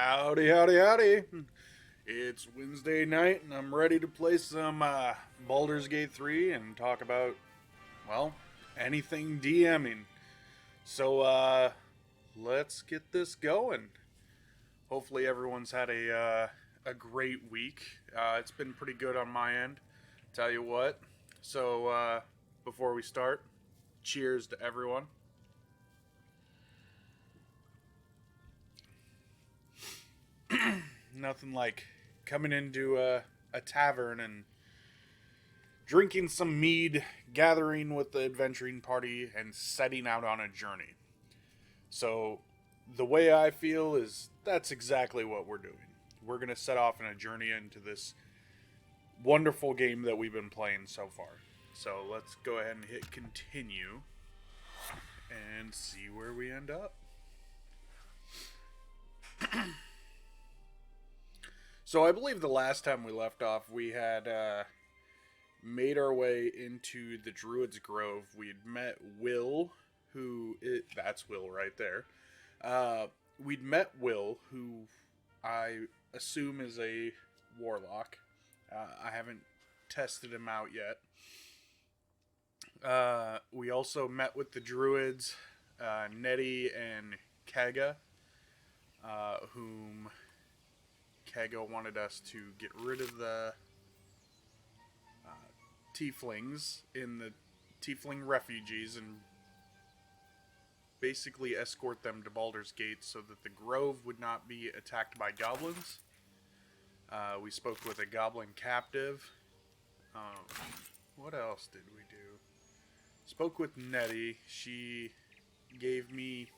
Howdy, howdy, howdy. It's Wednesday night, and I'm ready to play some Baldur's Gate 3 and talk about, well, anything DMing. So, let's get this going. Hopefully, everyone's had a great week. It's been pretty good on my end, tell you what. So, before we start, cheers to everyone. Nothing like coming into a tavern and drinking some mead, gathering with the adventuring party, and setting out on a journey. So, the way I feel is that's exactly what we're doing. We're going to set off on a journey into this wonderful game that we've been playing so far. So, let's go ahead and hit continue and see where we end up. So I believe the last time we left off, we had made our way into the Druid's Grove. We'd met Will, that's Will right there. We'd met Will, who I assume is a warlock. I haven't tested him out yet. We also met with the Druids, Nettie and Kaga, whom Kago wanted us to get rid of the tieflings in the tiefling refugees and basically escort them to Baldur's Gate so that the grove would not be attacked by goblins. We spoke with a goblin captive. What else did we do? Spoke with Nettie. She gave me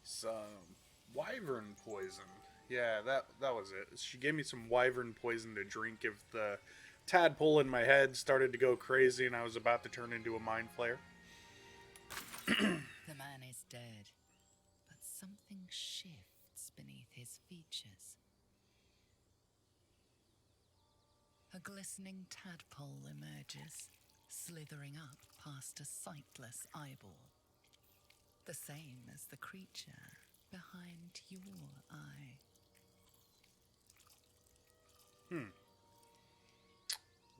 some wyvern poison. Yeah, that was it. She gave me some wyvern poison to drink if the tadpole in my head started to go crazy and I was about to turn into a mind flayer. The man is dead, but something shifts beneath his features. A glistening tadpole emerges, slithering up past a sightless eyeball. The same as the creature behind your eye.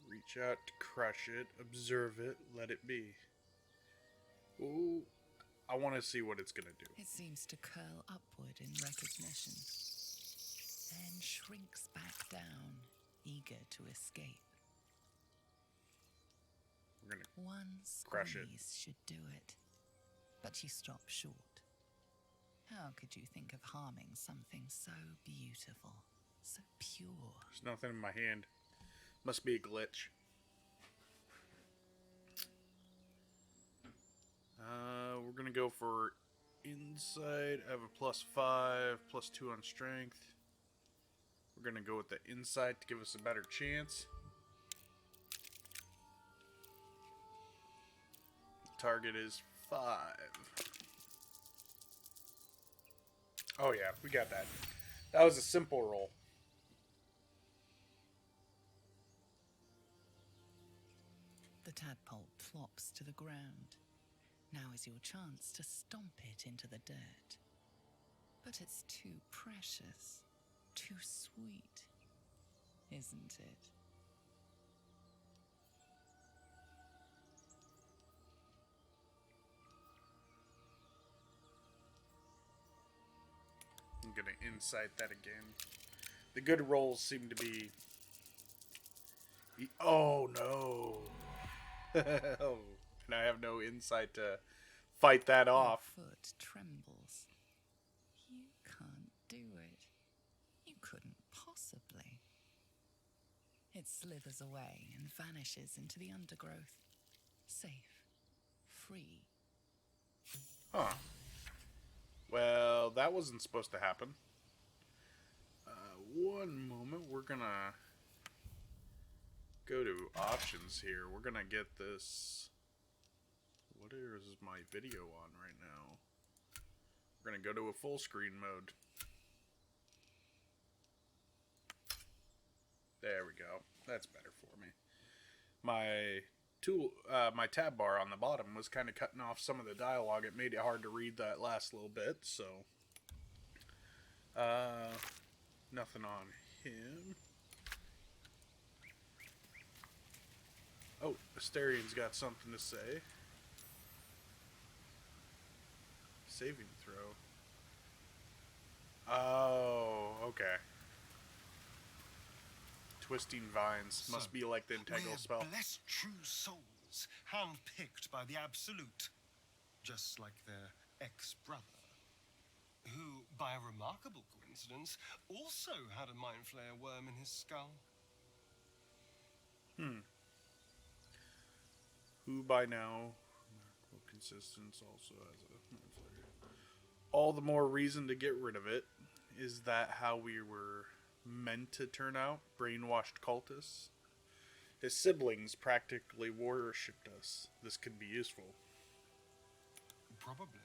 Reach out to crush it, observe it, let it be. Ooh, I want to see what it's going to do. It seems to curl upward in recognition, then shrinks back down, eager to escape. We're going to One crush it. squeeze should do it, but you stop short. How could you think of harming something so beautiful, so pure? There's nothing in my hand. Must be a glitch. We're going to go for insight. I have a +5, +2 on strength. We're going to go with the insight to give us a better chance. The target is 5. Oh yeah, we got that. That was a simple roll. The tadpole plops to the ground. Now is your chance to stomp it into the dirt. But it's too precious, too sweet, isn't it? I'm gonna insight that again. The good rolls seem to be... Oh no! And I have no insight to fight that off. Your foot trembles. You can't do it. You couldn't possibly. It slithers away and vanishes into the undergrowth. Safe. Free. Huh. Well, that wasn't supposed to happen. One moment, we're gonna go to options here. We're gonna get this... What is my video on right now? We're gonna go to a full screen mode. There we go. That's better for me. My tab bar on the bottom was kind of cutting off some of the dialogue. It made it hard to read that last little bit, so Uh, nothing on him. Oh, Asterian's got something to say. Saving throw. Oh, okay. Twisting vines must be like the integral spell. We're blessed true souls, handpicked by the Absolute, just like their ex-brother, who, by a remarkable coincidence, also had a mind flayer worm in his skull. Who by now, remarkable consistence, also has a mind flayer. All the more reason to get rid of it. Is that how we were meant to turn out? Brainwashed cultists? His siblings practically worshipped us. This could be useful. Probably.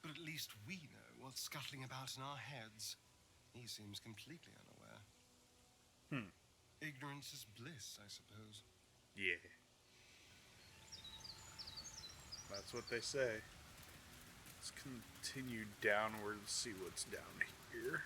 But at least we know what's scuttling about in our heads. He seems completely unaware. Ignorance is bliss, I suppose. Yeah. That's what they say. Let's continue downward and see what's down here.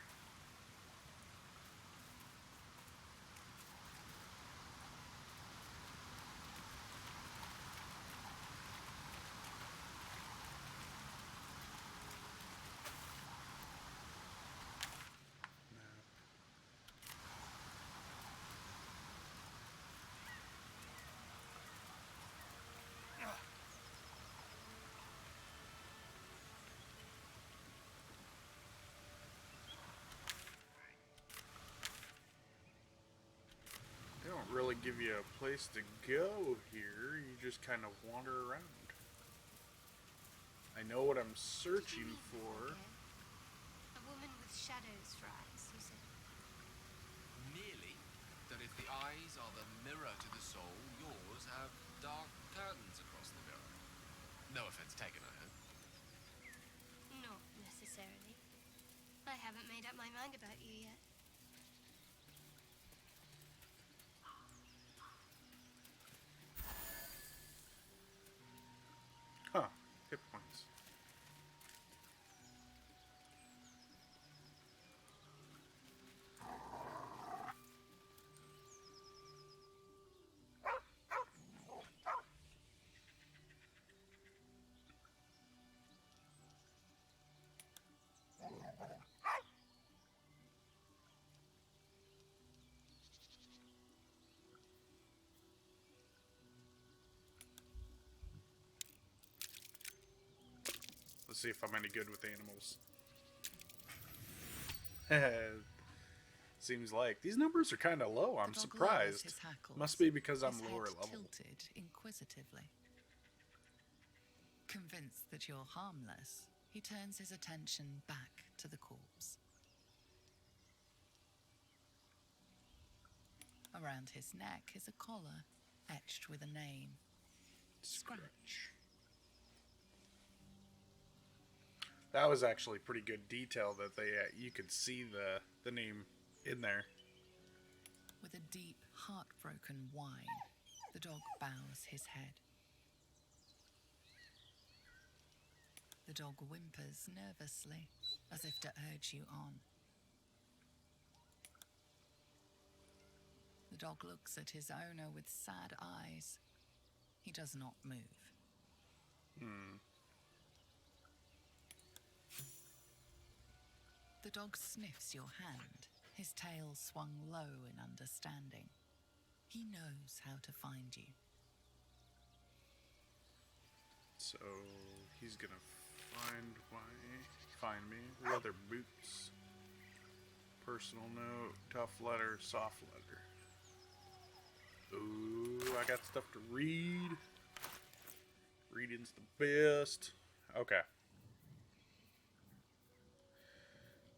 They don't really give you a place to go here. You just kind of wander around. I know what I'm searching for. A woman with shadows for eyes, you said. Merely that if the eyes are the mirror to the soul, yours have dark curtains across the mirror. No offense taken, I hope. Not necessarily. I haven't made up my mind about you yet. Huh. Hit points. Let's see if I'm any good with animals. Seems like these numbers are kind of low. I'm The dog lowers surprised. his hackles, Must be because I'm his lower head level. tilted inquisitively. Convinced that you're harmless, he turns his attention back to the corpse. Around his neck is a collar etched with a name. Scratch. That was actually pretty good detail that they you could see the name in there. With a deep, heartbroken whine, the dog bows his head. The dog whimpers nervously, as if to urge you on. The dog looks at his owner with sad eyes. He does not move. The dog sniffs your hand, his tail swung low in understanding. He knows how to find you. So he's gonna find me. Leather boots. Personal note. Tough letter. Soft letter. Ooh, I got stuff to read. Reading's the best. Okay.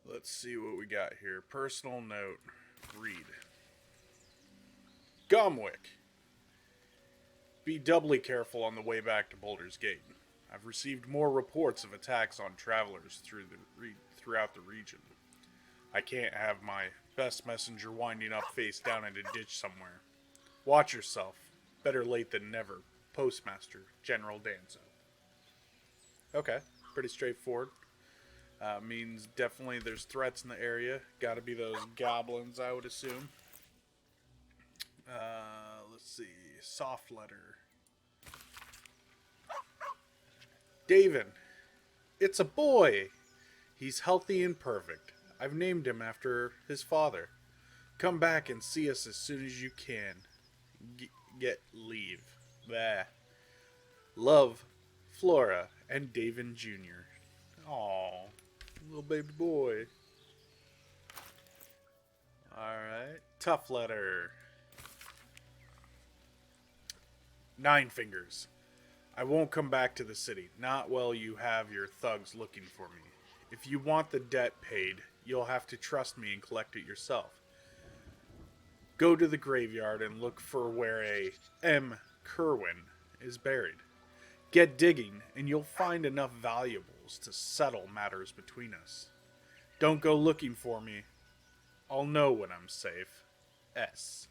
Let's see what we got here. Personal note. Read. Gomwick. Be doubly careful on the way back to Baldur's Gate. I've received more reports of attacks on travelers throughout the region. I can't have my best messenger winding up face down in a ditch somewhere. Watch yourself. Better late than never. Postmaster, General Danzo. Okay, pretty straightforward. Means definitely there's threats in the area. Got to be those goblins, I would assume. Let's see. Soft letter. David. It's a boy. He's healthy and perfect. I've named him after his father. Come back and see us as soon as you can. Get leave. Bah. Love, Flora, and David Jr. Aww. Little baby boy. Alright. Tough letter. 9 fingers. I won't come back to the city. Not while you have your thugs looking for me. If you want the debt paid, you'll have to trust me and collect it yourself. Go to the graveyard and look for where a M. Kerwin is buried. Get digging, and you'll find enough valuables to settle matters between us. Don't go looking for me. I'll know when I'm safe. S.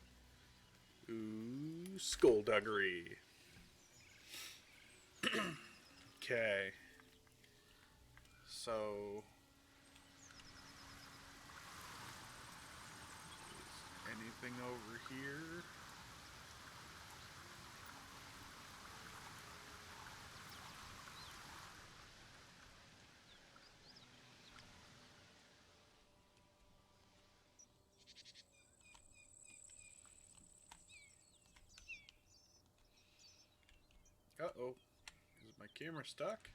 Ooh, skullduggery. Okay. So... is anything over here? Uh-oh. Is my camera stuck?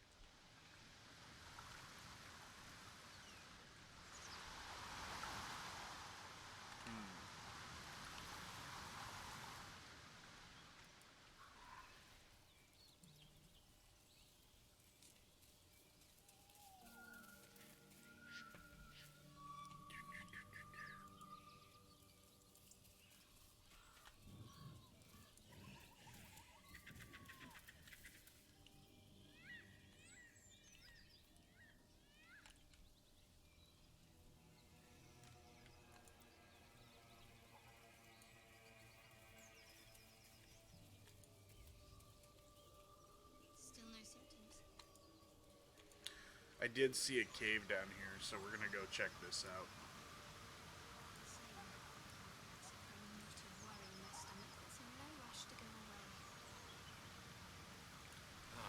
Still no symptoms. I did see a cave down here, so we're gonna go check this out.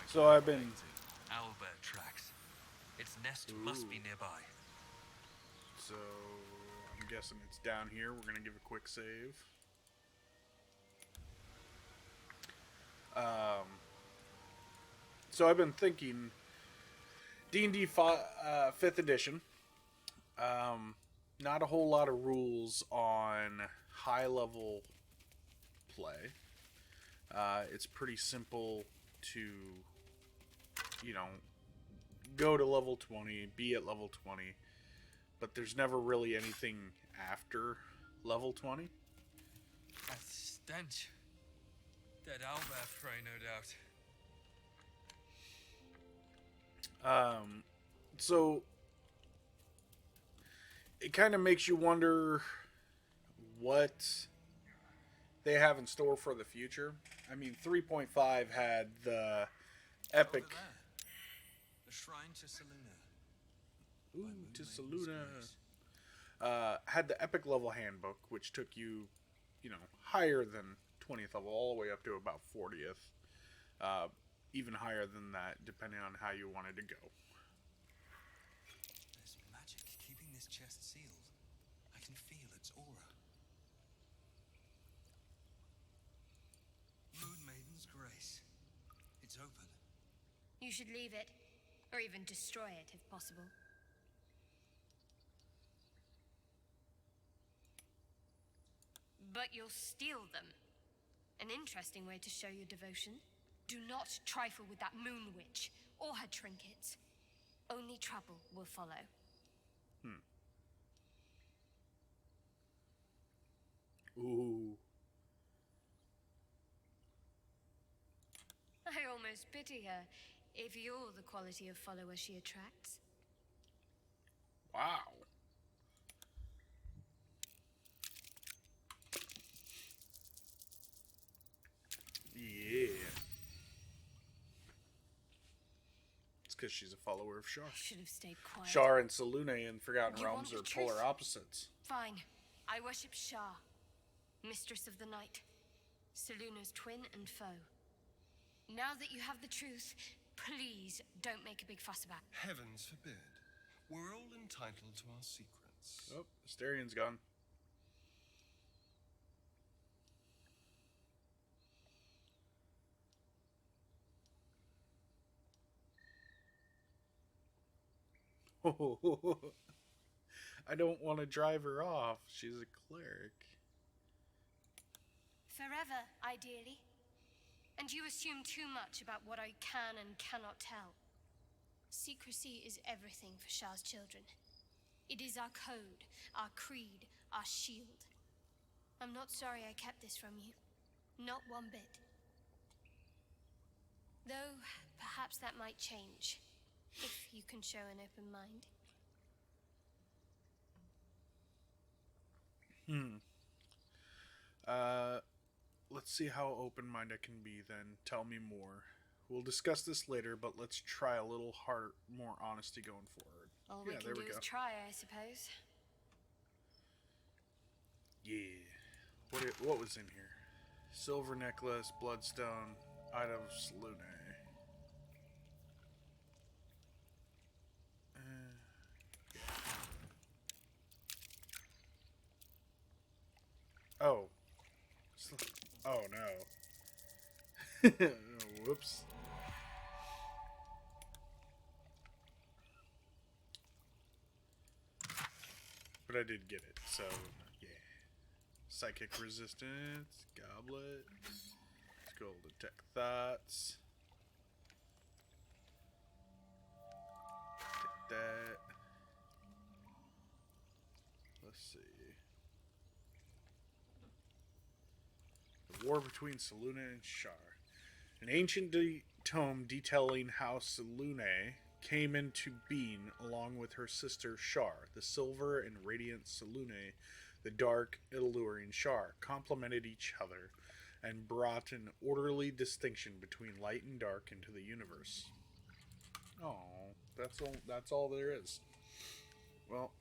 So I've been... Owlbear tracks. Its nest must be nearby. So I'm guessing it's down here. We're gonna give a quick save. So I've been thinking D&D 5th edition. Not a whole lot of rules on high level play. It's pretty simple to, you know, go to level 20, be at level 20, but there's never really anything after level 20. That stench. Dead owlbear prey, no doubt. So it kind of makes you wonder what they have in store for the future. I mean, 3.5 had the epic... Over there. The shrine to Seluna. Ooh, By to Moon Maiden's Seluna. grace. Had the epic level handbook, which took you, you know, higher than 20th level, all the way up to about 40th. Even higher than that, depending on how you wanted to go. There's magic keeping this chest sealed. I can feel its aura. Moon Maiden's grace. It's open. You should leave it, or even destroy it if possible. But you'll steal them. An interesting way to show your devotion. Do not trifle with that moon witch or her trinkets. Only trouble will follow. Ooh. I almost pity her, if you're the quality of follower she attracts. Wow. Yeah. It's because she's a follower of Shar. I should have stayed quiet. Shar and Selune in Forgotten You Realms want are the polar truth? opposites. Fine. I worship Shar, mistress of the night, Seluna's twin and foe. Now that you have the truth, please don't make a big fuss about it. Heavens forbid. We're all entitled to our secrets. Oh, Asterian's gone. I don't want to drive her off. She's a cleric. Forever, ideally. And you assume too much about what I can and cannot tell. Secrecy is everything for Shar's children. It is our code, our creed, our shield. I'm not sorry I kept this from you. Not one bit. Though, perhaps that might change. If you can show an open mind. Let's see how open-minded I can be then. Tell me more. We'll discuss this later, but let's try a little harder, more honesty going forward. All we can do is try, I suppose. Yeah. What was in here? Silver necklace, bloodstone, item of Selune. Oh. Oh no. Whoops. But I did get it, so yeah. Psychic resistance, goblet. Let's go detect thoughts. Take that. Let's see. The war between Selune and Shar. An ancient tome detailing how Selune came into being along with her sister Shar, the silver and radiant Selune, the dark, alluring Shar, complemented each other and brought an orderly distinction between light and dark into the universe. Oh, that's all there is. Well,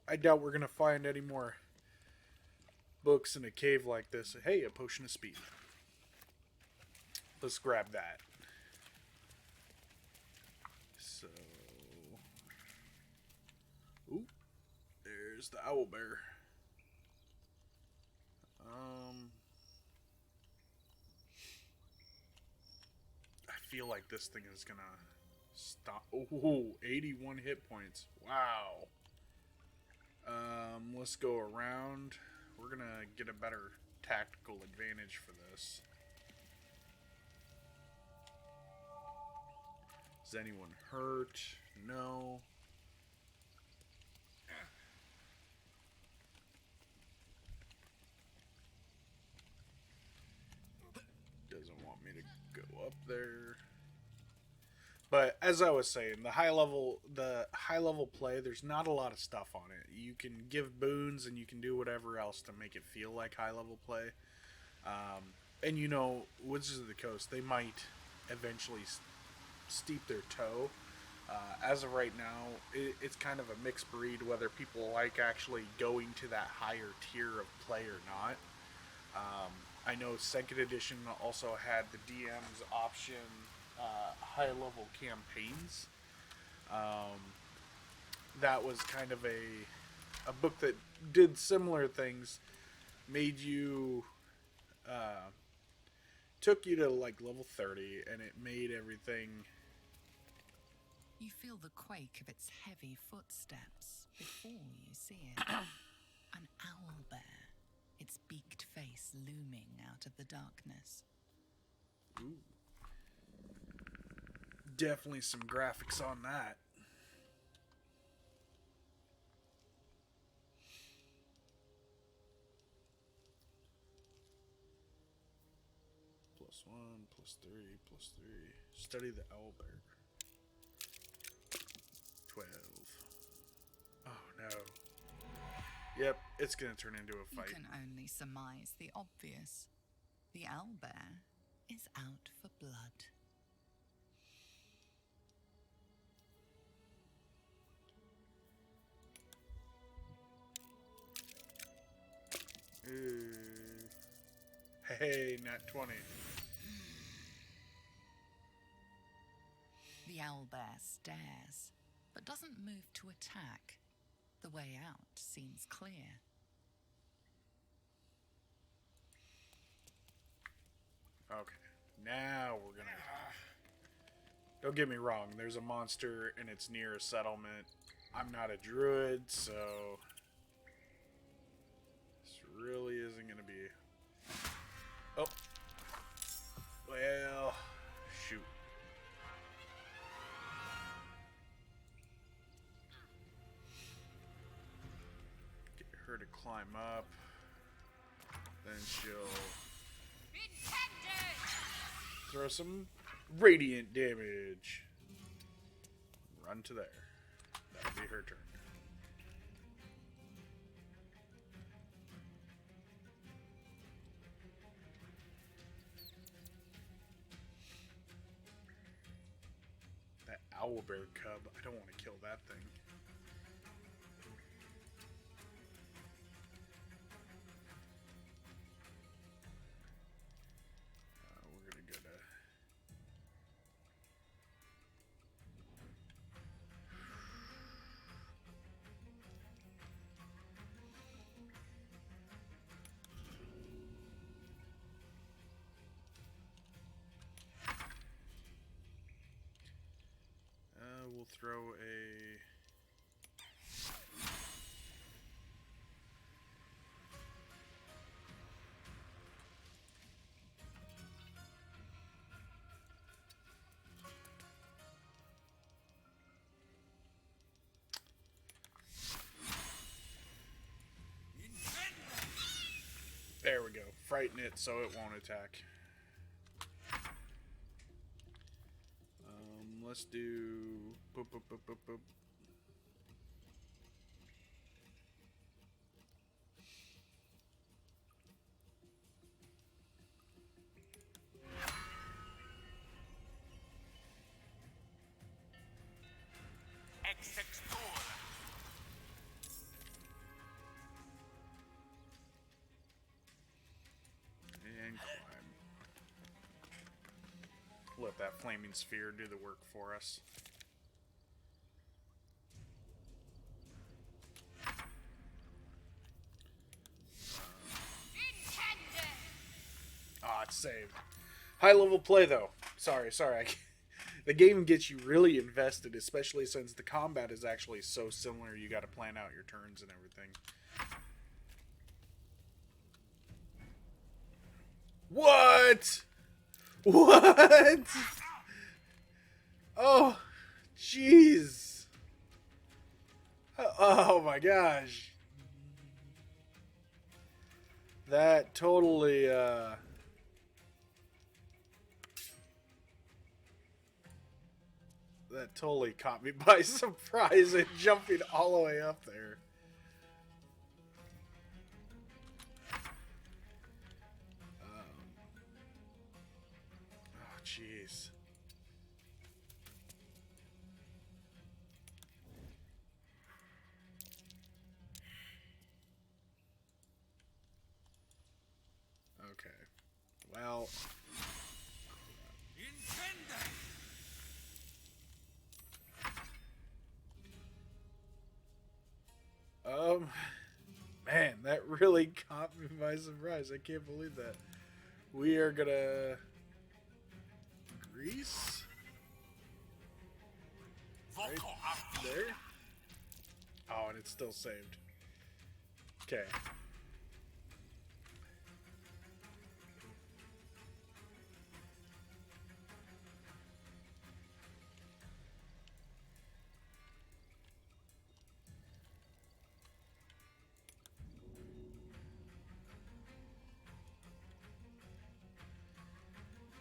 I doubt we're gonna find any more books in a cave like this. Hey, a potion of speed. Let's grab that. So, ooh, there's the owlbear. I feel like this thing is gonna stop. Oh, 81 hit points. Wow. Let's go around. We're gonna get a better tactical advantage for this. Is anyone hurt? No. Doesn't want me to go up there. But as I was saying, the high level play, there's not a lot of stuff on it. You can give boons and you can do whatever else to make it feel like high level play. And you know, Wizards of the Coast, they might eventually steep their toe. As of right now, it's kind of a mixed breed whether people like actually going to that higher tier of play or not. I know 2nd edition also had the DM's option high level campaigns. That was kind of a book that did similar things, made you took you to like level 30, and it made everything. You feel the quake of its heavy footsteps before you see it. An owlbear, its beaked face looming out of the darkness. Ooh. Definitely some graphics on that. +1, +3, +3. Study the owlbear. 12. Oh no. Yep, it's gonna turn into a fight. You can only surmise the obvious. The owlbear is out for blood. Hey, nat 20. The owlbear stares, but doesn't move to attack. The way out seems clear. Okay, now we're gonna... Don't get me wrong, there's a monster and it's near a settlement. I'm not a druid, so... This really isn't gonna be... Oh. Well... Shoot. Get her to climb up. Then she'll... Throw some radiant damage. Run to there. That'll be her turn. That owlbear cub. I don't want to kill that thing. We're gonna go to... we'll throw a... There we go. Frighten it so it won't attack. Let's do... Boop, boop, boop, boop, boop. And climb. Let that flaming sphere do the work for us. Ah, it's saved. High level play though. Sorry. The game gets you really invested, especially since the combat is actually so similar. You got to plan out your turns and everything. What? What? Oh, jeez. Oh my gosh. That totally, that totally caught me by surprise and jumping all the way up there. Oh, jeez. Okay. Well. Man, that really caught me by surprise. I can't believe that. We are gonna grease right there. Oh, and it's still saved. Okay.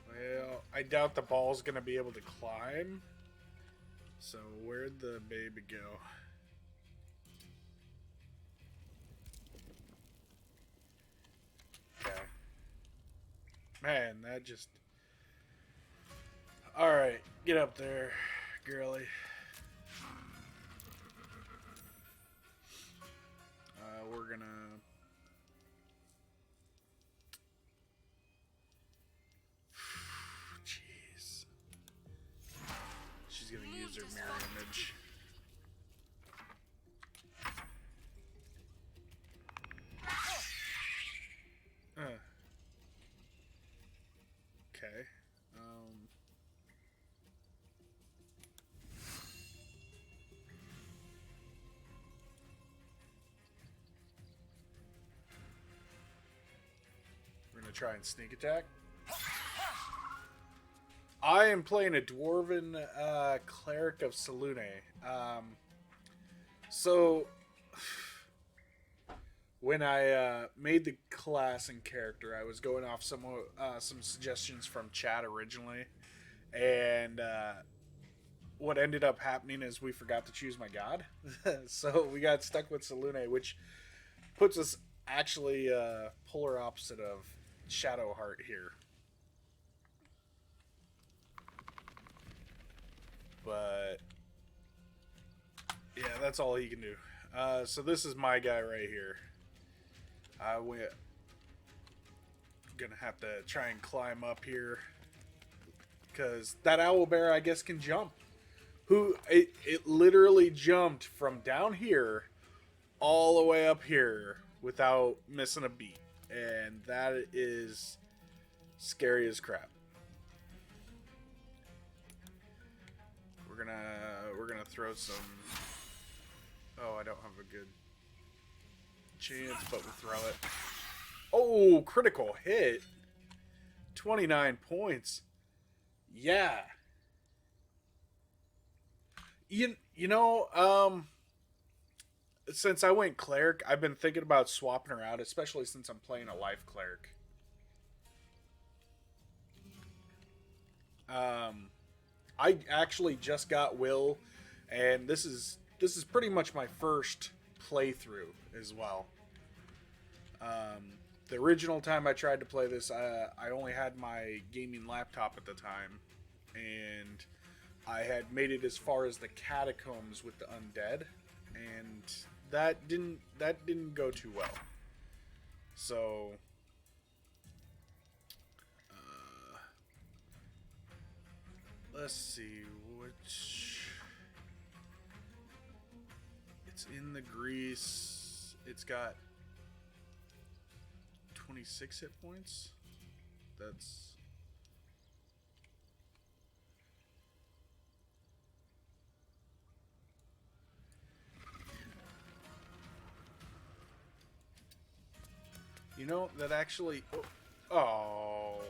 Well, I doubt the ball's gonna be able to climb. So where'd the baby go? Okay. Man, that just... Alright, get up there, girly. We're gonna... Okay. We're gonna try and sneak attack. I am playing a dwarven cleric of Selune. So when I made the class and character, I was going off some suggestions from chat originally, and what ended up happening is we forgot to choose my god, so we got stuck with Selune, which puts us actually polar opposite of Shadowheart here. But yeah, that's all he can do. So this is my guy right here. We're gonna have to try and climb up here because that owlbear, I guess, can jump. It literally jumped from down here all the way up here without missing a beat, and that is scary as crap. We're gonna throw some. Oh, I don't have a good chance, but we'll throw it. Oh, critical hit. 29 points. Yeah. You know, since I went cleric, I've been thinking about swapping her out, especially since I'm playing a life cleric. I actually just got Will, and this is pretty much my first playthrough as well. The original time I tried to play this, I only had my gaming laptop at the time, and I had made it as far as the catacombs with the undead, and that didn't go too well. So let's see which. It's in the grease. It's got 26 hit points. That's. You know, that actually. Oh.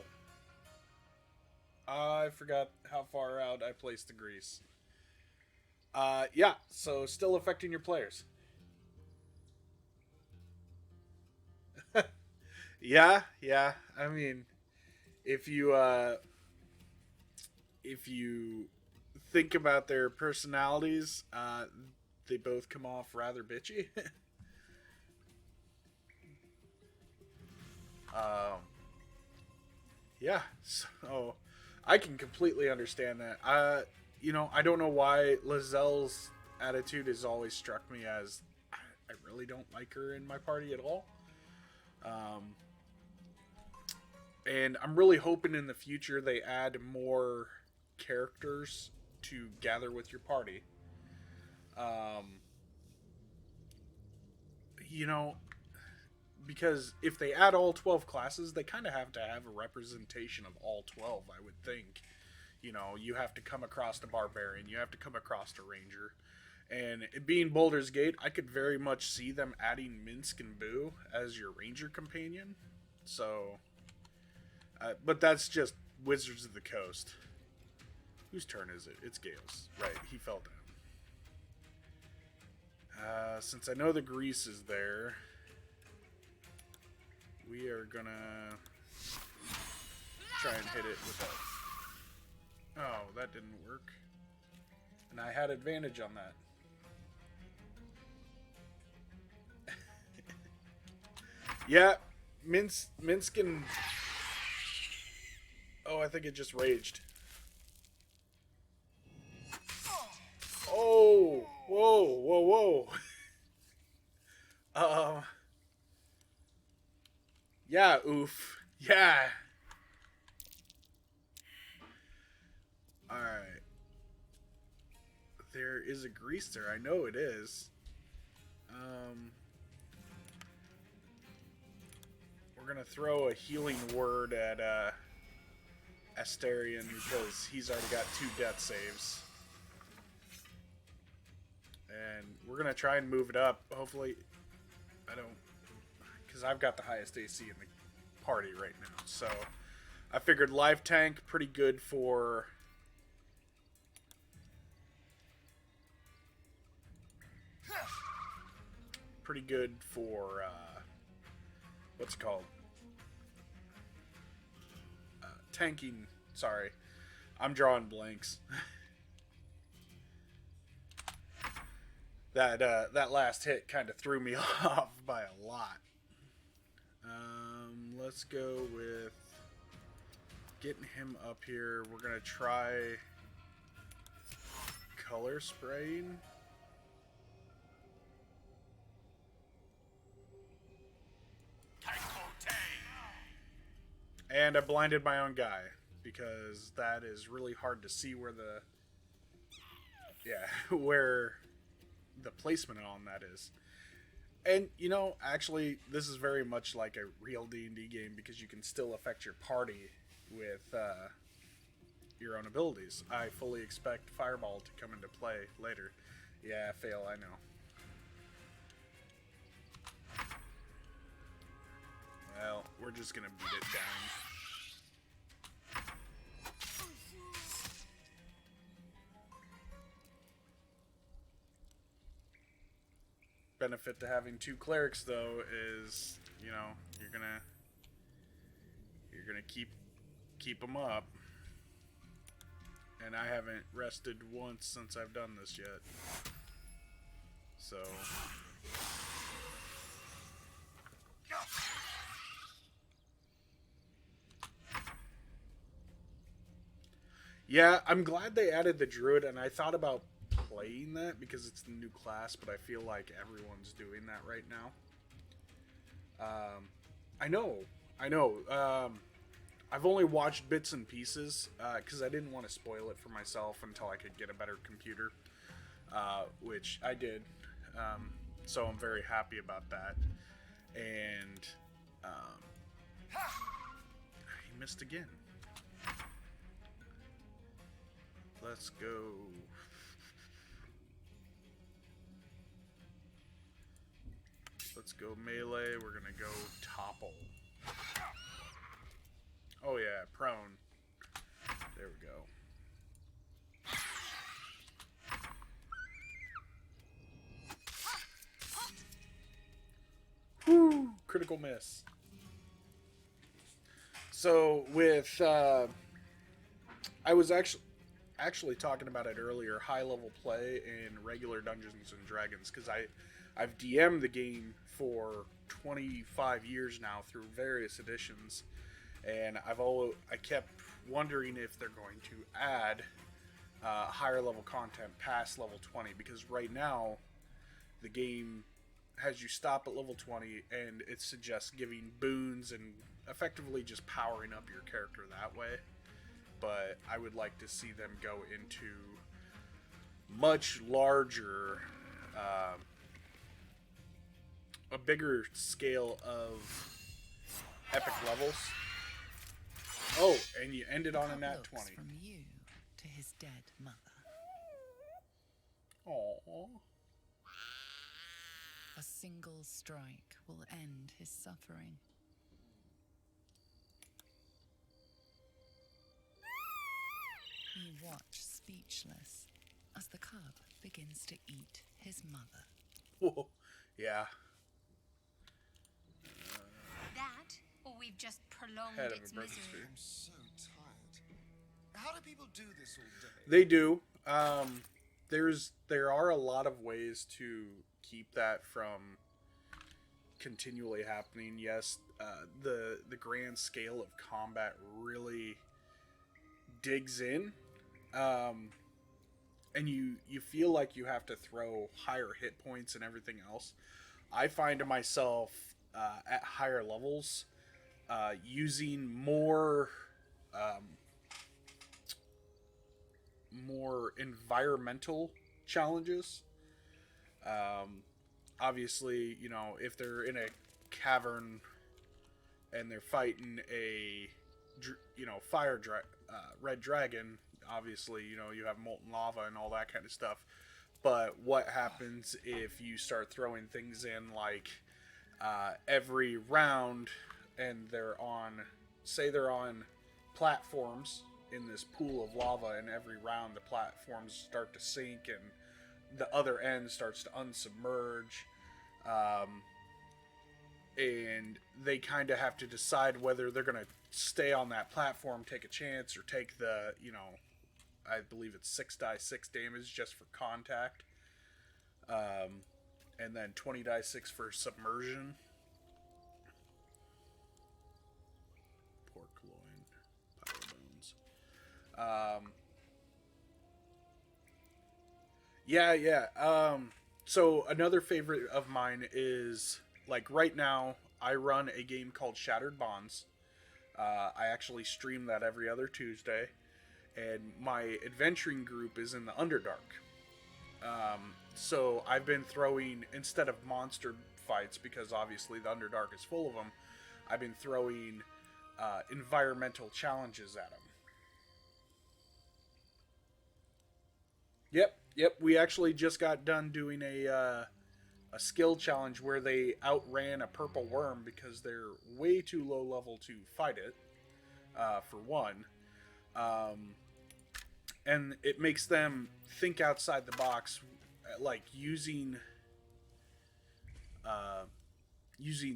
I forgot how far out I placed the grease. Yeah, so still affecting your players. Yeah. I mean, if you think about their personalities, they both come off rather bitchy. Yeah, so I can completely understand that. I don't know why Lazelle's attitude has always struck me as I really don't like her in my party at all. And I'm really hoping in the future they add more characters to gather with your party. You know, because if they add all 12 classes, they kind of have to have a representation of all 12, I would think. You know, you have to come across a barbarian, you have to come across a ranger. And it being Baldur's Gate, I could very much see them adding Minsk and Boo as your ranger companion. So, but that's just Wizards of the Coast. Whose turn is it? It's Gale's. Right, he fell down. Since I know the grease is there, we are gonna try and hit it with that. Oh, that didn't work. And I had advantage on that. Yeah, Minsk and... Oh, I think it just raged. Oh, whoa. Yeah, oof. Yeah. Alright. There is a grease there. I know it is. We're gonna throw a healing word at Asterion because he's already got 2 death saves. And we're going to try and move it up. Hopefully, I don't... Because I've got the highest AC in the party right now. So, I figured life tank, pretty good for... Pretty good for, what's it called? Tanking, sorry. I'm drawing blanks. That last hit kind of threw me off by a lot. Let's go with getting him up here. We're going to try color spraying. And I blinded my own guy, because that is really hard to see where the... Yeah, where the placement on that is. And, you know, actually, this is very much like a real D&D game, because you can still affect your party with your own abilities. I fully expect Fireball to come into play later. Yeah, fail, I know. Well, we're just gonna beat it down. Benefit to having 2 clerics, though, is, you know, you're gonna keep them up. And I haven't rested once since I've done this yet. So... Yeah, I'm glad they added the druid, and I thought about playing that because it's the new class, but I feel like everyone's doing that right now. I know. I've only watched bits and pieces because I didn't want to spoil it for myself until I could get a better computer, which I did. So I'm very happy about that. And he missed again. Let's go. Let's go melee. We're gonna go topple. Oh yeah, prone. There we go. Woo! Critical miss. So with I was actually talking about it earlier, high level play in regular Dungeons and Dragons, because I've DM'd the game for 25 years now through various editions, and I kept wondering if they're going to add higher level content past level 20, because right now the game has you stop at level 20 and it suggests giving boons and effectively just powering up your character that way. But I would like to see them go into much larger, a bigger scale of epic levels. Oh, and you ended on a nat 20. From you to his dead mother. Aww. A single strike will end his suffering. You watch speechless as the cub begins to eat his mother. Whoa. Yeah. That, or we've just prolonged Head of its a broken misery. street. I'm so tired. How do people do this all day? They do. There are a lot of ways to keep that from continually happening. Yes, the grand scale of combat really digs in, and you feel like you have to throw higher hit points and everything else. I find myself at higher levels using more environmental challenges. Obviously, you know, if they're in a cavern and they're fighting a red dragon, obviously, you have molten lava and all that kind of stuff. But what happens if you start throwing things in like every round, and they're on platforms in this pool of lava, and every round the platforms start to sink and the other end starts to unsubmerge. And they kind of have to decide whether they're going to stay on that platform, take a chance, or take the, I believe it's 6 die 6 damage just for contact. And then 20 die 6 for submersion. Pork loin, pile bones. Yeah. So another favorite of mine is, like, right now I run a game called Shattered Bonds. I actually stream that every other Tuesday, and my adventuring group is in the Underdark. So I've been throwing, instead of monster fights, because obviously the Underdark is full of them, I've been throwing environmental challenges at them. Yep. We actually just got done doing a skill challenge where they outran a purple worm because they're way too low level to fight it, for one. And it makes them think outside the box, like using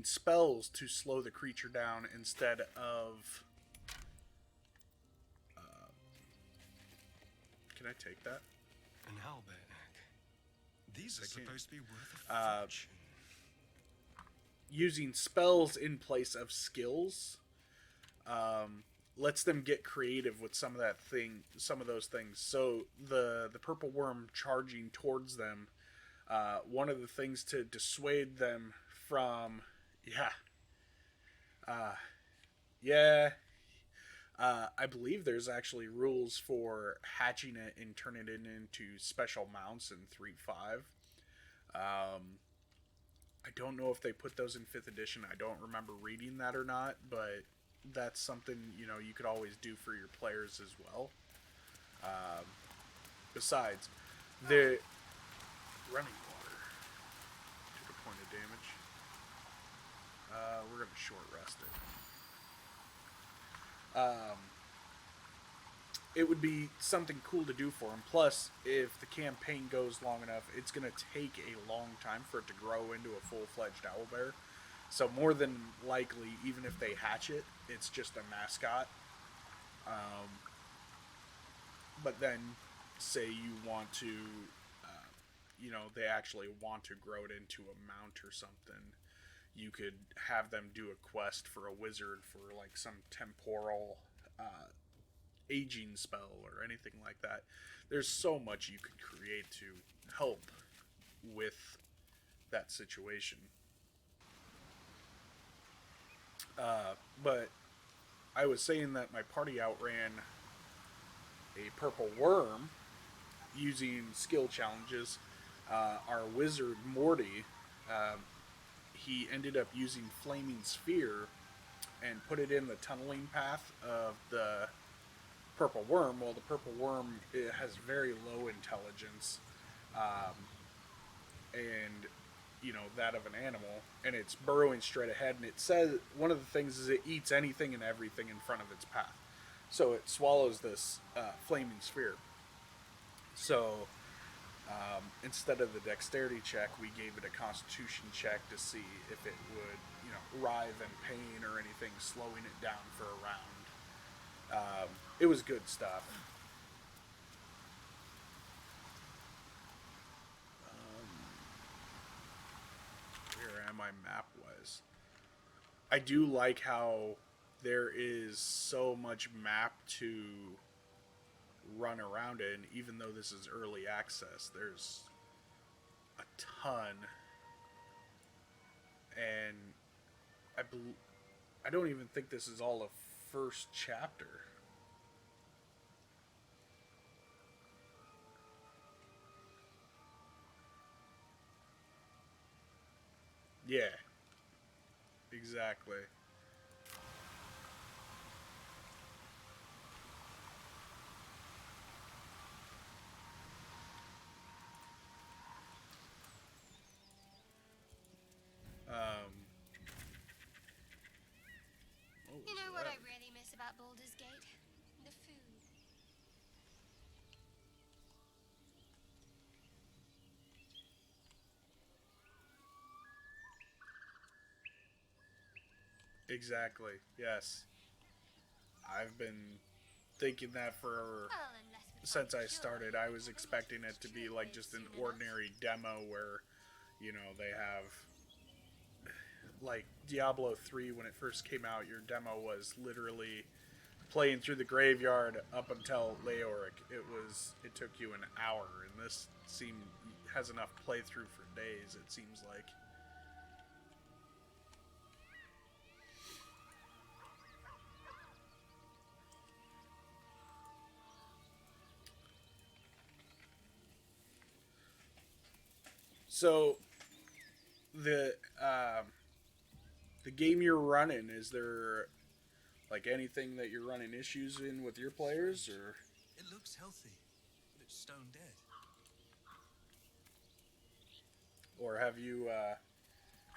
spells to slow the creature down instead of. Can I take that? An owlbear egg. These are supposed to be worth a Uh, fortune. Using spells in place of skills lets them get creative with some of those things. So the purple worm charging towards them, one of the things to dissuade them from, yeah, I believe there's actually rules for hatching it and turning it into special mounts in 3.5. I don't know if they put those in 5th edition. I don't remember reading that or not, but that's something, you could always do for your players as well. Besides, the running water took a point of damage. We're going to short rest it. It would be something cool to do for them. Plus, if the campaign goes long enough, it's going to take a long time for it to grow into a full-fledged owlbear. So more than likely, even if they hatch it, it's just a mascot. But then, say you want to, they actually want to grow it into a mount or something, you could have them do a quest for a wizard for like some temporal aging spell or anything like that. There's so much you could create to help with that situation. But I was saying that my party outran a purple worm using skill challenges. Our wizard Morty, he ended up using Flaming Sphere and put it in the tunneling path of the purple worm. Well, the purple worm, it has very low intelligence, and that of an animal, and it's burrowing straight ahead. And it says one of the things is it eats anything and everything in front of its path, so it swallows this flaming sphere. So instead of the dexterity check, we gave it a constitution check to see if it would, writhe in pain or anything, slowing it down for a round. It was good stuff. Where am I map-wise? I do like how there is so much map to run around it, and even though this is early access, there's a ton. And I don't even think this is all a first chapter. Yeah, exactly. Baldur's Gate, the food. Exactly. Yes. I've been thinking that for Well, unless we since find I a cure, started. I was we'll expecting make it to this be true like live just an soon enough. ordinary demo where, they have like Diablo 3 when it first came out, your demo was literally playing through the graveyard up until Leoric. It took you an hour, and this has enough playthrough for days, it seems like. So the the game you're running, is there like anything that you're running issues in with your players, or It looks healthy, but it's stone dead. have you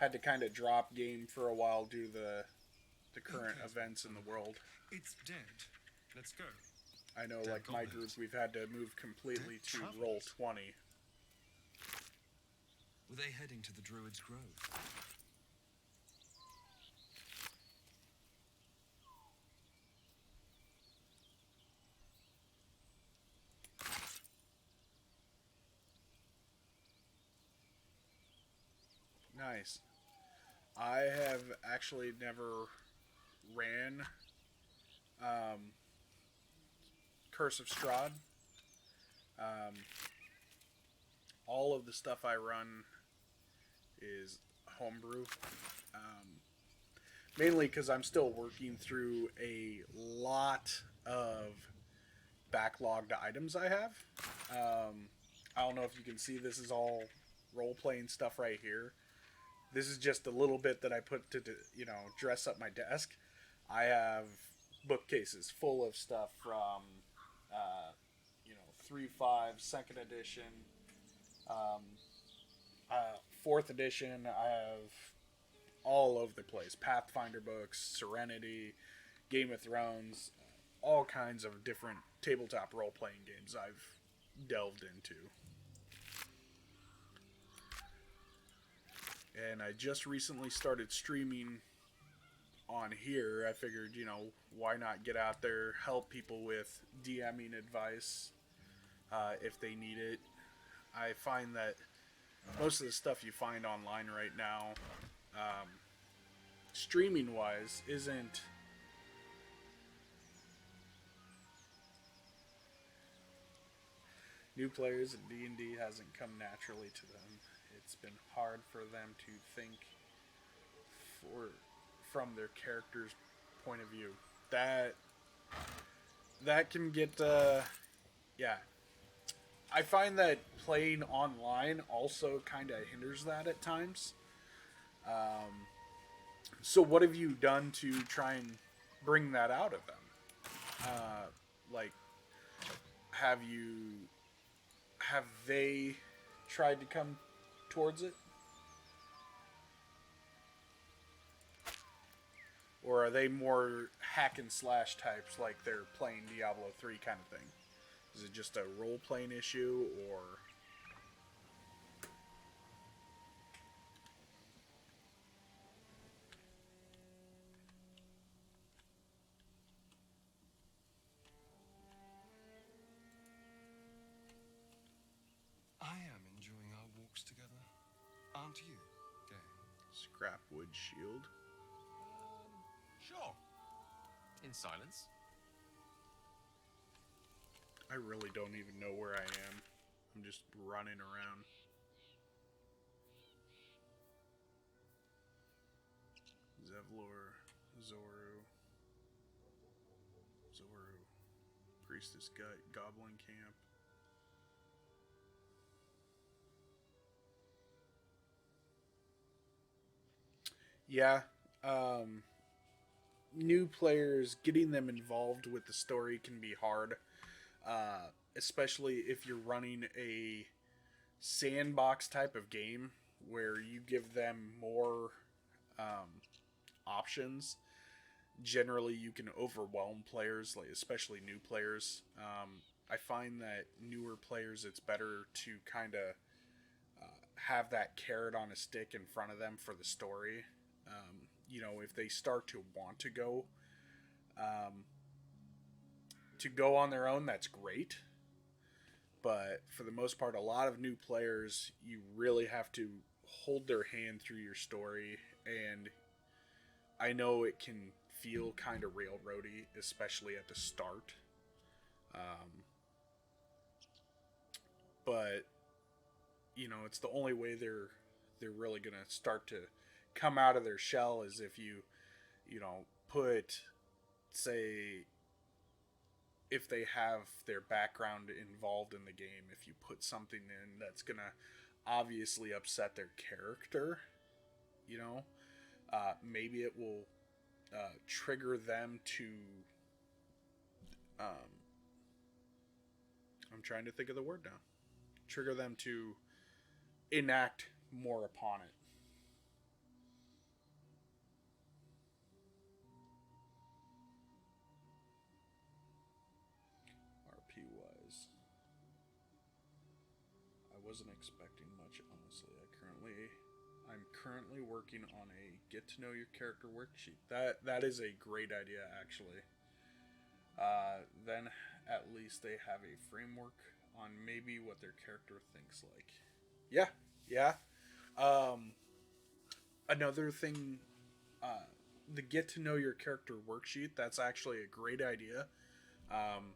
had to kind of drop game for a while due to the current Okay, events in the world? It's dead. Let's go. I know, Dead like my group, goblins. we've had to move completely Dead to travelers. roll 20. Were they heading to the Druid's Grove? Nice. I have actually never ran Curse of Strahd. Um, all of the stuff I run is homebrew. Mainly because I'm still working through a lot of backlogged items I have. I don't know if you can see, this is all role playing stuff right here. This is just a little bit that I put to dress up my desk. I have bookcases full of stuff from 3.5 second edition, um, 4th edition. I have all over the place. Pathfinder books, Serenity, Game of Thrones, all kinds of different tabletop role playing games I've delved into. And I just recently started streaming on here. I figured, why not get out there, help people with DMing advice if they need it. I find that most of the stuff you find online right now, streaming wise, isn't new players, and D&D hasn't come naturally to them. It's been hard for them to think from their character's point of view. That can get yeah. I find that playing online also kind of hinders that at times. So what have you done to try and bring that out of them? Like, have they tried to come towards it? Or are they more hack and slash types, like they're playing Diablo 3 kind of thing? Is it just a role playing issue, or I am enjoying our walks together. Aren't you, Gay? Scrapwood Shield? Sure. In silence. I really don't even know where I am. I'm just running around. Zevlor, Zoru, Priestess Goblin Camp. Yeah, new players, getting them involved with the story can be hard, especially if you're running a sandbox type of game where you give them more options. generally you can overwhelm players, like especially new players. I find that newer players, it's better to kind of have that carrot on a stick in front of them for the story. If they start to want um, to go on their own, that's great. But for the most part, a lot of new players, you really have to hold their hand through your story. And I know it can feel kind of railroady, especially at the start. But it's the only way they're really gonna start to come out of their shell is if you put, say, if they have their background involved in the game, if you put something in that's gonna obviously upset their character, maybe it will trigger them to. I'm trying to think of the word now. Trigger them to enact more upon it. RP wise, I wasn't expecting much, honestly. I'm currently working on a get to know your character worksheet. That is a great idea, actually. Then at least they have a framework on maybe what their character thinks like. Yeah, yeah. Another thing, the get to know your character worksheet. That's actually a great idea. Um,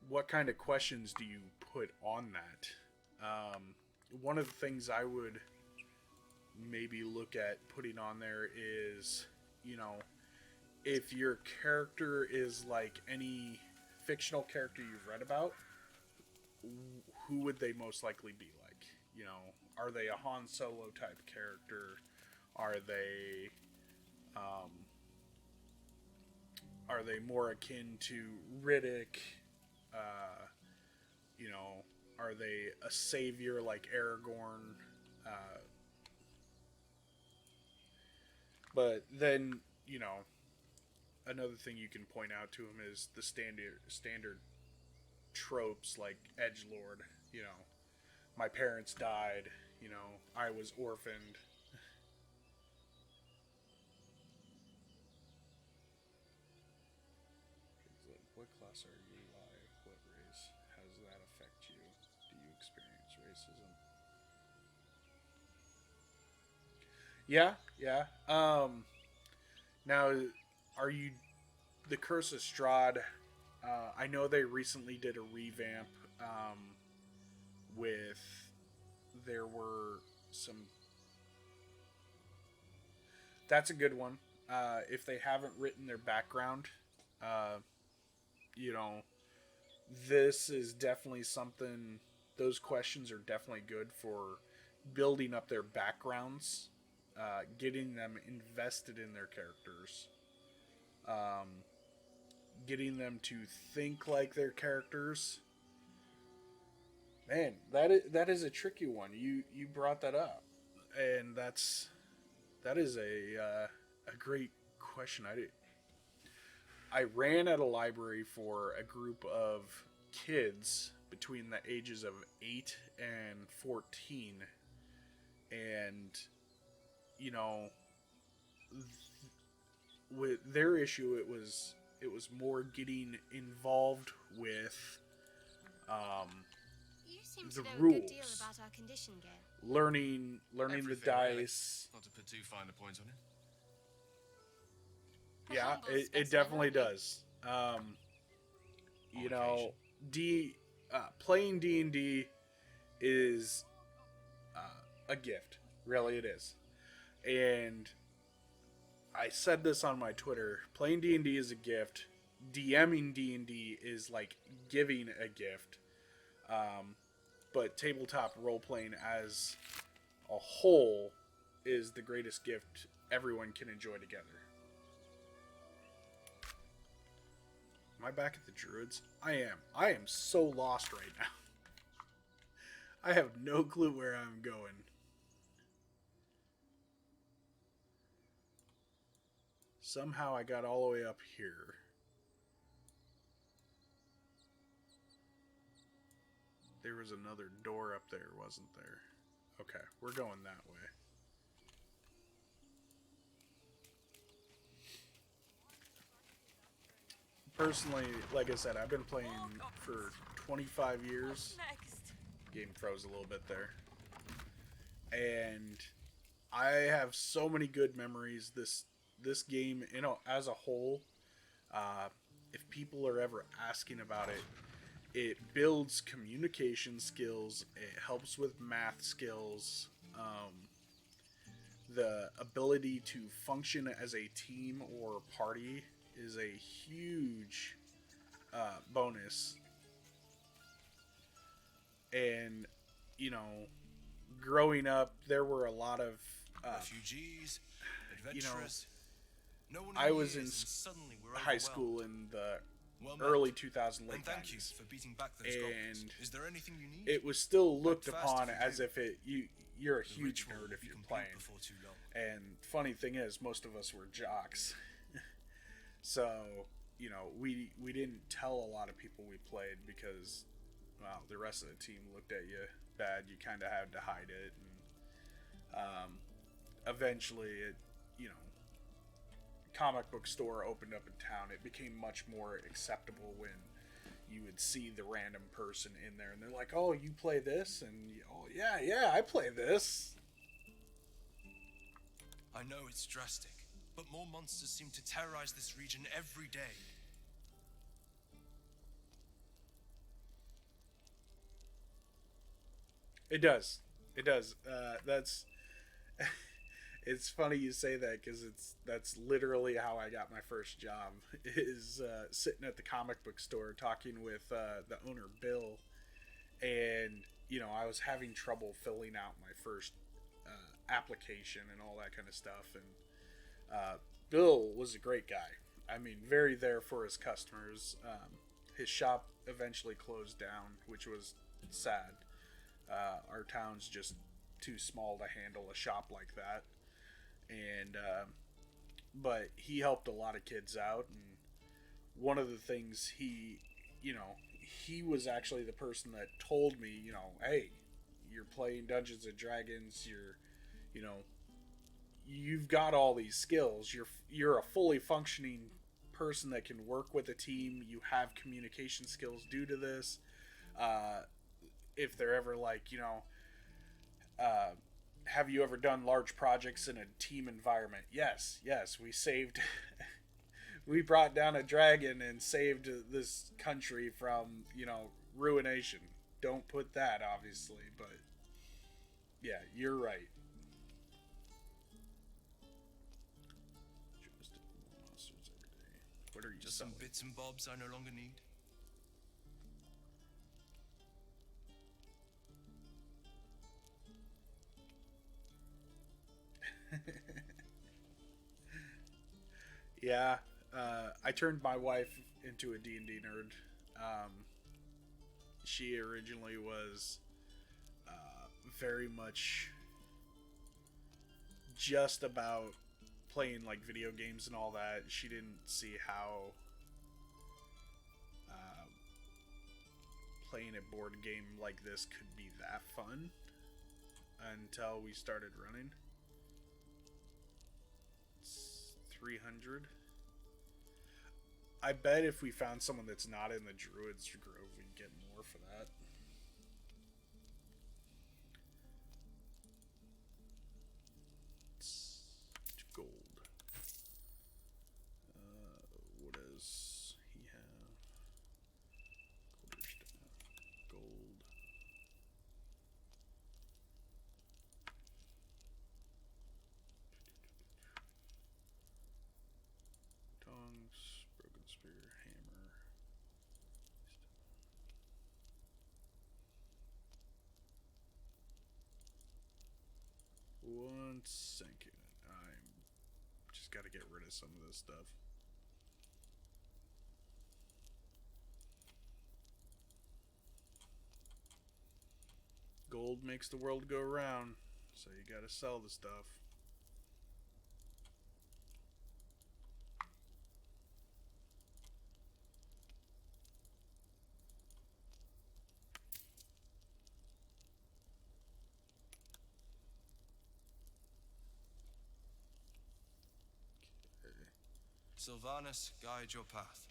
what kind of questions do you put on that? One of the things I would maybe look at putting on there is, if your character is like any fictional character you've read about, who would they most likely be like? Are they a Han Solo type character? Are they um, are they more akin to Riddick? Uh, are they a savior like Aragorn? But then, another thing you can point out to him is the standard tropes like edgelord. My parents died. I was orphaned. What class are you? Why? What race? How does that affect you? Do you experience racism? Yeah, yeah. Now, are you the Curse of Strahd? I know they recently did a revamp with there were some. That's a good one. If they haven't written their background, uh, you know, this is definitely something. Those questions are definitely good for building up their backgrounds, getting them invested in their characters, um, getting them to think like their characters. Man, that is a tricky one. You brought that up, and that is a great question. I ran at a library for a group of kids between the ages of 8 and 14, and you know, with their issue, it was more getting involved with um, You seem to the know a good deal rules, about our condition, Gale. learning the Everything, really. dice. Not to put too fine a point on it. A Yeah, humble it specimen, definitely aren't you? does. You On know, occasion. playing D&D is a gift. Really, it is. And I said this on my Twitter. Playing D&D is a gift. DMing D&D is like giving a gift. But tabletop role-playing as a whole is the greatest gift everyone can enjoy together. Am I back at the Druids? I am. I am so lost right now. I have no clue where I'm going. Somehow I got all the way up here. There was another door up there, wasn't there? Okay, we're going that way. Personally, like I said, I've been playing for 25 years. Game froze a little bit there. And I have so many good memories. This game, you know, as a whole, if people are ever asking about it, it builds communication skills. It helps with math skills. The ability to function as a team or party is a huge bonus. And, you know, growing up, there were a lot of refugees, adventurers. No one I was in hears, and suddenly we're high overwhelmed. school in the Well met. early 2000s, late And thank you 90s. for beating back those goblins. And Is there anything you need? it was still looked Act fast upon if you as do. if you're a The huge ritual nerd will if be you're complete playing. before too long. And funny thing is, most of us were jocks. So, you know, we didn't tell a lot of people we played because, well, the rest of the team looked at you bad. You kind of had to hide it. And eventually, it, you know, comic book store opened up in town. It became much more acceptable when you would see the random person in there. And they're like, oh, you play this? And, oh, yeah, I play this. I know it's drastic, but more monsters seem to terrorize this region every day. It does. It does. That's. It's funny you say that because that's literally how I got my first job. Is sitting at the comic book store talking with the owner Bill, and you know I was having trouble filling out my first application and all that kind of stuff. And Bill was a great guy. I mean, very there for his customers. His shop eventually closed down, which was sad. Our town's just too small to handle a shop like that. And but he helped a lot of kids out. And one of the things he was actually the person that told me, you know, hey, you're playing Dungeons and Dragons. You know, you've got all these skills. You're a fully functioning person that can work with a team. You have communication skills due to this. If they're ever like, you know, have you ever done large projects in a team environment? Yes, we saved we brought down a dragon and saved this country from, you know, ruination. Don't put that, obviously, but yeah, you're right. Just monsters every day. What are you Just selling? some bits and bobs I no longer need. Yeah, I turned my wife into a D&D nerd. She originally was very much just about playing like video games and all that. She didn't see how playing a board game like this could be that fun until we started running. 300. I bet if we found someone that's not in the Druid's Grove, we'd get more for that. It's gold. What does he have? Quarterstaff. Gold. Tongs, broken spear, hammer. One second. I'm just got to get rid of some of this stuff. Gold makes the world go round, so you got to sell the stuff. Sylvanus, guide your path.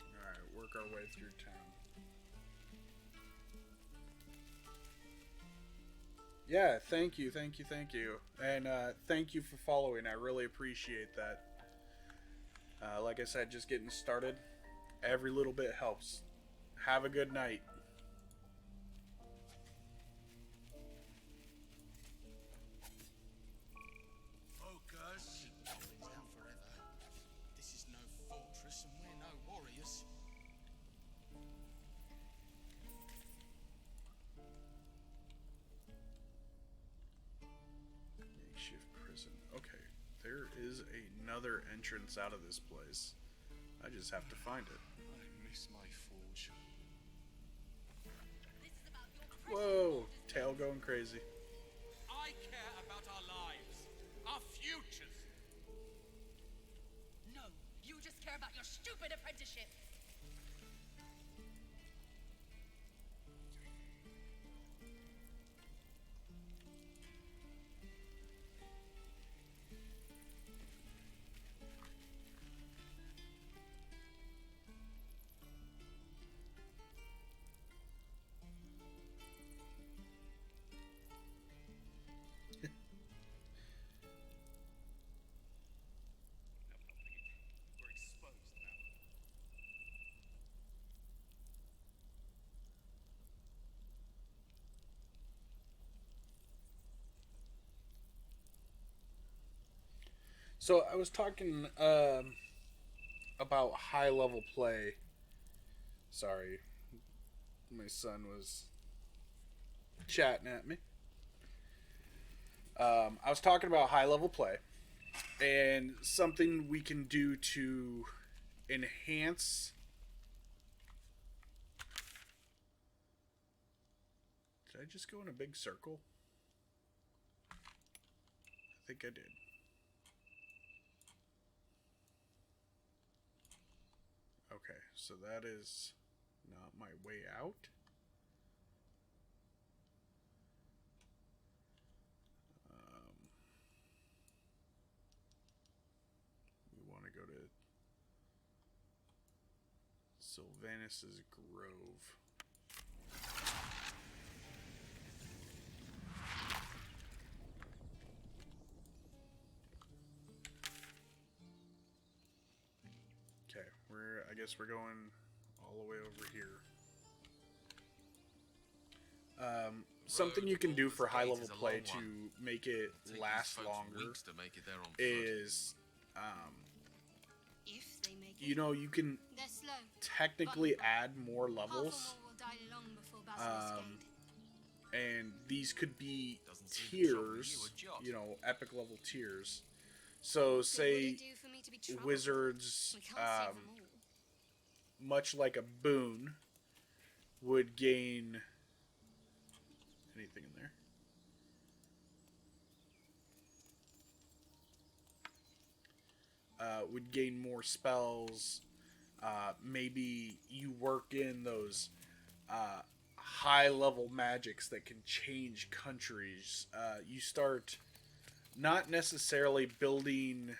Alright, work our way through town. Yeah, thank you. And thank you for following. I really appreciate that. Like I said, just getting started. Every little bit helps. Have a good night. Focus. Down forever. This is no fortress and we're no warriors. Makeshift prison. Okay, there is another entrance out of this place. I just have to find it. I miss my forge. Whoa, tail going crazy. I care about our lives, our futures. No, you just care about your stupid apprenticeship. We're exposed now. So I was talking about high level play. Sorry, my son was chatting at me. I was talking about high level play and something we can do to enhance. Did I just go in a big circle? I think I did. Okay, so that is not my way out. We want to go to Sylvanus's Grove. Okay, I guess we're going all the way over here. Something you can do for high level play to make it last longer is, If they make it, you know, you can they're slow. technically add more Half or levels, more will die long before Basilisk Gate. and these could be Doesn't seem to trouble tiers, you a jot. you know, epic level tiers. So, What would say it do for me to be troubled? wizards, We can't save them all. much like a boon, would gain anything in there. Would gain more spells. Maybe you work in those high level magics that can change countries. You start not necessarily building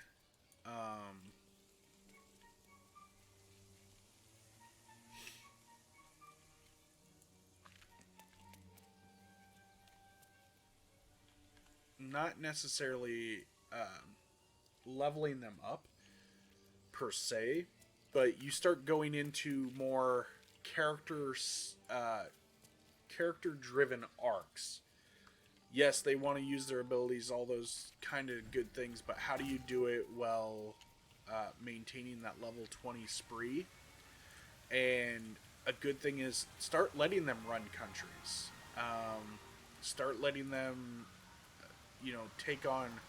not necessarily leveling them up per se, but you start going into more character-driven arcs. Yes, they want to use their abilities, all those kind of good things, but how do you do it while maintaining that level 20 spree? And a good thing is start letting them run countries. Start letting them, you know, take on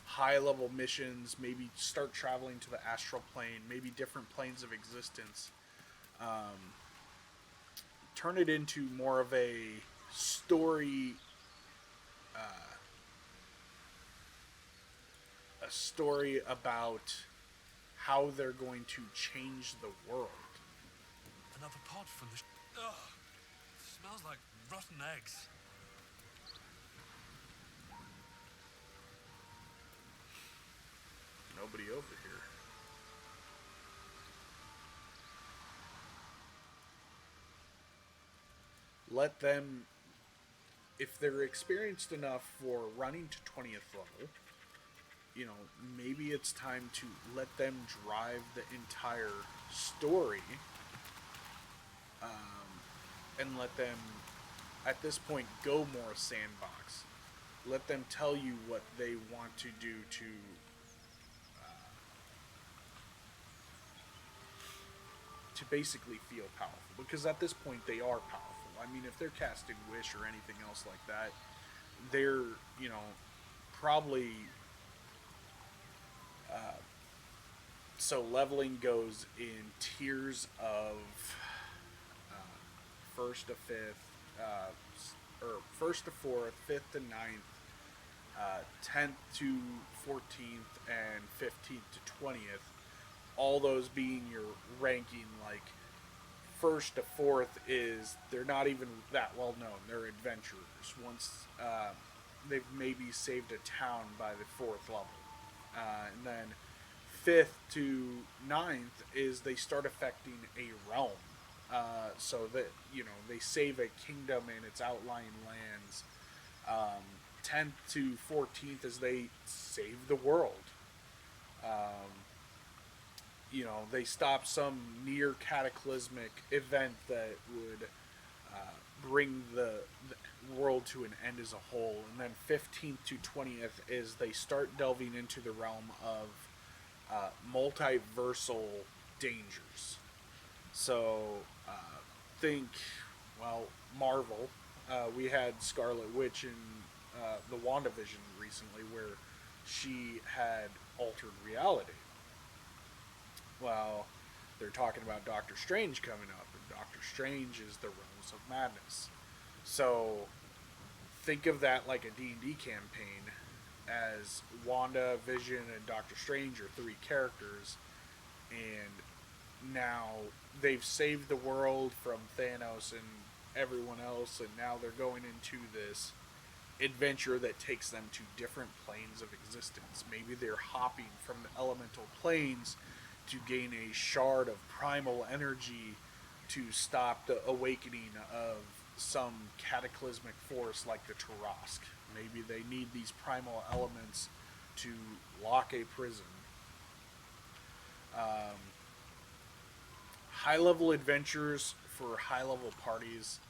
high level missions, maybe start traveling to the astral plane, maybe different planes of existence. Turn it into more of a story, a story about how they're going to change the world. Another pod from the... Ugh. Smells like rotten eggs. nobody over here. Let them, if they're experienced enough for running to 20th level, you know, maybe it's time to let them drive the entire story, and let them, at this point, go more sandbox. Let them tell you what they want to do to basically feel powerful. Because at this point, they are powerful. I mean, if they're casting Wish or anything else like that, they're, you know, probably. So leveling goes in tiers of first to fifth, or first to fourth, fifth to ninth, 10th to 14th, and 15th to 20th. All those being your ranking, like first to fourth is they're not even that well known. They're adventurers. Once they've maybe saved a town by the fourth level, and then fifth to ninth is they start affecting a realm. So that, you know, they save a kingdom and its outlying lands. 10th to 14th is they save the world. You know, they stop some near cataclysmic event that would bring the world to an end as a whole. And then 15th to 20th is they start delving into the realm of multiversal dangers. So think, well, Marvel. We had Scarlet Witch in the WandaVision recently, where she had altered reality. Well, they're talking about Doctor Strange coming up, and Doctor Strange is the realms of madness. So think of that like a D&D campaign, as Wanda, Vision, and Doctor Strange are three characters, and now they've saved the world from Thanos and everyone else, and now they're going into this adventure that takes them to different planes of existence. Maybe they're hopping from the elemental planes to gain a shard of primal energy to stop the awakening of some cataclysmic force like the Tarask. Maybe they need these primal elements to lock a prison. High-level adventures for high-level parties.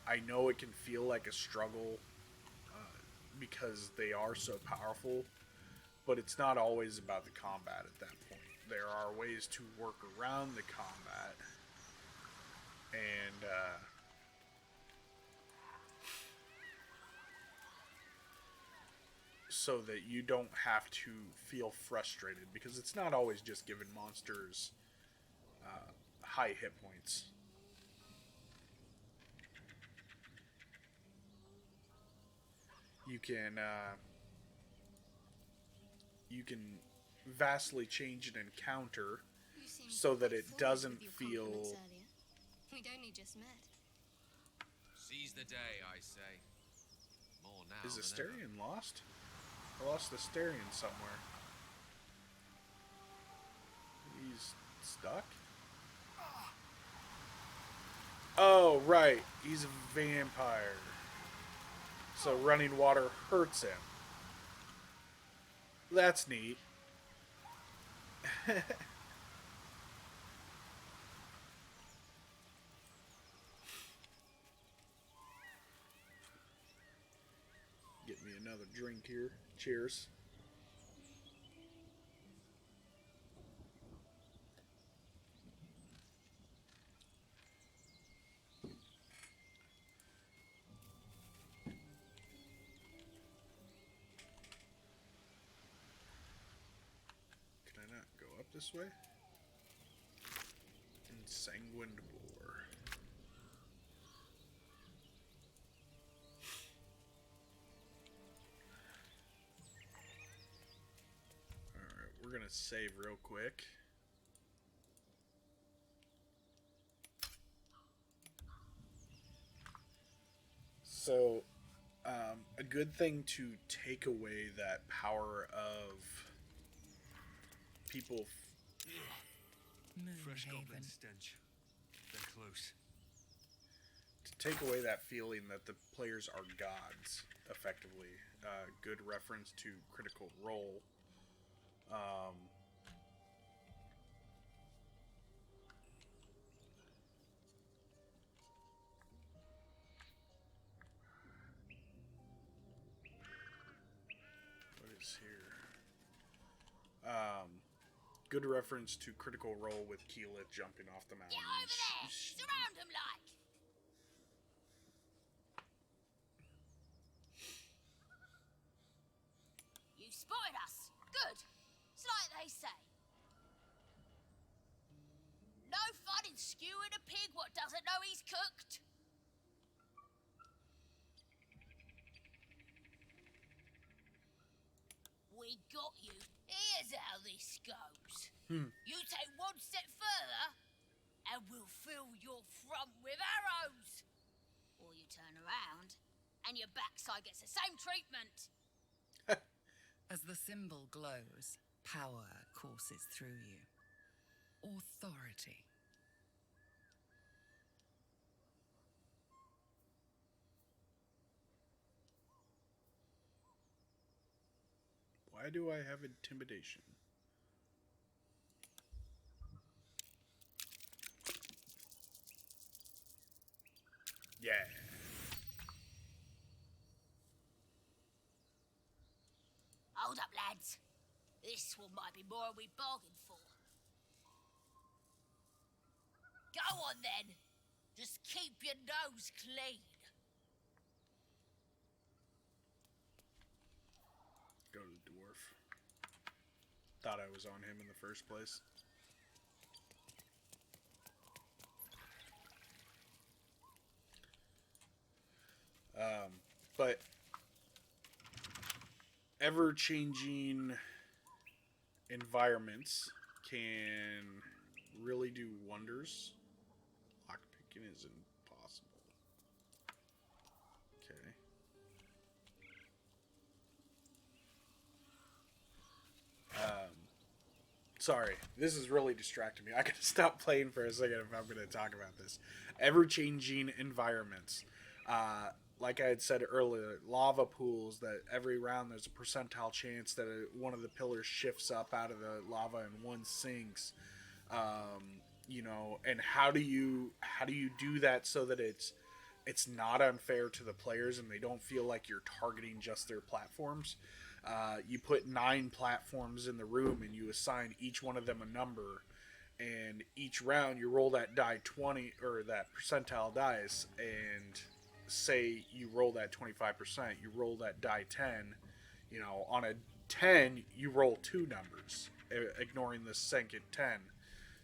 I know it can feel like a struggle because they are so powerful, but it's not always about the combat at that point. There are ways to work around the combat, and so that you don't have to feel frustrated, because it's not always just giving monsters high hit points. You can vastly change an encounter You seemed so that it forward doesn't with your feel. compliments earlier. We'd only just met. Seize the day, I say. More now Is than Asterion lost? I lost Asterion somewhere. He's stuck? Oh, right. He's a vampire. So running water hurts him. That's neat. Get me another drink here. Cheers. Can I not go up this way? Ensanguined boar. Alright, we're gonna save real quick. So, a good thing to take away that power of people Fresh goblin Moonhaven. stench. They're close. to take away that feeling that the players are gods, effectively. Good reference to Critical Role. What is here? Good reference to Critical Role with Keyleth jumping off the mountain. Get over there! Surround him like! You spotted us. Good. It's like they say. No fun in skewing a pig what doesn't know he's cooked. We got you. Here's how this goes. You take one step further, and we'll fill your front with arrows. Or you turn around, and your backside gets the same treatment. As the symbol glows, power courses through you. Authority. Why do I have intimidation? Yeah. Hold up, lads. This one might be more than we bargained for. Go on, then. Just keep your nose clean. Go to the dwarf. Thought I was on him in the first place. But ever-changing environments can really do wonders. Lockpicking is impossible. Okay. Sorry, this is really distracting me. I gotta stop playing for a second if I'm gonna talk about this. Ever-changing environments. Like I had said earlier, lava pools that every round there's a percentile chance that one of the pillars shifts up out of the lava and one sinks. And how do you do that so that it's not unfair to the players and they don't feel like you're targeting just their platforms? You put 9 platforms in the room and you assign each one of them a number, and each round you roll that die 20 or that percentile dice, and say you roll that 25%, you roll that die 10, on a 10 you roll 2 numbers, ignoring the second 10.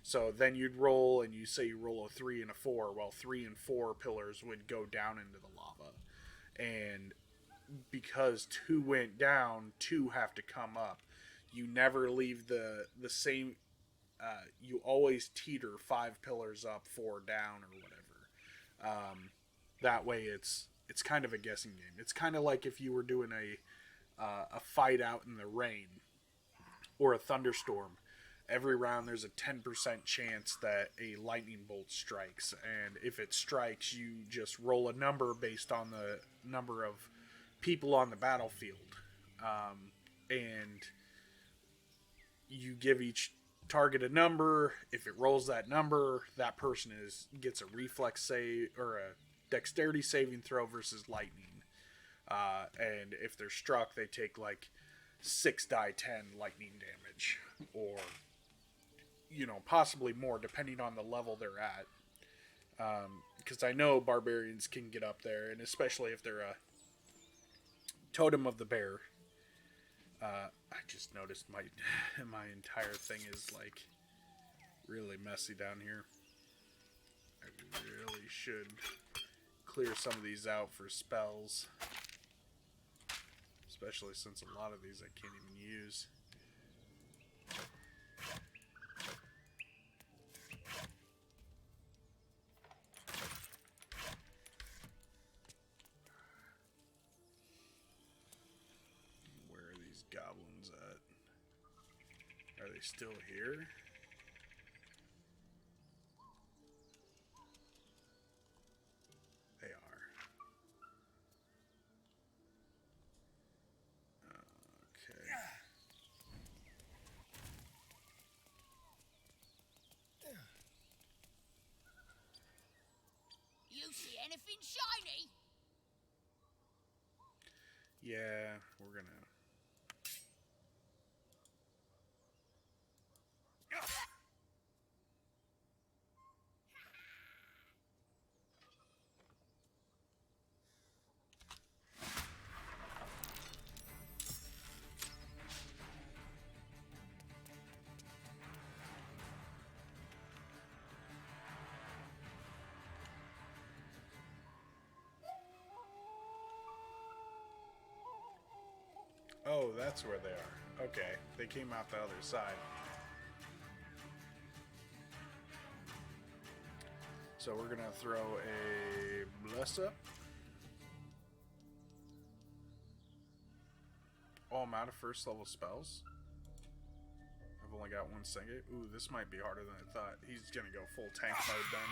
So then you'd roll, and you say you roll a 3 and a 4. Well, 3 and 4 pillars would go down into the lava, and because 2 went down, 2 have to come up. You never leave the same. You always teeter 5 pillars up, 4 down, or whatever. That way, it's kind of a guessing game. It's kind of like if you were doing a fight out in the rain or a thunderstorm. Every round, there's a 10% chance that a lightning bolt strikes, and if it strikes, you just roll a number based on the number of people on the battlefield, and you give each target a number. If it rolls that number, that person gets a reflex save or a dexterity saving throw versus lightning, and if they're struck, they take like 6 die 10 lightning damage, or possibly more depending on the level they're at, because I know barbarians can get up there, and especially if they're a Totem of the Bear. I just noticed my entire thing is like really messy down here. I really should clear some of these out for spells, especially since a lot of these I can't even use. Where are these goblins at? Are Are they still here? They are. Okay. You see anything shiny? Yeah, we're gonna. Oh, that's where they are. Okay, they came out the other side. So we're gonna throw a bless up. Oh, I'm out of first level spells. I've only got one second. Ooh, this might be harder than I thought. He's gonna go full tank mode then.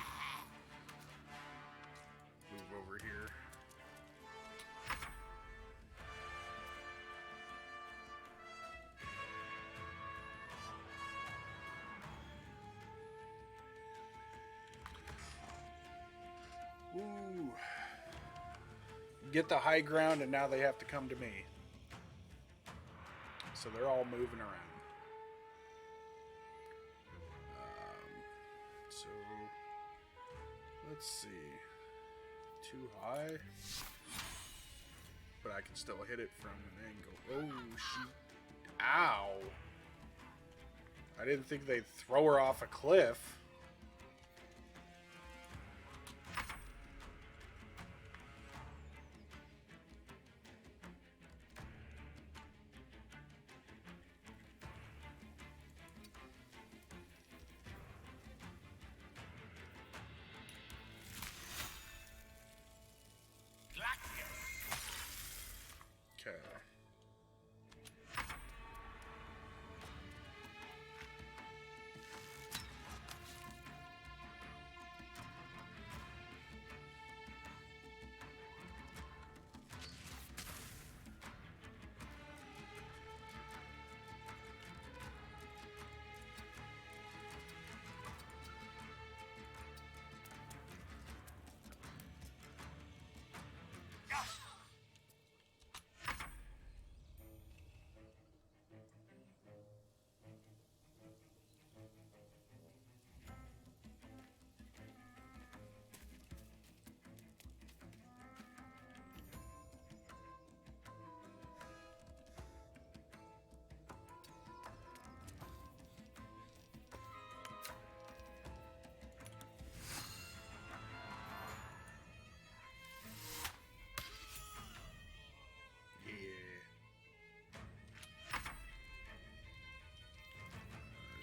Move over here. Ooh. Get the high ground, and now they have to come to me. So they're all moving around. So let's see. Too high, but I can still hit it from an angle. Oh, she! Ow! I didn't think they'd throw her off a cliff. Okay.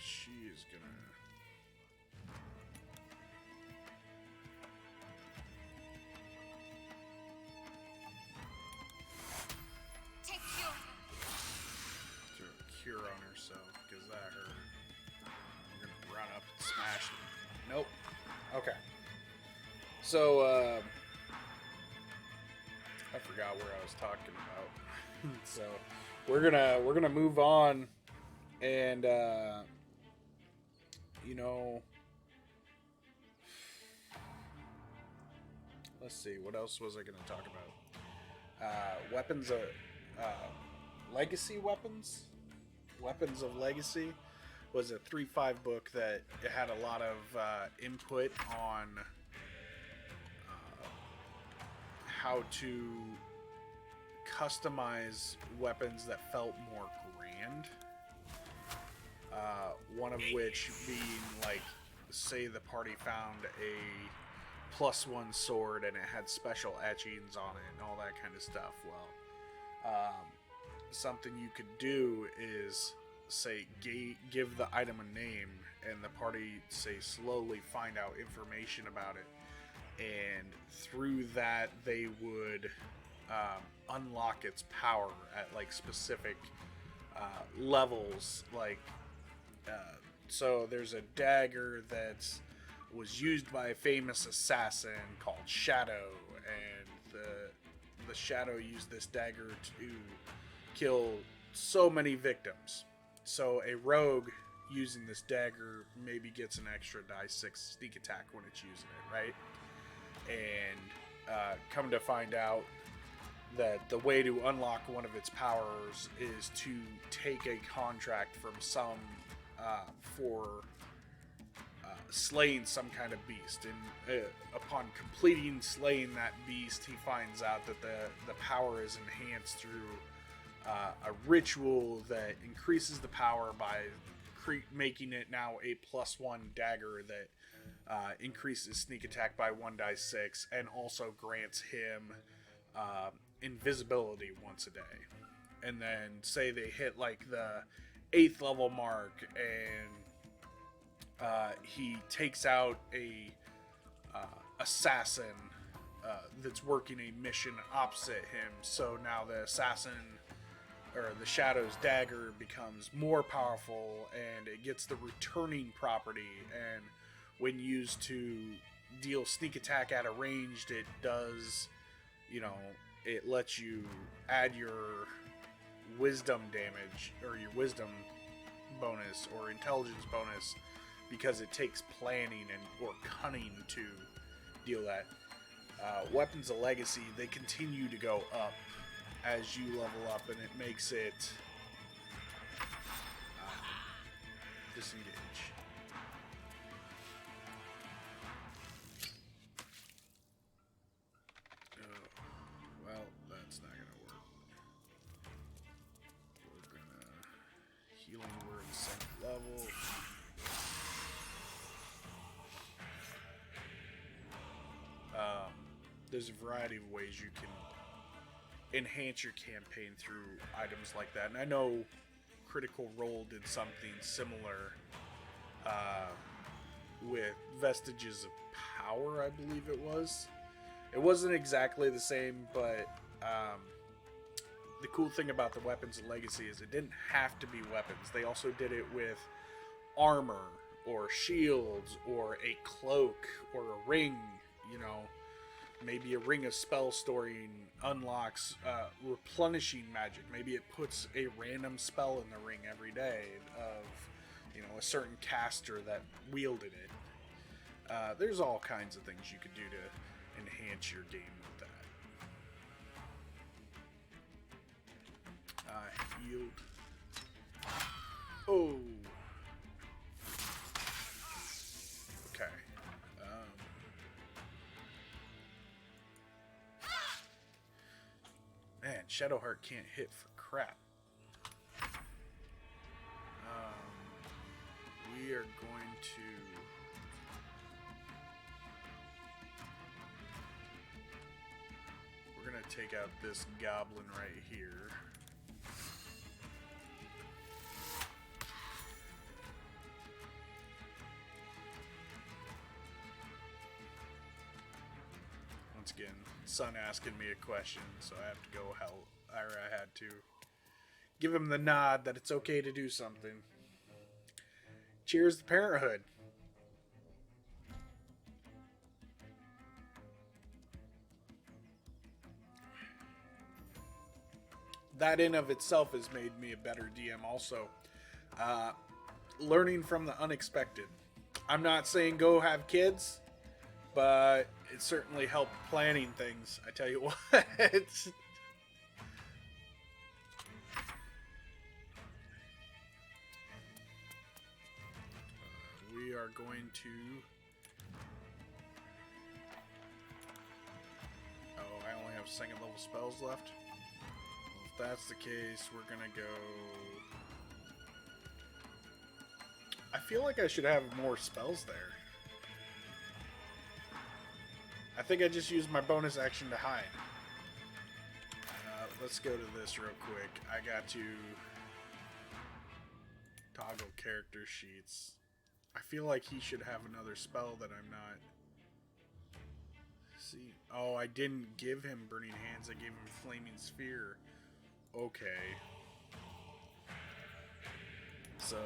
She is gonna. Take cure. Throw a cure on herself because that hurt. I'm gonna run up and smash it. Nope. Okay. So I forgot where I was talking about. So we're gonna move on, and you know, let's see, what else was I going to talk about? Weapons of legacy weapons. Weapons of Legacy was a 3.5 book that it had a lot of input on how to customize weapons that felt more grand. One of which being, like, say the party found a +1 sword and it had special etchings on it and all that kind of stuff. Well, something you could do is, say, give the item a name, and the party, say, slowly find out information about it, and through that they would unlock its power at, like, specific levels, like So there's a dagger that was used by a famous assassin called Shadow, and the Shadow used this dagger to kill so many victims. So a rogue using this dagger maybe gets an extra die 6 sneak attack when it's using it, right? And come to find out that the way to unlock one of its powers is to take a contract from some for slaying some kind of beast, and upon completing slaying that beast, he finds out that the power is enhanced through a ritual that increases the power by making it now a +1 dagger that increases sneak attack by 1 die 6, and also grants him invisibility once a day. And then say they hit like the 8th level mark, and he takes out a assassin that's working a mission opposite him. So now the assassin, or the Shadow's dagger, becomes more powerful, and it gets the returning property. And when used to deal sneak attack at a ranged, it does, it lets you add your wisdom damage, or your wisdom bonus, or intelligence bonus, because it takes planning or cunning to deal that. Weapons of Legacy, they continue to go up as you level up, and it makes it disengage. Oh, well, that's not gonna work. We're gonna healing word 2nd level. There's a variety of ways you can enhance your campaign through items like that. And I know Critical Role did something similar with Vestiges of Power, I believe it was. It wasn't exactly the same, but the cool thing about the Weapons of Legacy is it didn't have to be weapons. They also did it with armor, or shields, or a cloak, or a ring, Maybe a ring of spell storing unlocks replenishing magic. Maybe it puts a random spell in the ring every day of, a certain caster that wielded it. There's all kinds of things you could do to enhance your game with that. Healed. Oh. Okay. Man, Shadowheart can't hit for crap. We are going to... We're going to take out this goblin right here. Once again, son asking me a question, so I have to go help. I had to give him the nod that it's okay to do something. Cheers to parenthood. That in of itself has made me a better DM also. Learning from the unexpected. I'm not saying go have kids, but it certainly helped planning things, I tell you what. We are going to... Oh, I only have 2nd level spells left. Well, if that's the case, we're gonna go... I feel like I should have more spells there. I think I just used my bonus action to hide. Let's go to this real quick. I got to toggle character sheets. I feel like he should have another spell that I'm not. See, oh, I didn't give him Burning Hands. I gave him Flaming Sphere. Okay. So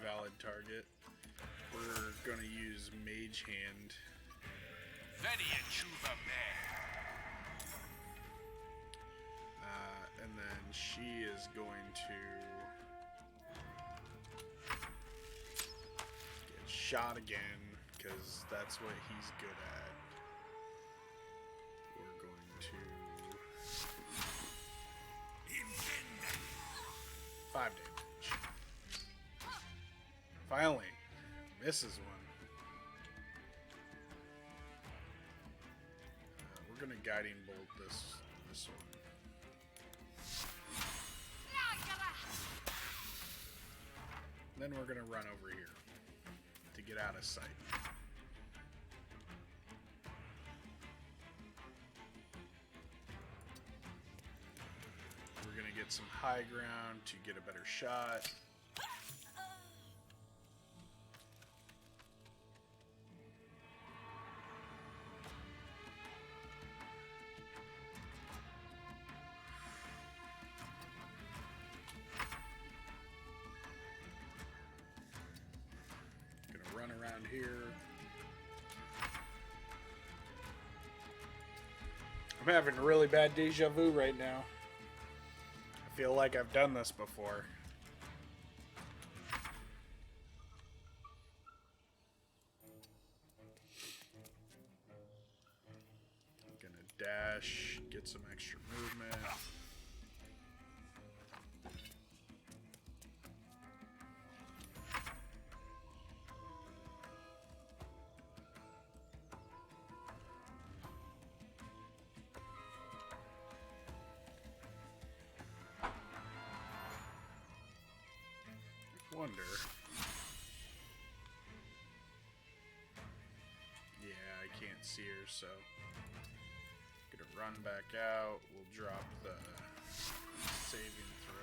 valid target. We're gonna use Mage Hand. And then she is going to get shot again, because that's what he's good at. We're going to 5 damage. Finally, misses one. We're gonna guiding bolt this one. Then we're gonna run over here to get out of sight. We're gonna get some high ground to get a better shot. Run around here. I'm having really bad deja vu right now. I feel like I've done this before. I'm gonna dash, get some extra movement. Wonder. Yeah, I can't see her, so gonna run back out. We'll drop the saving throw.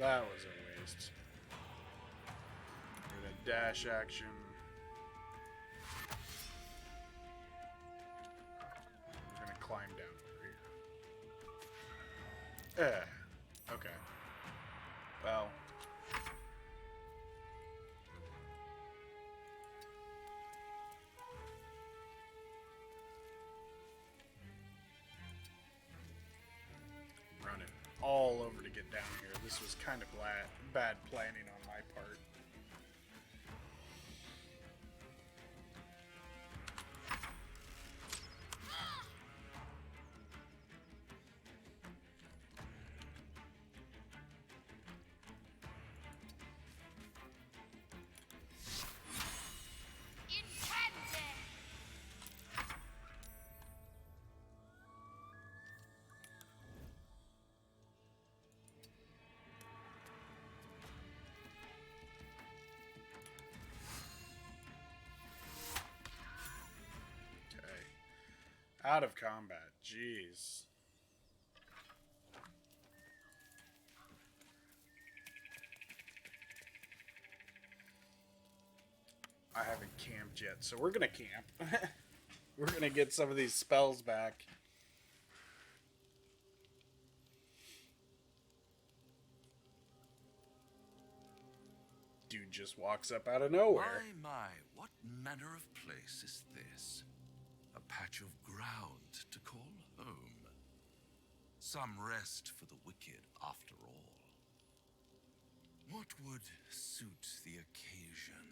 That was a waste. We're gonna dash action. We're gonna climb down over here. Okay. Well. Running all over to get down here. This was kind of bad planning on my part. Out of combat. Jeez. I haven't camped yet, so we're gonna camp. We're gonna get some of these spells back. Dude just walks up out of nowhere. My, what manner of place is this? A patch of ground to call home. Some rest for the wicked, after all. What would suit the occasion?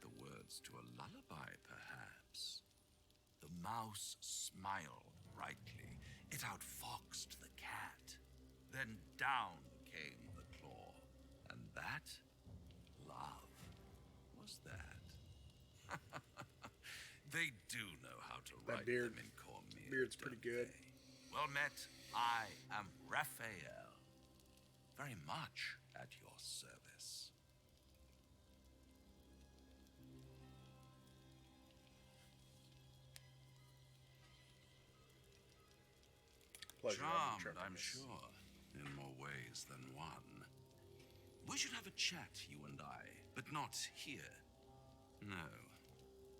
The words to a lullaby, perhaps. The mouse smiled brightly. It outfoxed the cat. Then down came the claw. And that, love, was that. They do know how to That write beard. them in Cormier. Beard's pretty don't good. they? Well met. I am Raphael. Very much at your service. Pleasure, Charmed, Intrepid. I'm sure, in more ways than one. We should have a chat, you and I, but not here. No.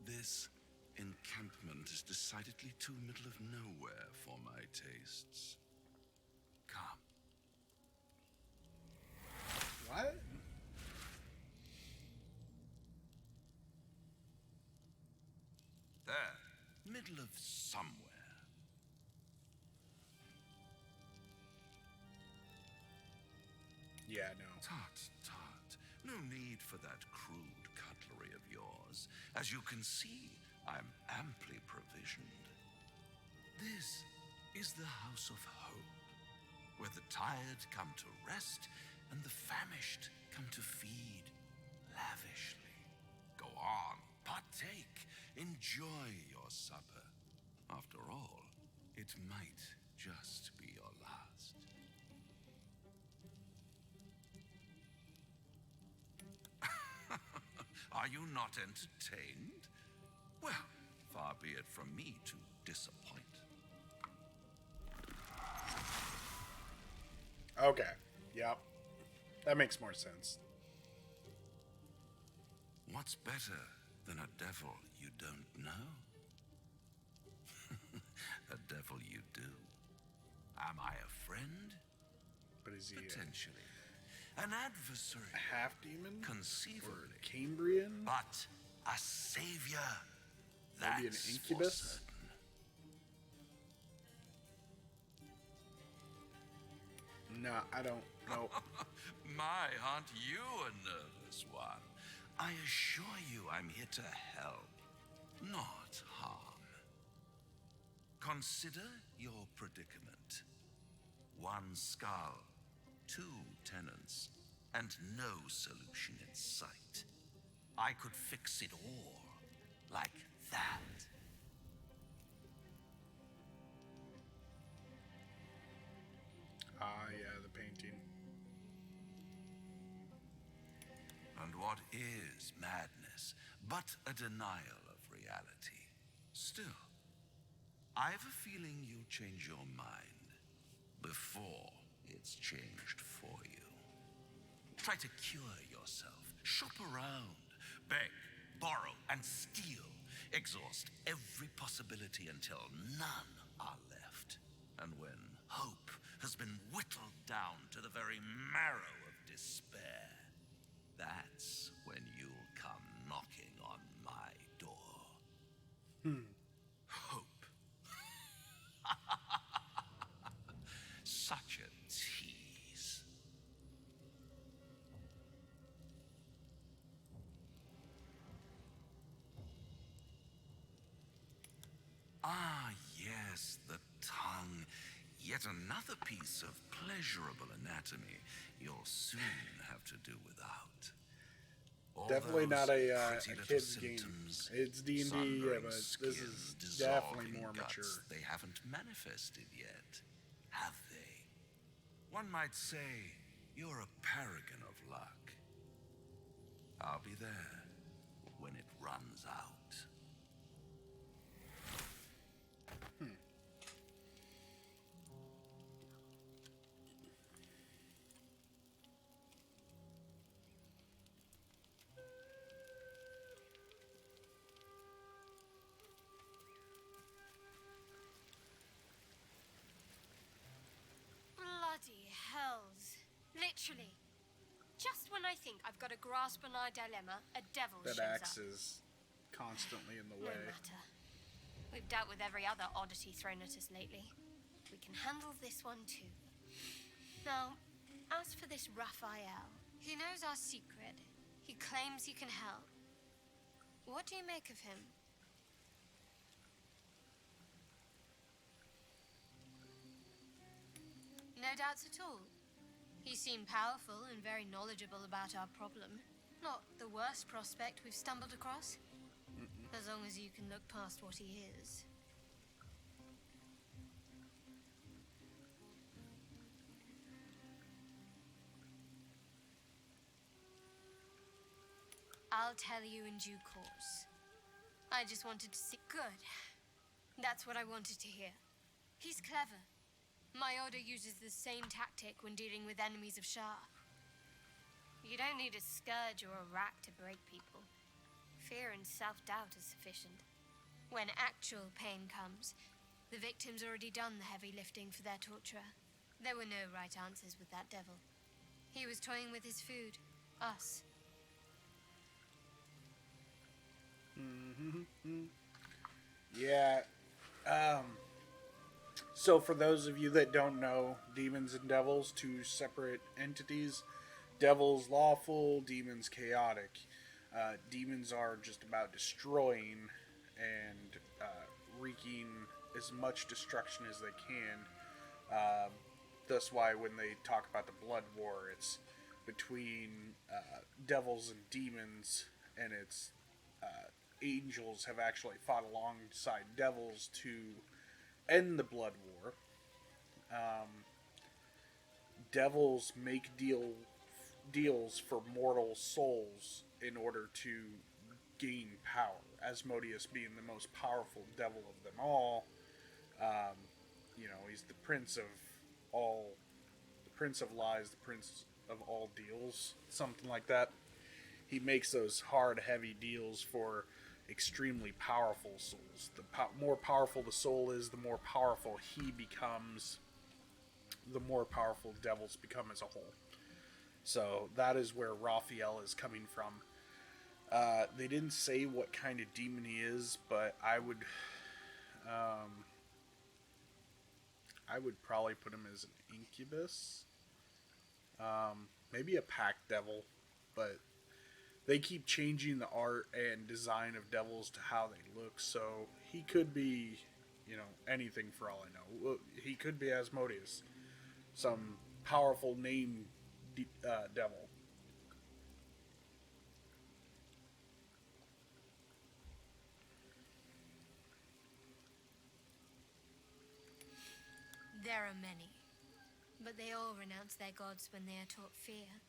This encampment is decidedly too middle of nowhere for my tastes. Come. What? There. Middle of somewhere. Yeah, no. Tut, tut. No need for that crude cutlery of yours. As you can see, I'm amply provisioned. This is the House of Hope, where the tired come to rest and the famished come to feed lavishly. Go on, partake, enjoy your supper. After all, it might just be your last. Are you not entertained? Well, far be it from me to disappoint. Okay. Yep. That makes more sense. What's better than a devil you don't know? A devil you do. Am I a friend? But is he Potentially. An adversary? a half demon? Conceivably. Or Cambrian? But a savior. Maybe an That's for incubus? certain. No, I don't know. My, aren't you a nervous one? I assure you I'm here to help, not harm. Consider your predicament. One skull, two tenants, and no solution in sight. I could fix it all, like that. Ah, yeah, the painting. And what is madness but a denial of reality? Still, I've a feeling you'll change your mind before it's changed for you. Try to cure yourself, shop around, beg, borrow, and steal. Exhaust every possibility until none are left. And when hope has been whittled down to the very marrow of despair, that's when you'll come knocking on my door. Hope. Such a tease. Ah, yes, the tongue. Yet another piece of pleasurable anatomy you'll soon have to do without. All Definitely those not a pretty little kid's game. symptoms, It's D&D, yeah, sundering but skin, this is definitely dissolving more guts mature. They haven't manifested yet, have they? One might say you're a paragon of luck. I'll be there when it runs out. Bloody hells. Literally. Just when I think I've got a grasp on our dilemma, a devil That shows axe up. is constantly in the No way. matter. We've dealt with every other oddity thrown at us lately. We can handle this one too. Now, as for this Raphael, he knows our secret. He claims he can help. What do you make of him? No doubts at all. He seemed powerful and very knowledgeable about our problem. Not the worst prospect we've stumbled across. As long as you can look past what he is. I'll tell you in due course. I just wanted to see. Good. That's what I wanted to hear. He's clever. My order uses the same tactic when dealing with enemies of Shah. You don't need a scourge or a rack to break people. Fear and self-doubt is sufficient. When actual pain comes, the victim's already done the heavy lifting for their torturer. There were no right answers with that devil. He was toying with his food. Us. Yeah. So for those of you that don't know, demons and devils, two separate entities. Devils lawful, demons chaotic. Demons are just about destroying and wreaking as much destruction as they can. That's why when they talk about the blood war, it's between devils and demons, and it's angels have actually fought alongside devils to end the blood war. Devils make deals for mortal souls in order to gain power. Asmodeus being the most powerful devil of them all. He's the prince of all, the prince of lies, the prince of all deals, something like that. He makes those hard, heavy deals for extremely powerful souls. The more powerful the soul is, the more powerful he becomes, the more powerful devils become as a whole. So that is where Raphael is coming from. They didn't say what kind of demon he is, but I would probably put him as an incubus. Maybe a pack devil, but they keep changing the art and design of devils to how they look, so he could be, anything for all I know. He could be Asmodeus, some powerful name devil. There are many, but they all renounce their gods when they are taught fear.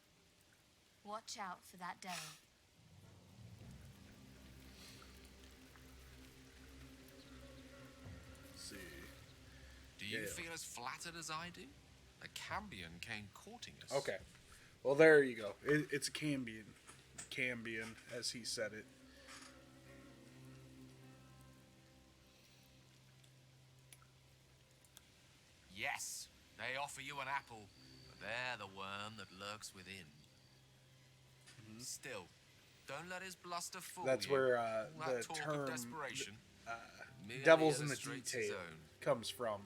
Watch out for that devil. Let's see. Do you feel as flattered as I do? A Cambion came courting us. Okay. Well, there you go. It's a Cambion. Cambion, as he said it. Yes, they offer you an apple, but they're the worm that lurks within. Still, don't let his bluster fool That's you. where All that the talk term of desperation merely devils in the illustrates his detail own. comes from.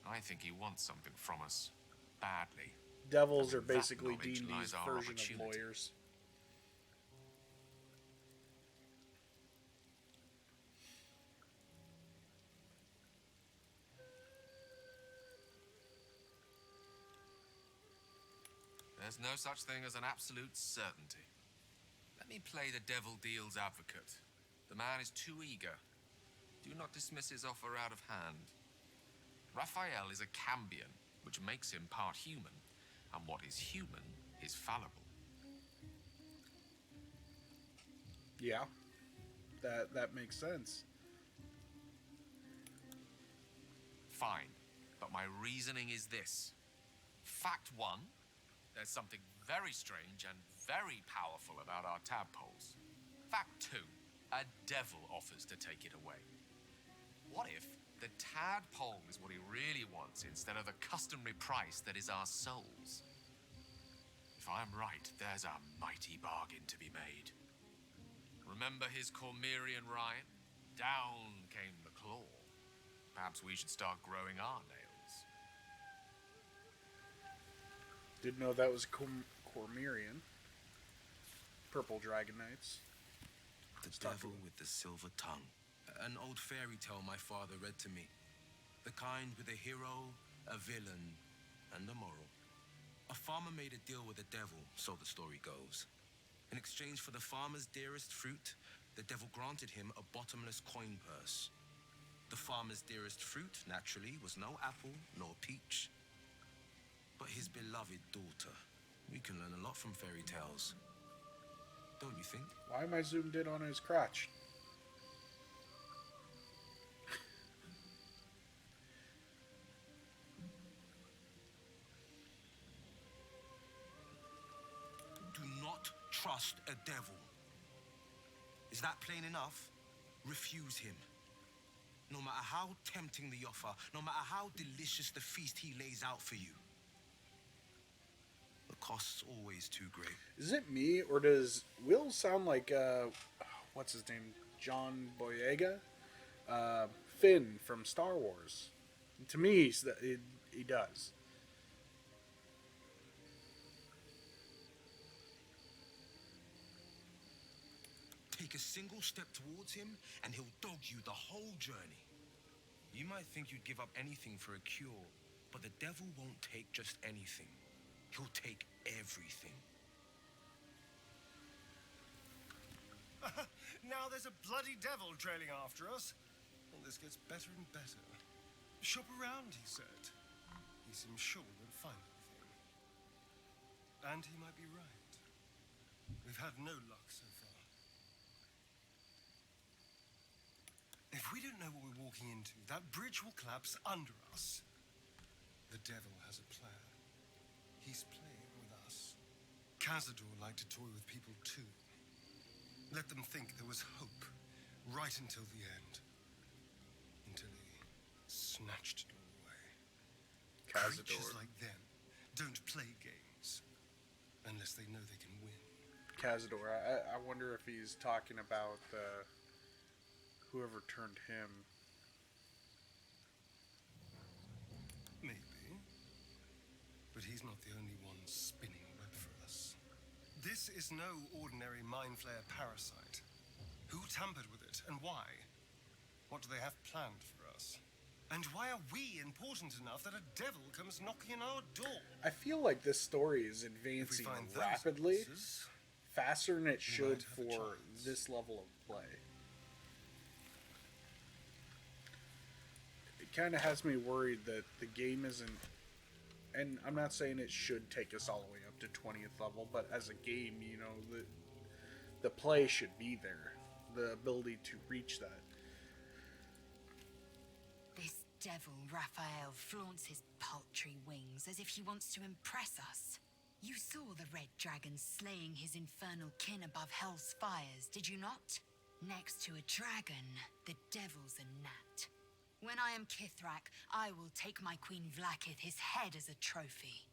I think he wants something from us, badly. Devils are And in that basically knowledge D&D's lies our version of opportunity. lawyers. There's no such thing as an absolute certainty. Let me play the devil deals advocate. The man is too eager. Do not dismiss his offer out of hand. Raphael is a Cambion, which makes him part human, and what is human is fallible. Yeah, that makes sense. Fine, but my reasoning is this. Fact one, there's something very strange and very powerful about our tadpoles. Fact two, a devil offers to take it away. What if the tadpole is what he really wants instead of the customary price that is our souls? If I'm right, there's a mighty bargain to be made. Remember his Cormyrean rhyme? Down came the claw. Perhaps we should start growing our nails. Didn't know that was Cormyrean. Purple Dragon Knights. The devil with the silver tongue. An old fairy tale my father read to me. The kind with a hero, a villain, and a moral. A farmer made a deal with the devil, so the story goes. In exchange for the farmer's dearest fruit, the devil granted him a bottomless coin purse. The farmer's dearest fruit, naturally, was no apple nor peach, but his beloved daughter. We can learn a lot from fairy tales, don't you think? Why am I zoomed in on his crotch? Do not trust a devil. Is that plain enough? Refuse him. No matter how tempting the offer, no matter how delicious the feast he lays out for you. The cost's always too great. Is it me, or does Will sound like, what's his name? John Boyega? Finn from Star Wars. To me, he does. Take a single step towards him, and he'll dog you the whole journey. You might think you'd give up anything for a cure, but the devil won't take just anything. He'll take everything. Now there's a bloody devil trailing after us. Well, this gets better and better. Shop around, he said. He seems sure we'll find anything. And he might be right. We've had no luck so far. If we don't know what we're walking into, that bridge will collapse under us. The devil has a plan. He's playing with us. Cazador liked to toy with people too. Let them think there was hope right until the end. Until he snatched it all away. Cazador. Creatures like them don't play games unless they know they can win. Cazador. I wonder if he's talking about whoever turned him. Maybe. But he's not the only one spinning a web for us. This is no ordinary Mind Flayer parasite. Who tampered with it, and why? What do they have planned for us? And why are we important enough that a devil comes knocking on our door? I feel like this story is If we advancing find those rapidly, pieces, faster than it should might have a for chance. this level of play. It kind of has me worried that the game isn't, and I'm not saying it should take us all the way up to 20th level, but as a game, you know, the play should be there, the ability to reach that. This devil, Raphael, flaunts his paltry wings as if he wants to impress us. You saw the red dragon slaying his infernal kin above hell's fires, did you not? Next to a dragon, the devil's a gnat. When I am Kithrak, I will take my queen Vlaakith his head as a trophy.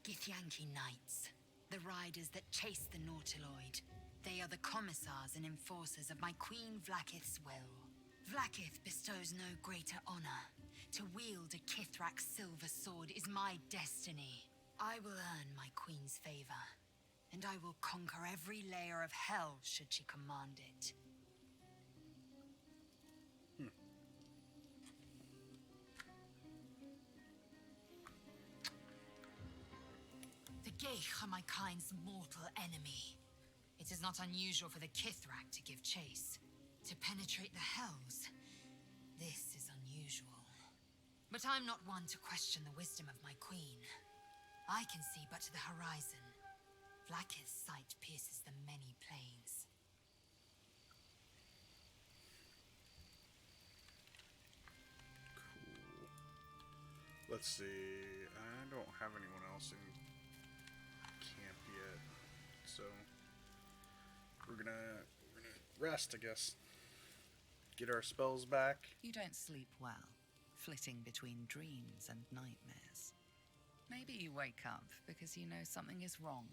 Githyanki Knights, the riders that chase the Nautiloid. They are the commissars and enforcers of my queen Vlaakith's will. Vlaakith bestows no greater honor. To wield a Kithrak's silver sword is my destiny. I will earn my queen's favor, and I will conquer every layer of hell should she command it. The Geich are my kind's mortal enemy. It is not unusual for the Kithrak to give chase. To penetrate the hells, this is unusual. But I'm not one to question the wisdom of my queen. I can see but to the horizon. Vlaakith's sight pierces the many planes. Cool. Let's see. I don't have anyone else in camp yet, so we're gonna rest, I guess. Get our spells back. You don't sleep well, flitting between dreams and nightmares. Maybe you wake up because you know something is wrong.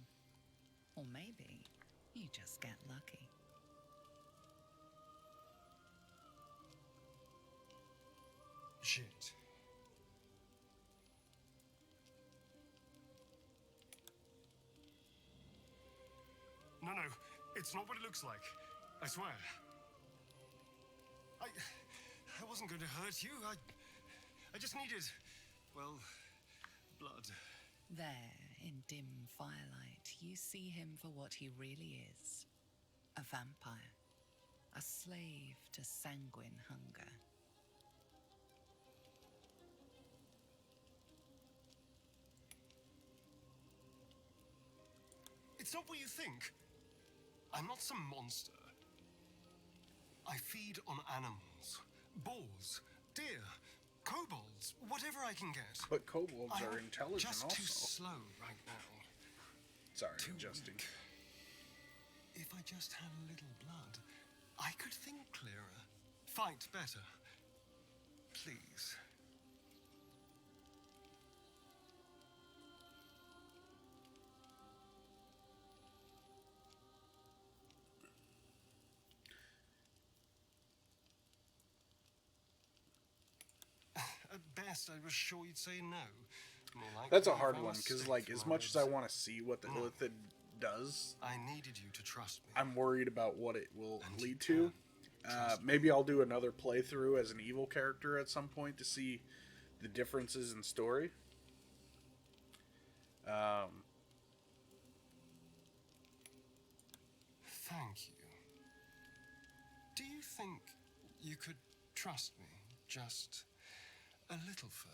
Or maybe you just get lucky. Shit. No, it's not what it looks like. I swear. I wasn't going to hurt you. I just needed, well, blood. There, in dim firelight, you see him for what he really is. A vampire. A slave to sanguine hunger. It's not what you think. I'm not some monster. I feed on animals. Boars, deer, kobolds, whatever I can get. But kobolds are intelligent just also. too slow right now. Sorry, Too adjusting. weak. If I just had a little blood, I could think clearer, fight better. Please. At best, I was sure you'd say no. More likely That's a if hard I one, was because, sick like, to as my much as I ribs. want to see what the Illithid does, I needed you to trust me. I'm worried about what it will And you lead to. can trust me. Maybe I'll do another playthrough as an evil character at some point to see the differences in story. Thank you. Do you think you could trust me just a little further?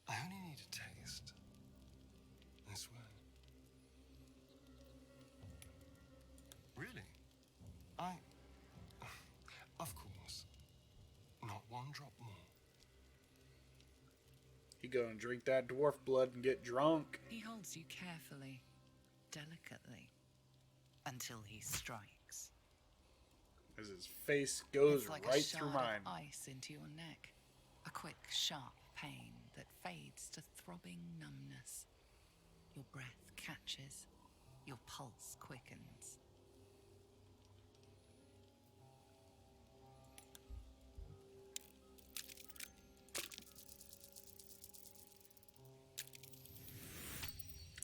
I only need a taste. I swear. Really? Of course. Not one drop more. You go and drink that dwarf blood and get drunk. He holds you carefully, delicately, until he strikes. As his face goes It's like right a through shard mine. of ice into your neck. A quick, sharp pain that fades to throbbing numbness. Your breath catches. Your pulse quickens.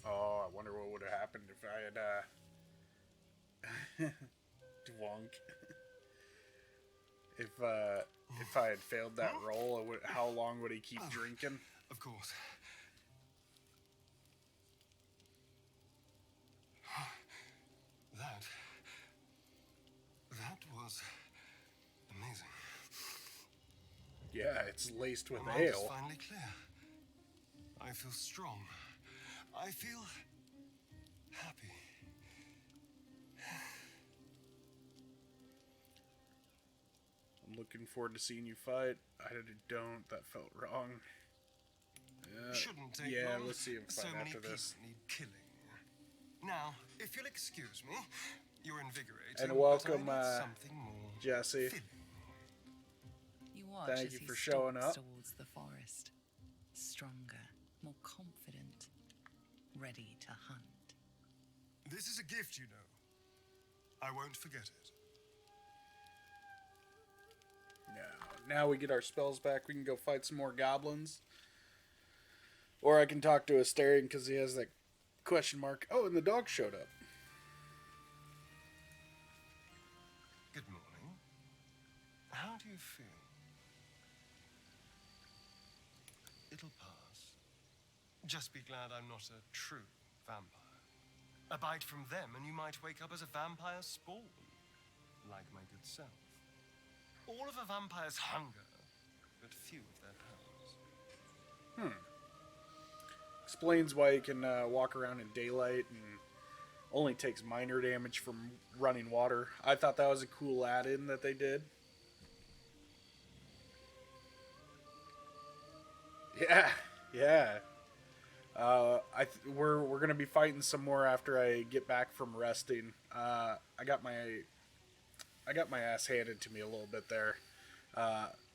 Oh, I wonder what would have happened if I had, Dwonk. If I had failed that roll, how long would he keep drinking? Of course. That was amazing. Yeah, it's laced with My mind is ale. finally clear. I feel strong. I feel happy. I'm looking forward to seeing you fight. I don't. That felt wrong. Shouldn't take yeah, long. let's see him So fight many after people this. need killing. Now, if you'll excuse me, you're invigorating. And but welcome, I need something more Jesse. filling. You watch Thank as you he for showing stalks up. towards the forest. Stronger, more confident, ready to hunt. This is a gift, you know. I won't forget it. Now we get our spells back. We can go fight some more goblins. Or I can talk to Astarion because he has that question mark. Oh, and the dog showed up. Good morning. How do you feel? It'll pass. Just be glad I'm not a true vampire. A bite from them and you might wake up as a vampire spawn. Like my good self. All of a vampire's hunger, but few of their powers. Explains why he can walk around in daylight and only takes minor damage from running water. I thought that was a cool add-in that they did. Yeah. We're gonna be fighting some more after I get back from resting. I got my ass handed to me a little bit there.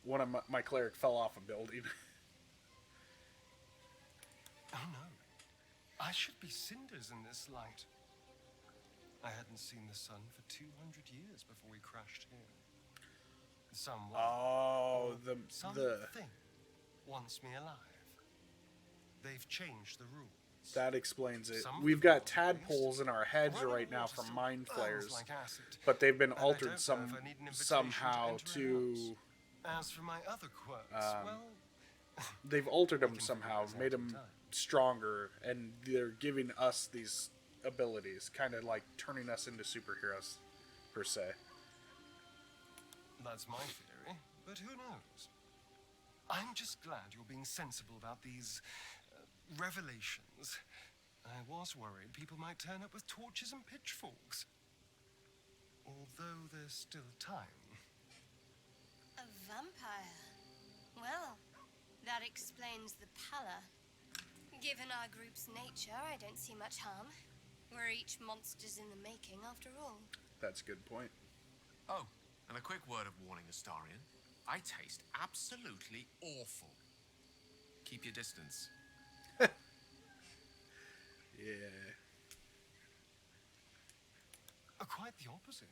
One of my cleric fell off a building. Oh no. I should be cinders in this light. I hadn't seen the sun for 200 years before we crashed here. Someone Oh, the something wants me alive. They've changed the rules. that explains it. Some We've people got at tadpoles least. in our heads Running right now water from still mind burns flayers, like acid. but they've been And I altered don't know if I need an invitation somehow enter a house. As for my other quirks, well, They've altered we them can somehow, figure made this out in them time. stronger, and they're giving us these abilities, kind of like turning us into superheroes, per se. That's my theory, but who knows? I'm just glad you're being sensible about these revelations. I was worried people might turn up with torches and pitchforks. Although there's still time. A vampire. Well, that explains the pallor. Given our group's nature, I don't see much harm. We're each monsters in the making, after all. That's a good point. Oh, and a quick word of warning, Astarion. I taste absolutely awful. Keep your distance. Yeah. Quite the opposite.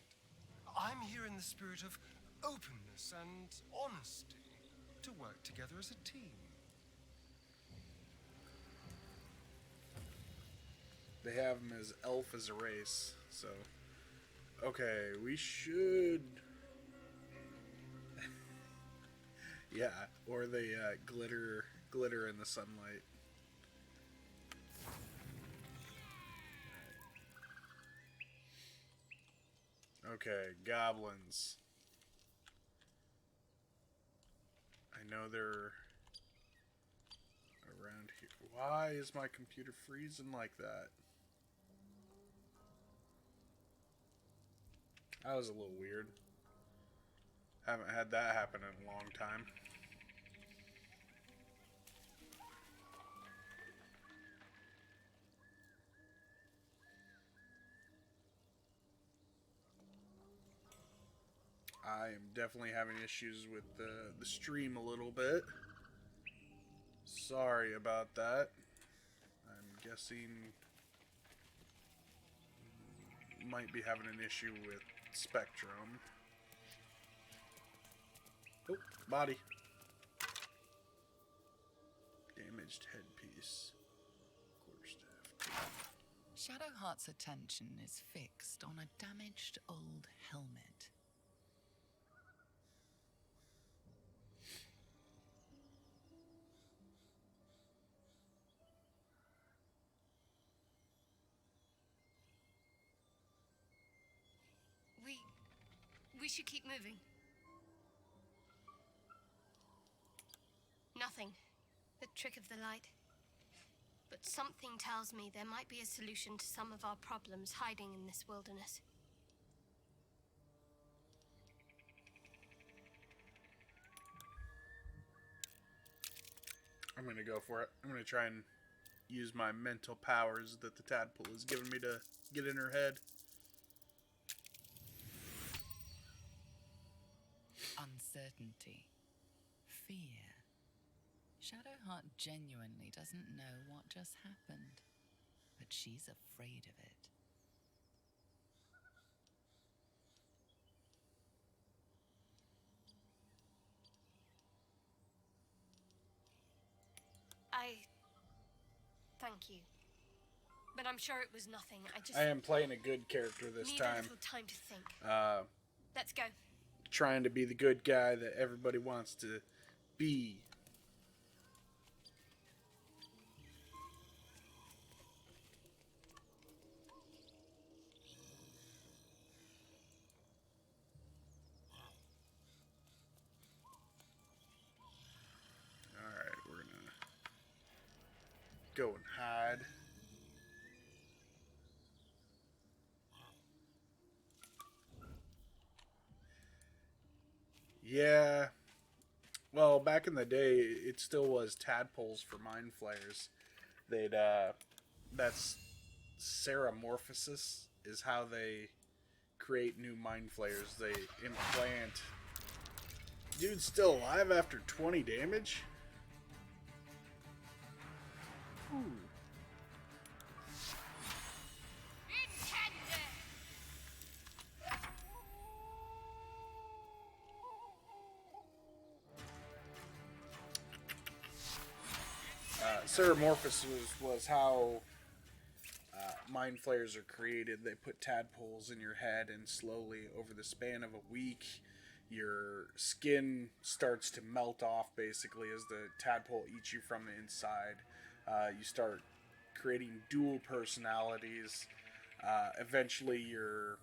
I'm here in the spirit of openness and honesty to work together as a team. They have them as elf as a race, so... Okay, we should... yeah, or they glitter in the sunlight. Okay, goblins. I know they're around here. Why is my computer freezing like that? That was a little weird. Haven't had that happen in a long time. I am definitely having issues with the stream a little bit. Sorry about that. I'm guessing might be having an issue with Spectrum. Oh, body. Damaged headpiece. Quarterstaff. Shadowheart's attention is fixed on a damaged old helmet. We should keep moving. Nothing. The trick of the light. But something tells me there might be a solution to some of our problems hiding in this wilderness. I'm gonna go for it. I'm gonna try and use my mental powers that the tadpole has given me to get in her head. Uncertainty. Fear. Shadowheart genuinely doesn't know what just happened, but she's afraid of it. Thank you. But I'm sure it was nothing. I am playing a good character this need time. a little time to think. Let's go. Trying to be the good guy that everybody wants to be. Alright, we're gonna go and hide. Yeah. Well, back in the day, it still was tadpoles for mind flayers. That's ceramorphosis is how they create new mind flayers. They implant. Dude's still alive after 20 damage? Ooh. Ceramorphosis was how mind flayers are created. They put tadpoles in your head, and slowly, over the span of a week, Your skin starts to melt off basically as the tadpole eats you from the inside. You start creating dual personalities. Eventually, your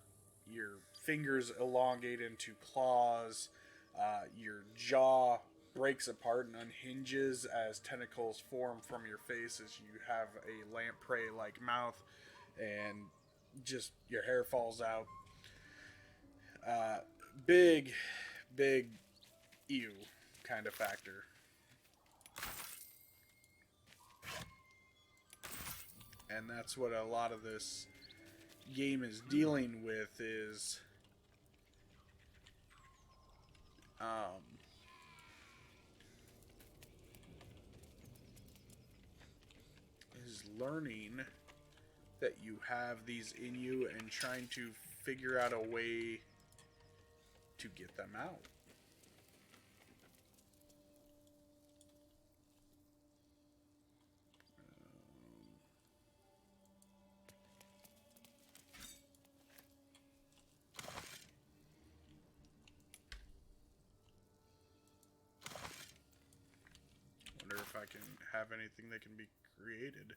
fingers elongate into claws. Your jaw breaks apart and unhinges as tentacles form from your face as you have a lamprey like mouth, and just your hair falls out. Big, big ew kind of factor. And that's what a lot of this game is dealing with um, is learning that you have these in you and trying to figure out a way to get them out. Wonder if I can have anything that can be created.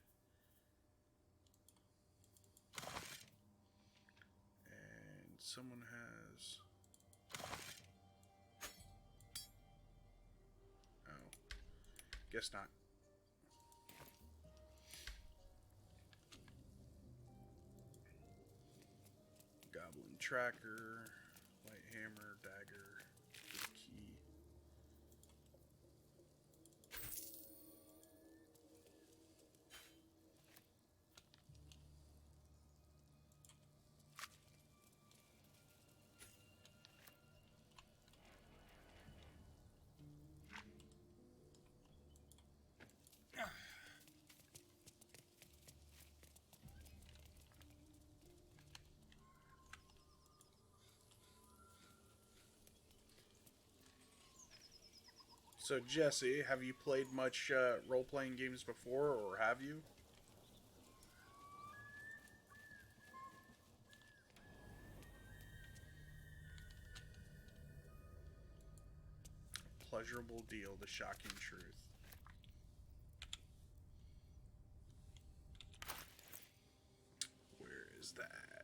And someone has... Oh. Guess not. Goblin tracker, light hammer, dagger, key. So Jesse, have you played much role-playing games before, or have you? Pleasurable deal, the shocking truth. Where is that?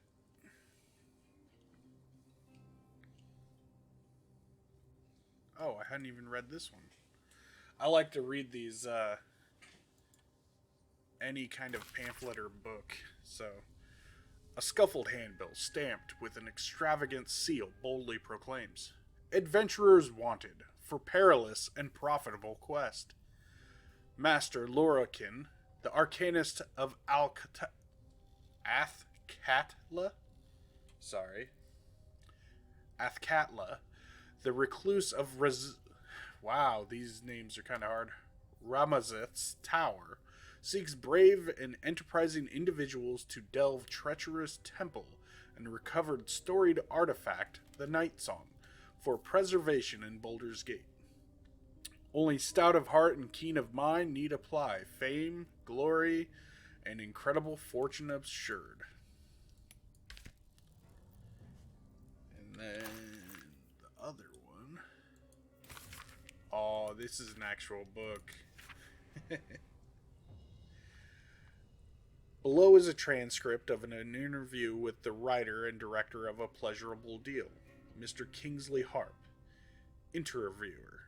Oh, I hadn't even read this one. I like to read these, any kind of pamphlet or book, so... A scuffled handbill stamped with an extravagant seal boldly proclaims, "Adventurers wanted for perilous and profitable quest. Master Lorican, the arcanist of Athkatla? Sorry. Athkatla, the recluse of wow, these names are kind of hard. Ramazith's Tower, seeks brave and enterprising individuals to delve treacherous temple and recovered storied artifact, the Night Song, for preservation in Baldur's Gate. Only stout of heart and keen of mind need apply fame, glory, and incredible fortune assured." And then the other one. Oh, this is an actual book. Below is a transcript of an interview with the writer and director of A Pleasurable Deal, Mr. Kingsley Harp. Interviewer: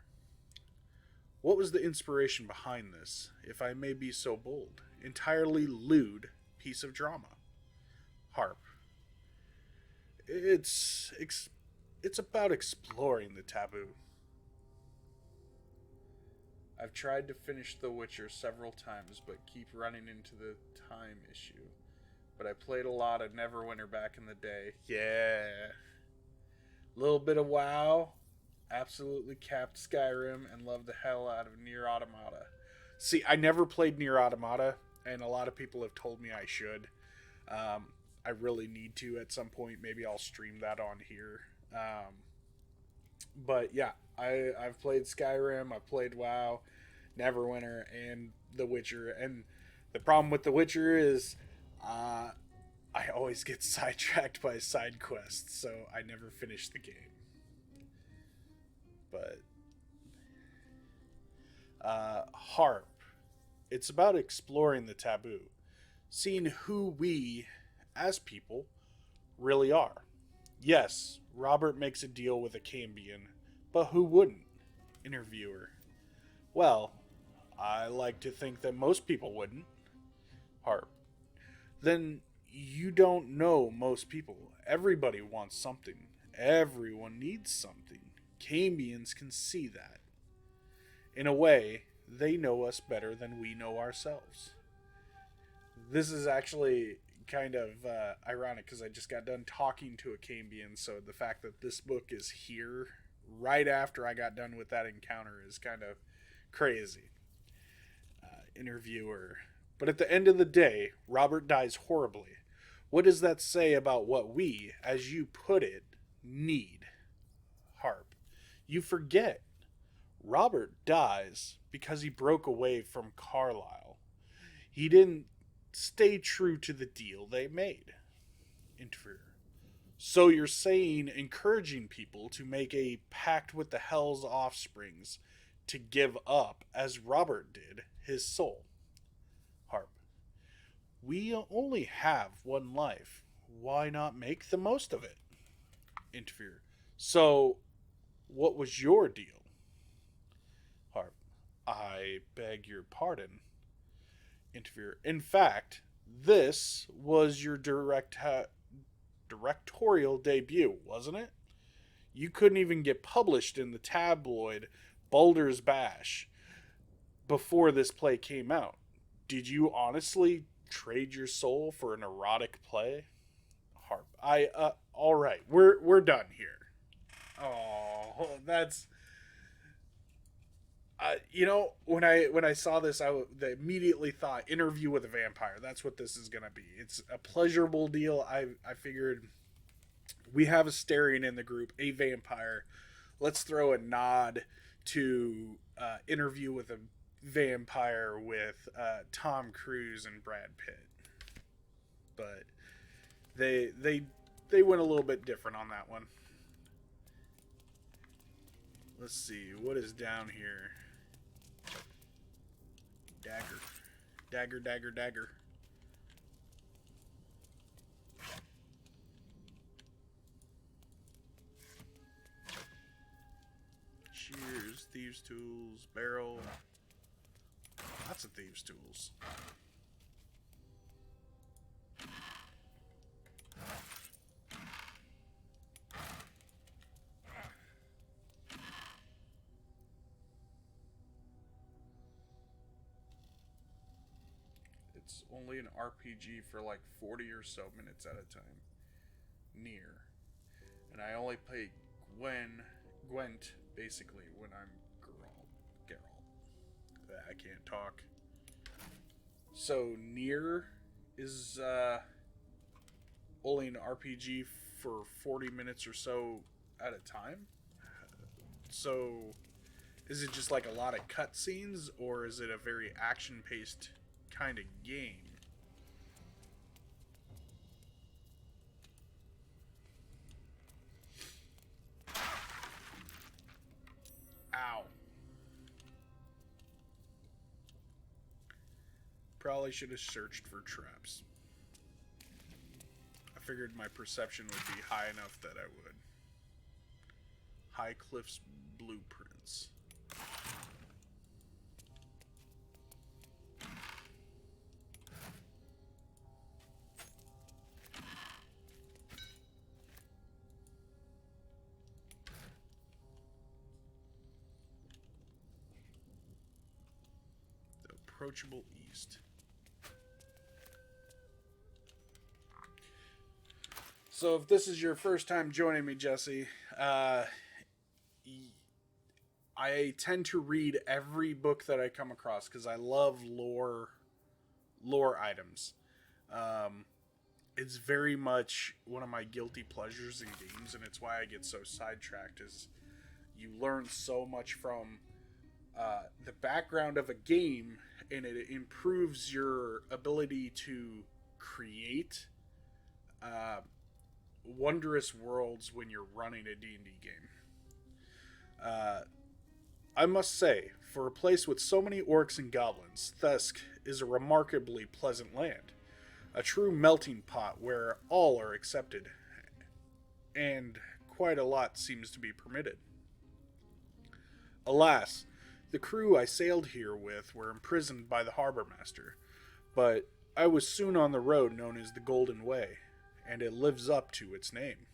"What was the inspiration behind this, if I may be so bold, entirely lewd piece of drama?" Harp: It's about exploring the taboo. I've tried to finish The Witcher several times, but keep running into the time issue. But I played a lot of Neverwinter back in the day. Yeah. Little bit of WoW. Absolutely capped Skyrim and loved the hell out of Nier Automata. See, I never played Nier Automata, and a lot of people have told me I should. I really need to at some point. Maybe I'll stream that on here. But yeah, I've played Skyrim, I've played WoW, Neverwinter, and The Witcher. And the problem with The Witcher is I always get sidetracked by side quests, so I never finish the game. But Harp, it's about exploring the taboo, seeing who we, as people, really are. Yes, Robert makes a deal with a Cambion, but who wouldn't? Interviewer. Well, I like to think that most people wouldn't. Harp. Then you don't know most people. Everybody wants something. Everyone needs something. Cambions can see that. In a way, they know us better than we know ourselves. This is actually kind of ironic because I just got done talking to a Cambion, so the fact that this book is here right after I got done with that encounter is kind of crazy. Interviewer. But at the end of the day, Robert dies horribly. What does that say about what we, as you put it, need? Harp. You forget. Robert dies because he broke away from Carlisle. He didn't stay true to the deal they made. Interviewer. So you're saying encouraging people to make a pact with the Hell's offsprings to give up, as Robert did, his soul. Harp. We only have one life. Why not make the most of it? Interviewer. So, what was your deal? Harp. I beg your pardon. Interviewer. In fact, this was your directorial debut, wasn't it? You couldn't even get published in the tabloid Baldur's Bash before this play came out. Did you honestly trade your soul for an erotic play? Harp. All right. We're done here. Oh, that's when I saw this, I immediately thought Interview with a Vampire. That's what this is gonna be. It's a pleasurable deal. I figured we have a Starian in the group, a vampire. Let's throw a nod to Interview with a Vampire with Tom Cruise and Brad Pitt. But they went a little bit different on that one. Let's see what is down here. Dagger. Shears, thieves' tools, barrel. Lots of thieves' tools. It's only an RPG for like 40 or so minutes at a time. Near. And I only play Gwent, basically, when I'm Geralt. I can't talk. So, Near is only an RPG for 40 minutes or so at a time? So, is it just like a lot of cutscenes, or is it a very action-paced kind of game? Ow. Probably should have searched for traps. I figured my perception would be high enough that I would. High Cliff's Blueprints. The Approachable East. So if this is your first time joining me, Jesse, I tend to read every book that I come across because I love lore items. It's very much one of my guilty pleasures in games, and it's why I get so sidetracked. Is you learn so much from the background of a game, and it improves your ability to create wondrous worlds when you're running a D&D game. I must say, for a place with so many orcs and goblins, Thesk is a remarkably pleasant land. A true melting pot where all are accepted, and quite a lot seems to be permitted. Alas, the crew I sailed here with were imprisoned by the harbor master, but I was soon on the road known as the Golden Way, and it lives up to its name.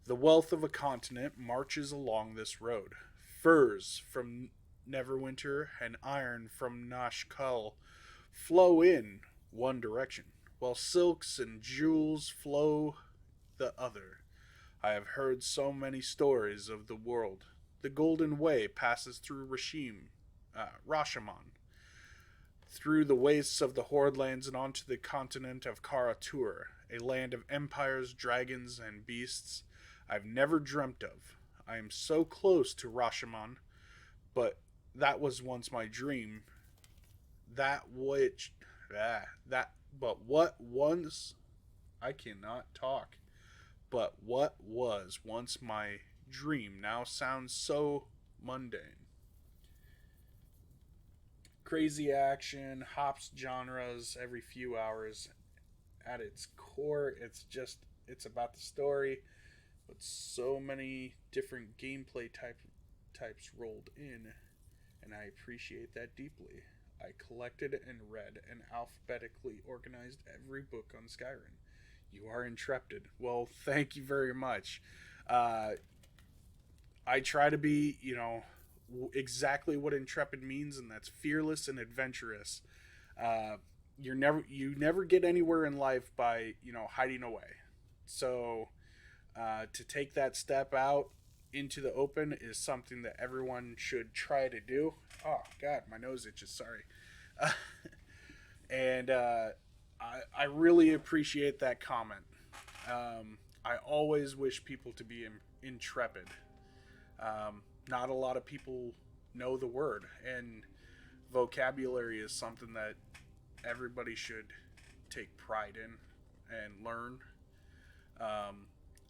The wealth of a continent marches along this road. Furs from Neverwinter and iron from Nashkal flow in one direction, while silks and jewels flow the other. I have heard so many stories of the world. The Golden Way passes through Rashomon, through the wastes of the Hordlands and onto the continent of Karatur, a land of empires, dragons, and beasts I've never dreamt of. I am so close to Rashomon, but that was once my dream. That which that but what once I cannot talk. But what was once my dream now sounds so mundane. Crazy action, hops genres every few hours. At its core, it's about the story, but so many different gameplay types rolled in, and I appreciate that deeply. I collected and read and alphabetically organized every book on Skyrim. You are Intrepid. Well, thank you very much. Uh, I try to be, exactly what Intrepid means, and that's fearless and adventurous. Uh, you never get anywhere in life by hiding away. So to take that step out into the open is something that everyone should try to do. Oh God, my nose itches. Sorry. And I really appreciate that comment. I always wish people to be intrepid. Not a lot of people know the word, and vocabulary is something that everybody should take pride in and learn,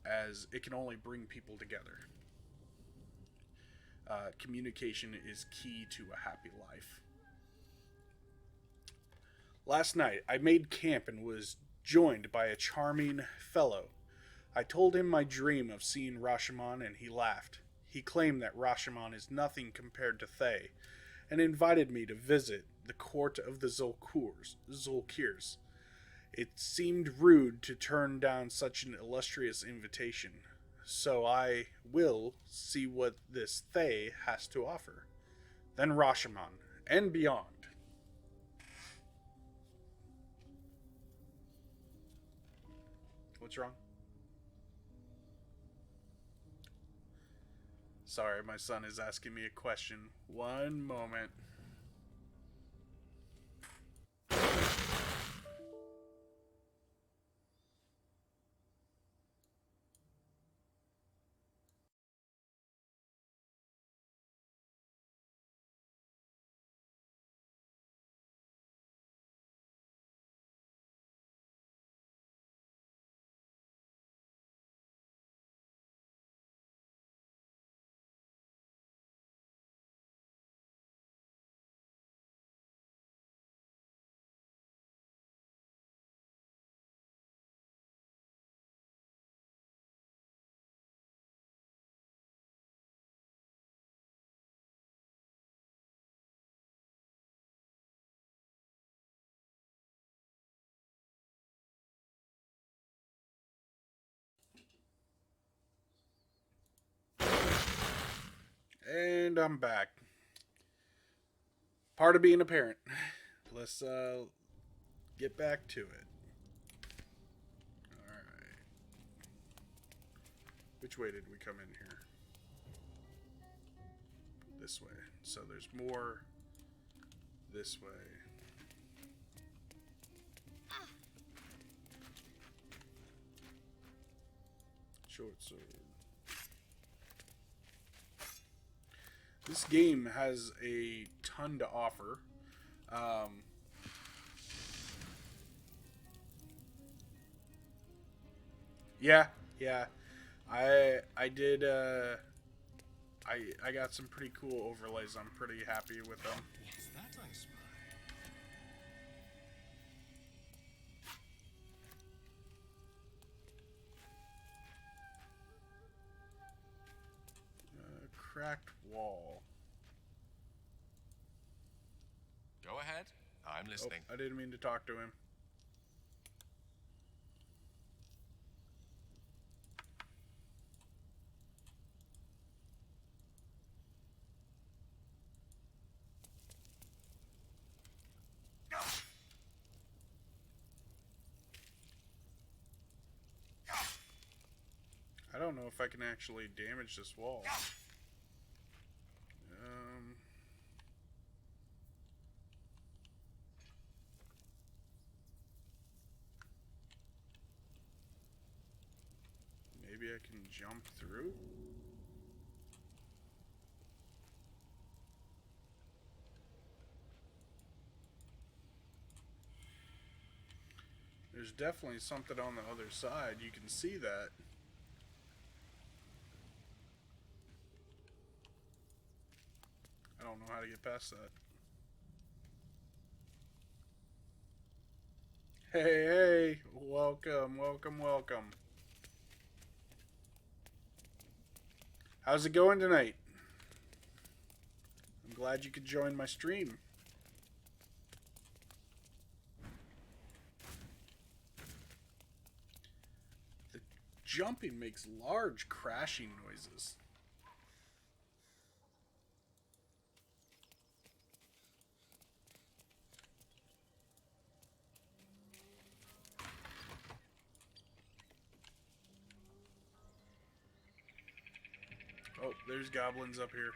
as it can only bring people together. Communication is key to a happy life. Last night, I made camp and was joined by a charming fellow. I told him my dream of seeing Rashomon, and he laughed. He claimed that Rashomon is nothing compared to Thay, and invited me to visit the court of the Zulkirs. It seemed rude to turn down such an illustrious invitation, so I will see what this Thay has to offer. Then Rashomon, and beyond. What's wrong? Sorry, my son is asking me a question. One moment. And I'm back. Part of being a parent. Let's get back to it. Alright. Which way did we come in here? This way. So there's more this way. Short sword. This game has a ton to offer. Yeah. I did I got some pretty cool overlays. I'm pretty happy with them. What's that I spy? Cracked wall. Go ahead. I'm listening. Oh, I didn't mean to talk to him. I don't know if I can actually damage this wall. Maybe I can jump through? There's definitely something on the other side. You can see that. I don't know how to get past that. Hey, hey! Welcome, welcome, welcome. How's it going tonight? I'm glad you could join my stream. The jumping makes large crashing noises. Oh, there's goblins up here.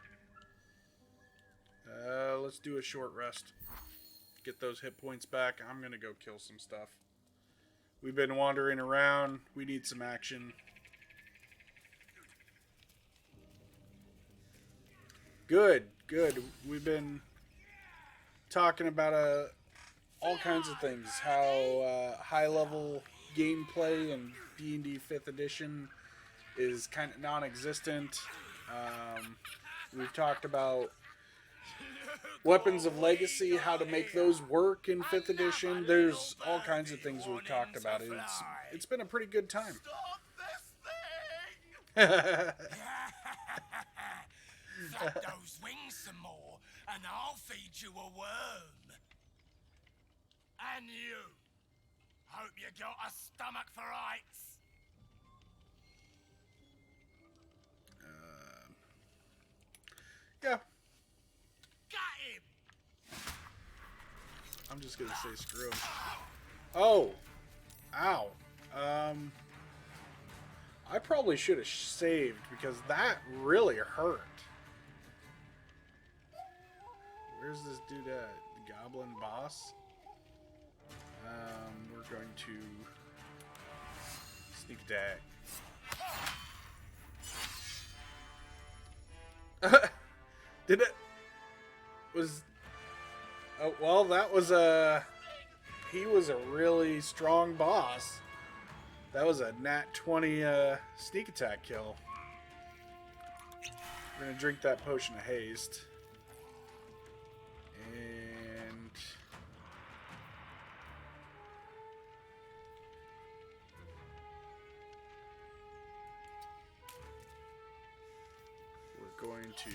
Let's do a short rest. Get those hit points back. I'm gonna go kill some stuff. We've been wandering around. We need some action. Good, good. We've been talking about all kinds of things. How high-level gameplay in D&D 5th edition is kind of non-existent. We've talked about Weapons of Legacy, how to make those work in 5th edition. There's all kinds of things we've talked about. It's been a pretty good time. Stop this thing! Flap those wings some more, and I'll feed you a worm. And you. Hope you got a stomach for ice. Yeah, Got him. I'm just gonna say screw him. Oh, ow. I probably should have saved because that really hurt. Where's this dude at? The goblin boss? We're going to sneak attack. Did it? Was... Oh, well, that was a... He was a really strong boss. That was a nat 20 sneak attack kill. We're going to drink that potion of haste. And... we're going to...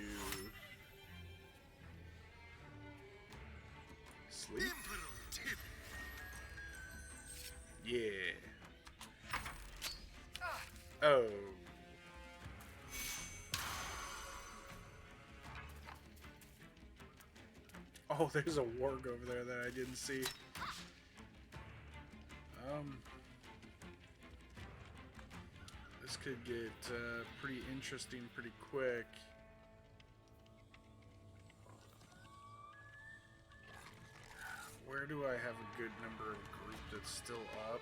sleep? Yeah. Oh. Oh, there's a warg over there that I didn't see. This could get pretty interesting pretty quick. Where do I have a good number of group that's still up?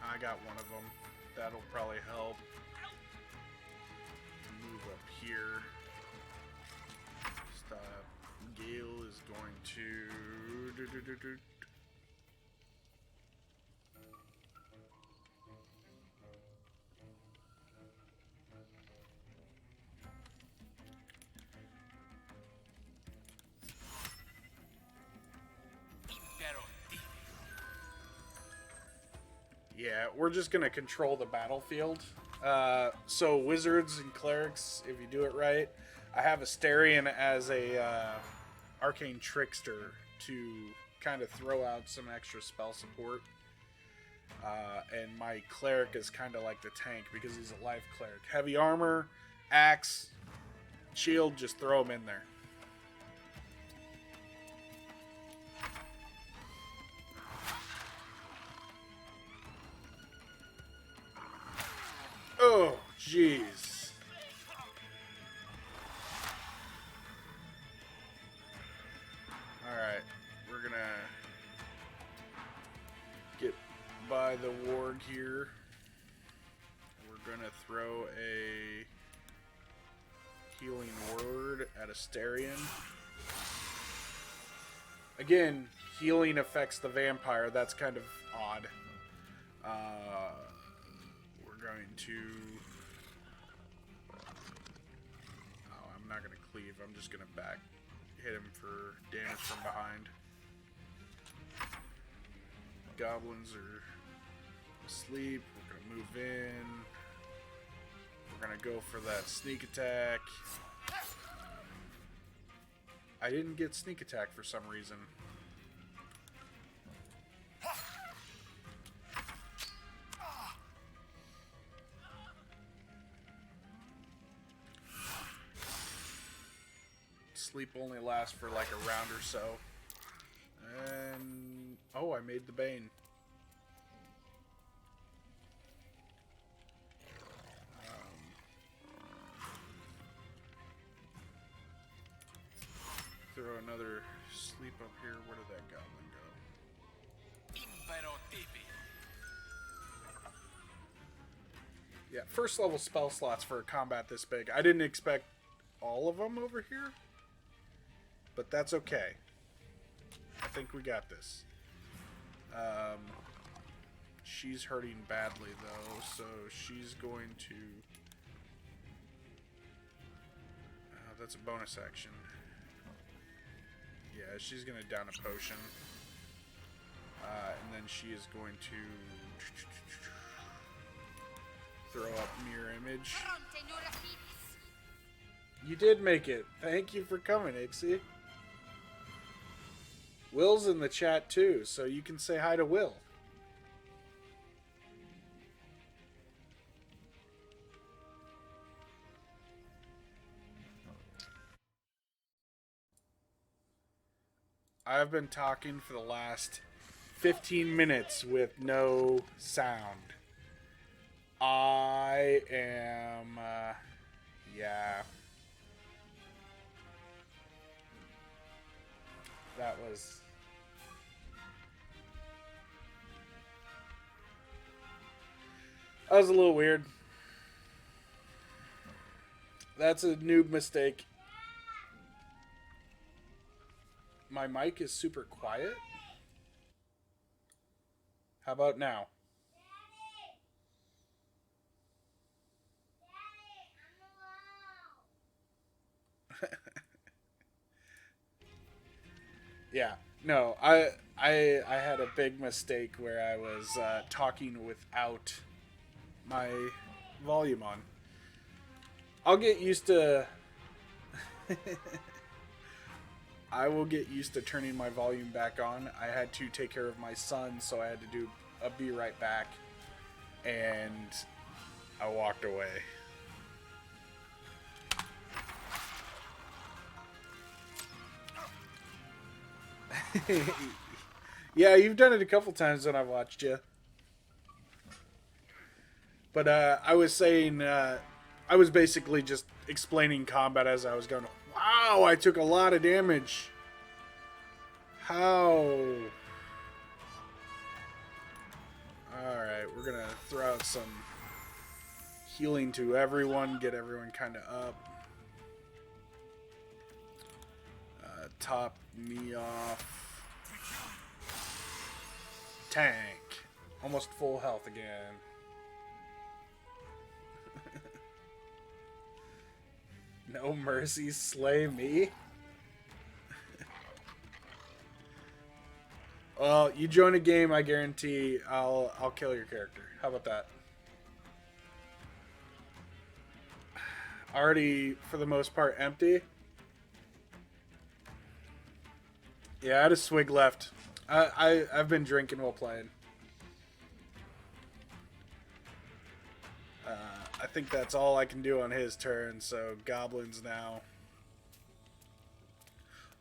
I got one of them. That'll probably help. Move up here. Stop Gale is going to... Yeah, we're just going to control the battlefield. So wizards and clerics, if you do it right. I have Asterion as a arcane trickster to kind of throw out some extra spell support. And my cleric is kind of like the tank because he's a life cleric. Heavy armor, axe, shield, just throw him in there. Oh, jeez. Alright, we're gonna get by the warg here. We're gonna throw a healing word at Asterion. Again, healing affects the vampire. That's kind of odd. We're going to... Oh, I'm not going to cleave. I'm just going to back hit him for damage from behind. Goblins are asleep. We're going to move in. We're going to go for that sneak attack. I didn't get sneak attack for some reason. Sleep only lasts for like a round or so. And... oh, I made the Bane. Throw another sleep up here. Where did that goblin go? Yeah, first level spell slots for a combat this big. I didn't expect all of them over here, but that's okay. I think we got this. She's hurting badly though, so she's going to... that's a bonus action. Yeah, she's going to down a potion. And then she is going to throw up mirror image. You did make it. Thank you for coming, Ixie. Will's in the chat too, so you can say hi to Will. I've been talking for the last 15 minutes with no sound. I am, yeah. That was a little weird. That's a noob mistake. My mic is super quiet. How about now? Yeah, no, I had a big mistake where I was talking without my volume on. I'll get used to... I will get used to turning my volume back on. I had to take care of my son, so I had to do a be right back, and I walked away. Yeah, you've done it a couple times when I've watched you. But I was saying, I was basically just explaining combat as I was going. Wow, I took a lot of damage. How? Alright, we're going to throw out some healing to everyone, get everyone kind of up. top me off. Tank. Almost full health again. No mercy, slay me. Well, you join a game, I guarantee I'll kill your character. How about that? Already, for the most part, empty. Yeah, I had a swig left. I've been drinking while playing. I think that's all I can do on his turn, so goblins now.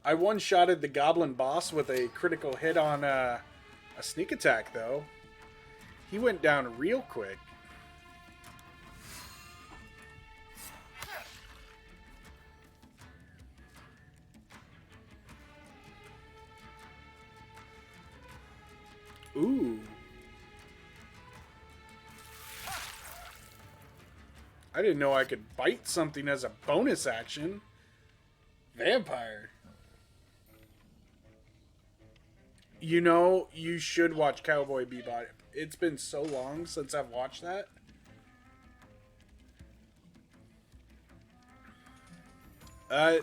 I one-shotted the goblin boss with a critical hit on a sneak attack, though. He went down real quick. Ooh. I didn't know I could bite something as a bonus action. Vampire. You know, you should watch Cowboy Bebop. It's been so long since I've watched that. I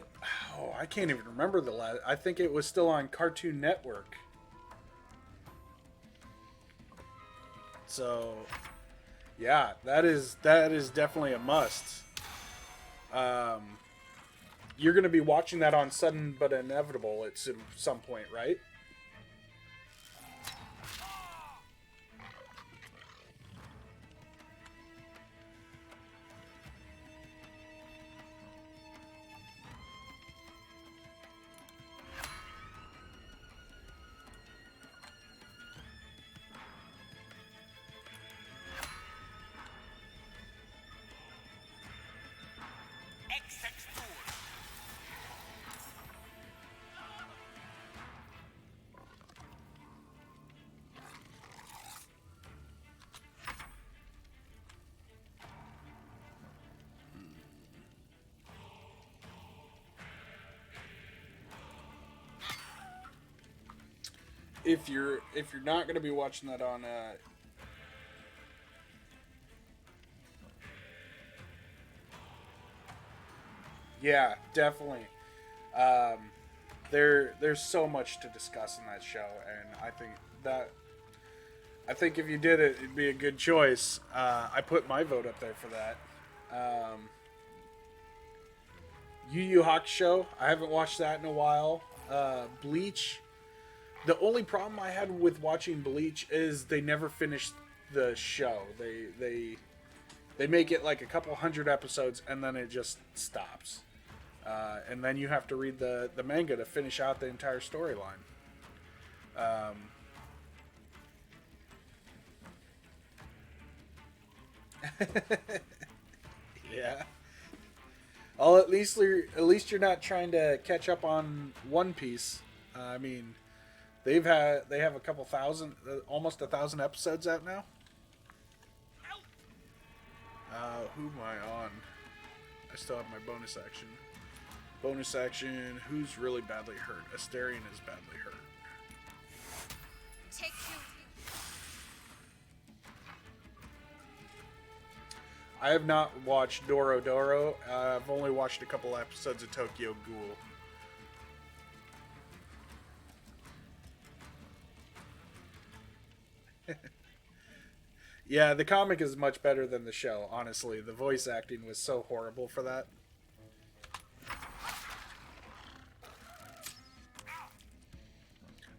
can't even remember the last. I think it was still on Cartoon Network. So, yeah, that is definitely a must. You're going to be watching that on Sudden But Inevitable at some point, right? If you're not going to be watching that on yeah, definitely. There's so much to discuss in that show, and I think if you did it, it'd be a good choice. I put my vote up there for that. Yu Yu Hakusho, I haven't watched that in a while. Bleach. The only problem I had with watching Bleach is they never finished the show. They make it like a couple hundred episodes and then it just stops. And then you have to read the manga to finish out the entire storyline. Yeah. Well, at least you're not trying to catch up on One Piece. I mean, they have a couple thousand, almost 1,000 episodes out now. Who am I on? I still have my bonus action. Bonus action. Who's really badly hurt? Asterion is badly hurt. Take you. I have not watched Doro Doro. I've only watched a couple episodes of Tokyo Ghoul. Yeah, the comic is much better than the show, honestly. The voice acting was so horrible for that.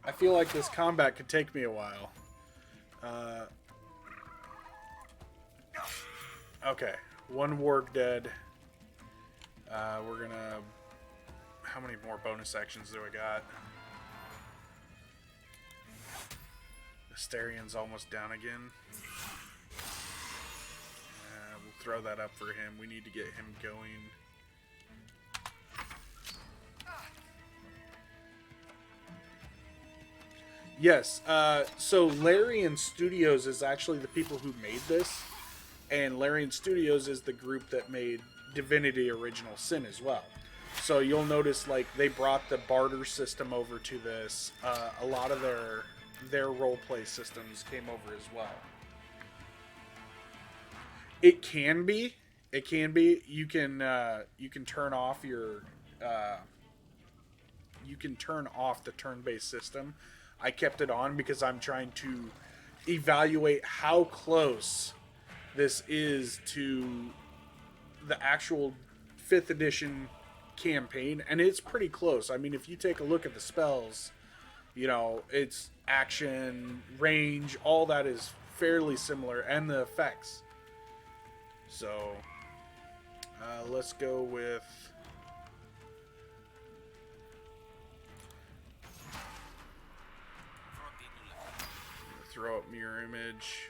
I feel like this combat could take me a while. Okay, one warg dead. We're gonna... How many more bonus actions do I got? Astarion's almost down again. We'll throw that up for him. We need to get him going. Yes, so Larian Studios is actually the people who made this. And Larian Studios is the group that made Divinity Original Sin as well. So you'll notice like they brought the barter system over to this. A lot of their role play systems came over as well. It can be. It can be. You can turn off your you can turn off the turn-based system. I kept it on because I'm trying to evaluate how close this is to the actual 5th edition campaign, and it's pretty close. I mean, if you take a look at the spells, you know, it's action, range, all that is fairly similar, and the effects. So, let's go with... throw up mirror image.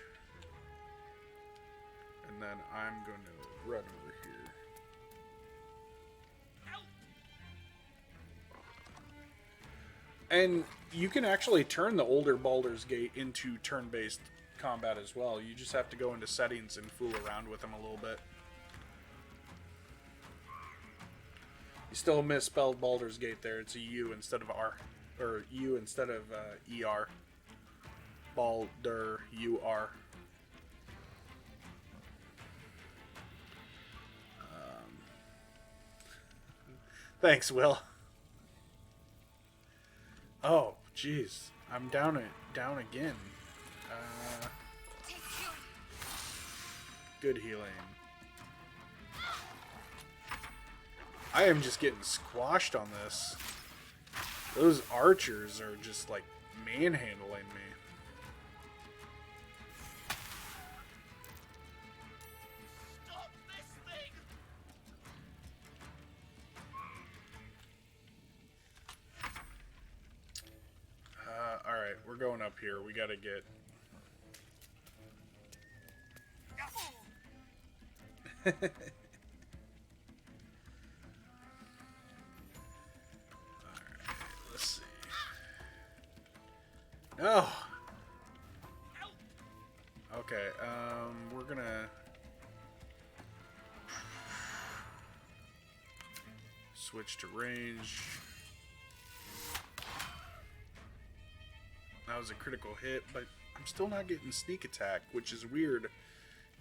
And then I'm going to run over here. And you can actually turn the older Baldur's Gate into turn-based combat as well. You just have to go into settings and fool around with them a little bit. You still misspelled Baldur's Gate there. It's a U instead of R. Or U instead of ER. Baldur, U-R. Thanks, Will. Oh, jeez. I'm down again. Good healing. I am just getting squashed on this. Those archers are just like manhandling me. Alright, we're going up here. We gotta get... Alright, let's see. No! Okay, we're gonna... switch to range. That was a critical hit, but I'm still not getting sneak attack, which is weird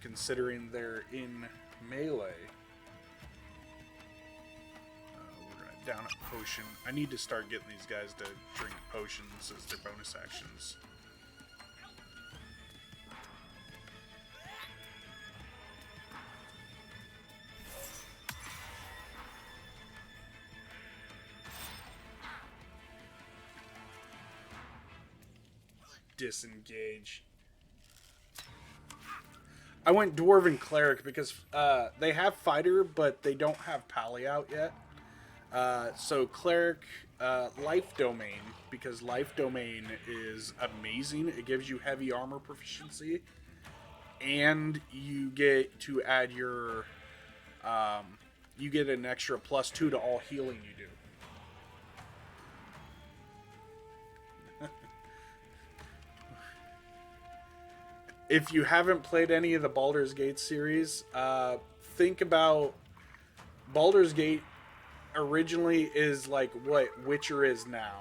considering they're in melee. We're going to down a potion. I need to start getting these guys to drink potions as their bonus actions. Disengage. I went Dwarven Cleric because they have Fighter, but they don't have Pally out yet. So Cleric, Life Domain, because Life Domain is amazing. It gives you heavy armor proficiency, and you get to add your, you get an extra +2 to all healing you do. If you haven't played any of the Baldur's Gate series, think about Baldur's Gate originally is like what Witcher is now,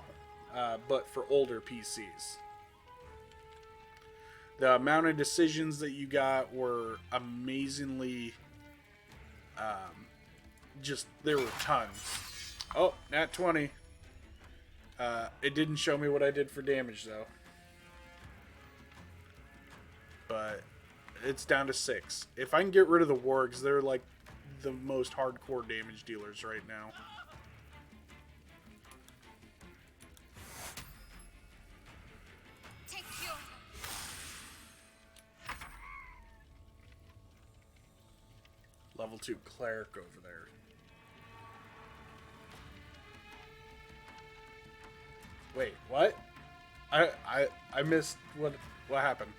but for older PCs. The amount of decisions that you got were amazingly, just, there were tons. Oh, nat 20. It didn't show me what I did for damage though. But it's down to 6. If I can get rid of the wargs, they're like the most hardcore damage dealers right now. Level 2 cleric over there. Wait, what? I missed what happened.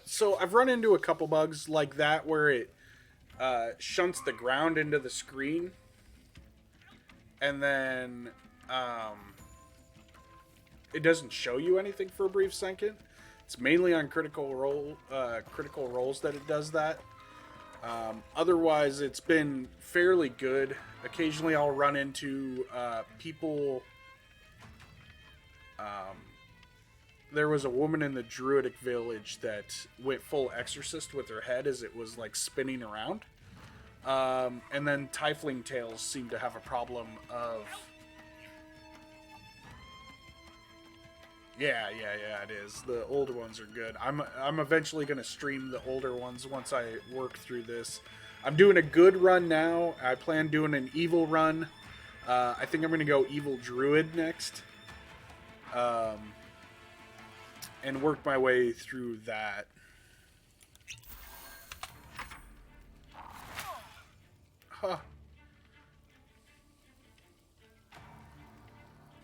So I've run into a couple bugs like that where it shunts the ground into the screen, and then it doesn't show you anything for a brief second. It's mainly on critical rolls that it does that. Otherwise, it's been fairly good. Occasionally, I'll run into people. There was a woman in the Druidic village that went full exorcist with her head as it was like spinning around. And then Tiefling Tales seem to have a problem of... Yeah, it is. The older ones are good. I'm eventually going to stream the older ones once I work through this. I'm doing a good run now. I plan doing an evil run. I think I'm going to go evil druid next. And work my way through that. Huh.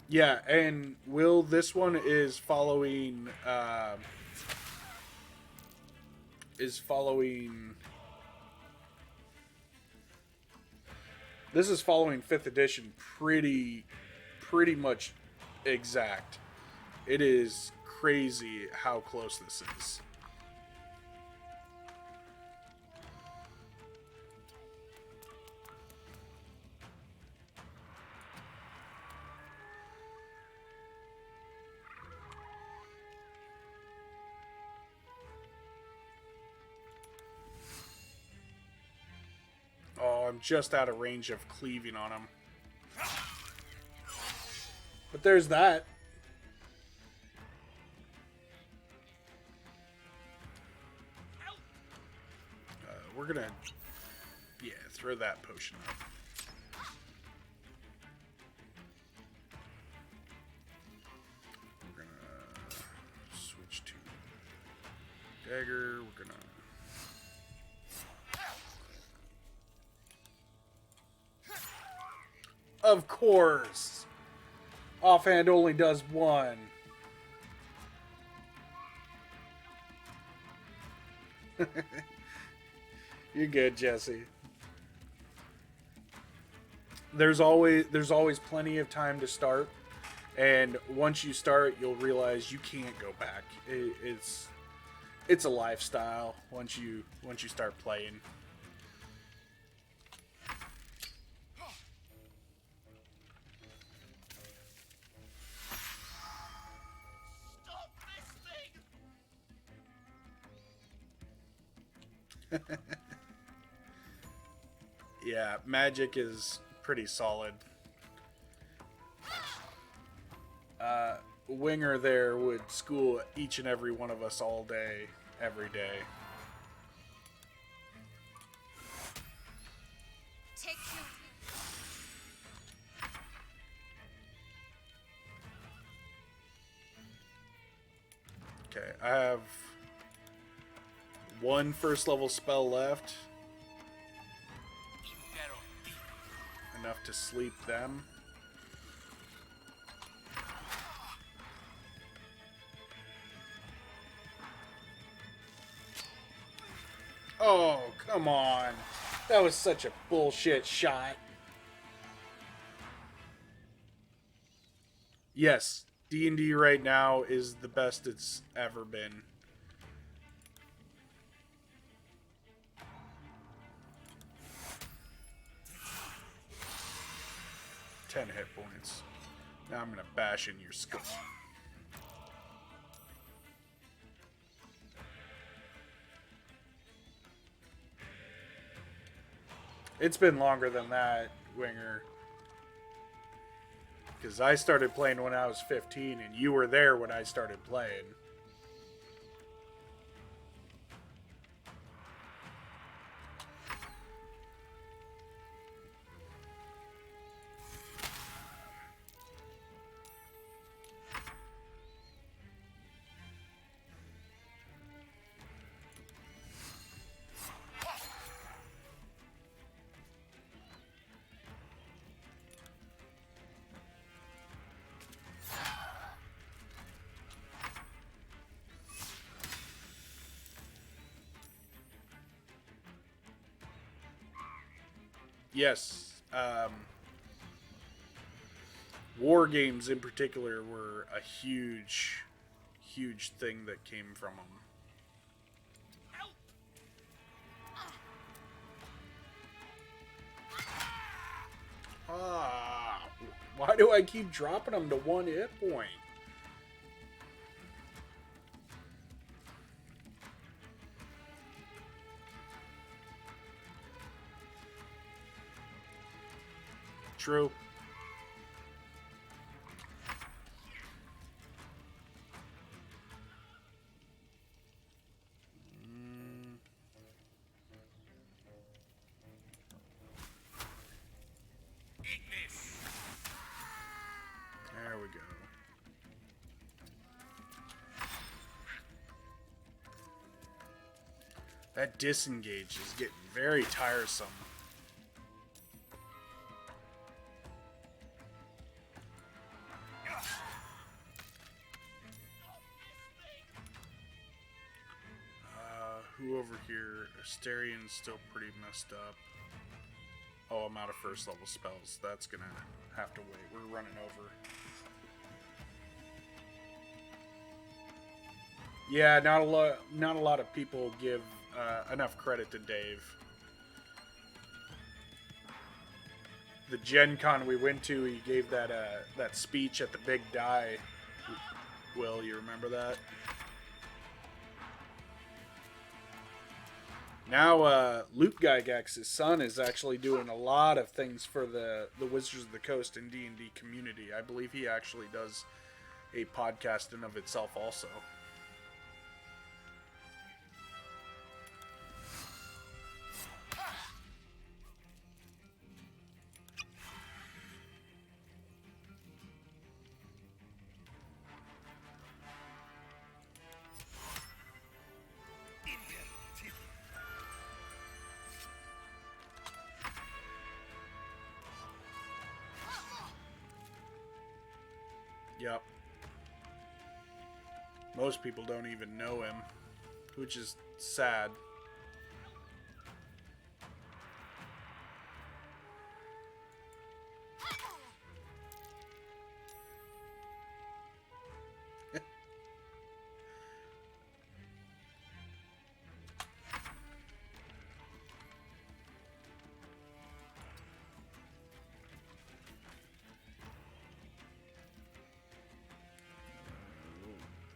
Yeah, and Will, this one is following this is following 5th edition pretty much exact. It is crazy how close this is. Oh, I'm just out of range of cleaving on him. But there's that. We're gonna, throw that potion up. We're gonna switch to dagger. We're gonna... Of course! Offhand only does one. You're good, Jesse. There's always plenty of time to start, and once you start, you'll realize you can't go back. It's a lifestyle once you start playing. Yeah, magic is pretty solid. Winger there would school each and every one of us all day, every day. Take Okay, I have one first level spell left. Enough to sleep them. Oh, come on. That was such a bullshit shot. Yes, D&D right now is the best it's ever been. Ten hit points. Now I'm gonna bash in your skull. It's been longer than that, Winger. Because I started playing when I was 15, and you were there when I started playing. yes, war games in particular were a huge, huge thing that came from them. Ah, why do I keep dropping them to 1 hit point? True. There we go. That disengage is getting very tiresome. Who over here? Asterian's still pretty messed up. Oh, I'm out of first level spells. That's gonna have to wait. We're running over. Yeah, not a lot of people give enough credit to Dave. The Gen Con we went to, he gave that speech at the big die. Will, you remember that? Now, Luke Gygax's son is actually doing a lot of things for the Wizards of the Coast and D&D community. I believe he actually does a podcast in of itself also. Yep. Most people don't even know him, which is sad.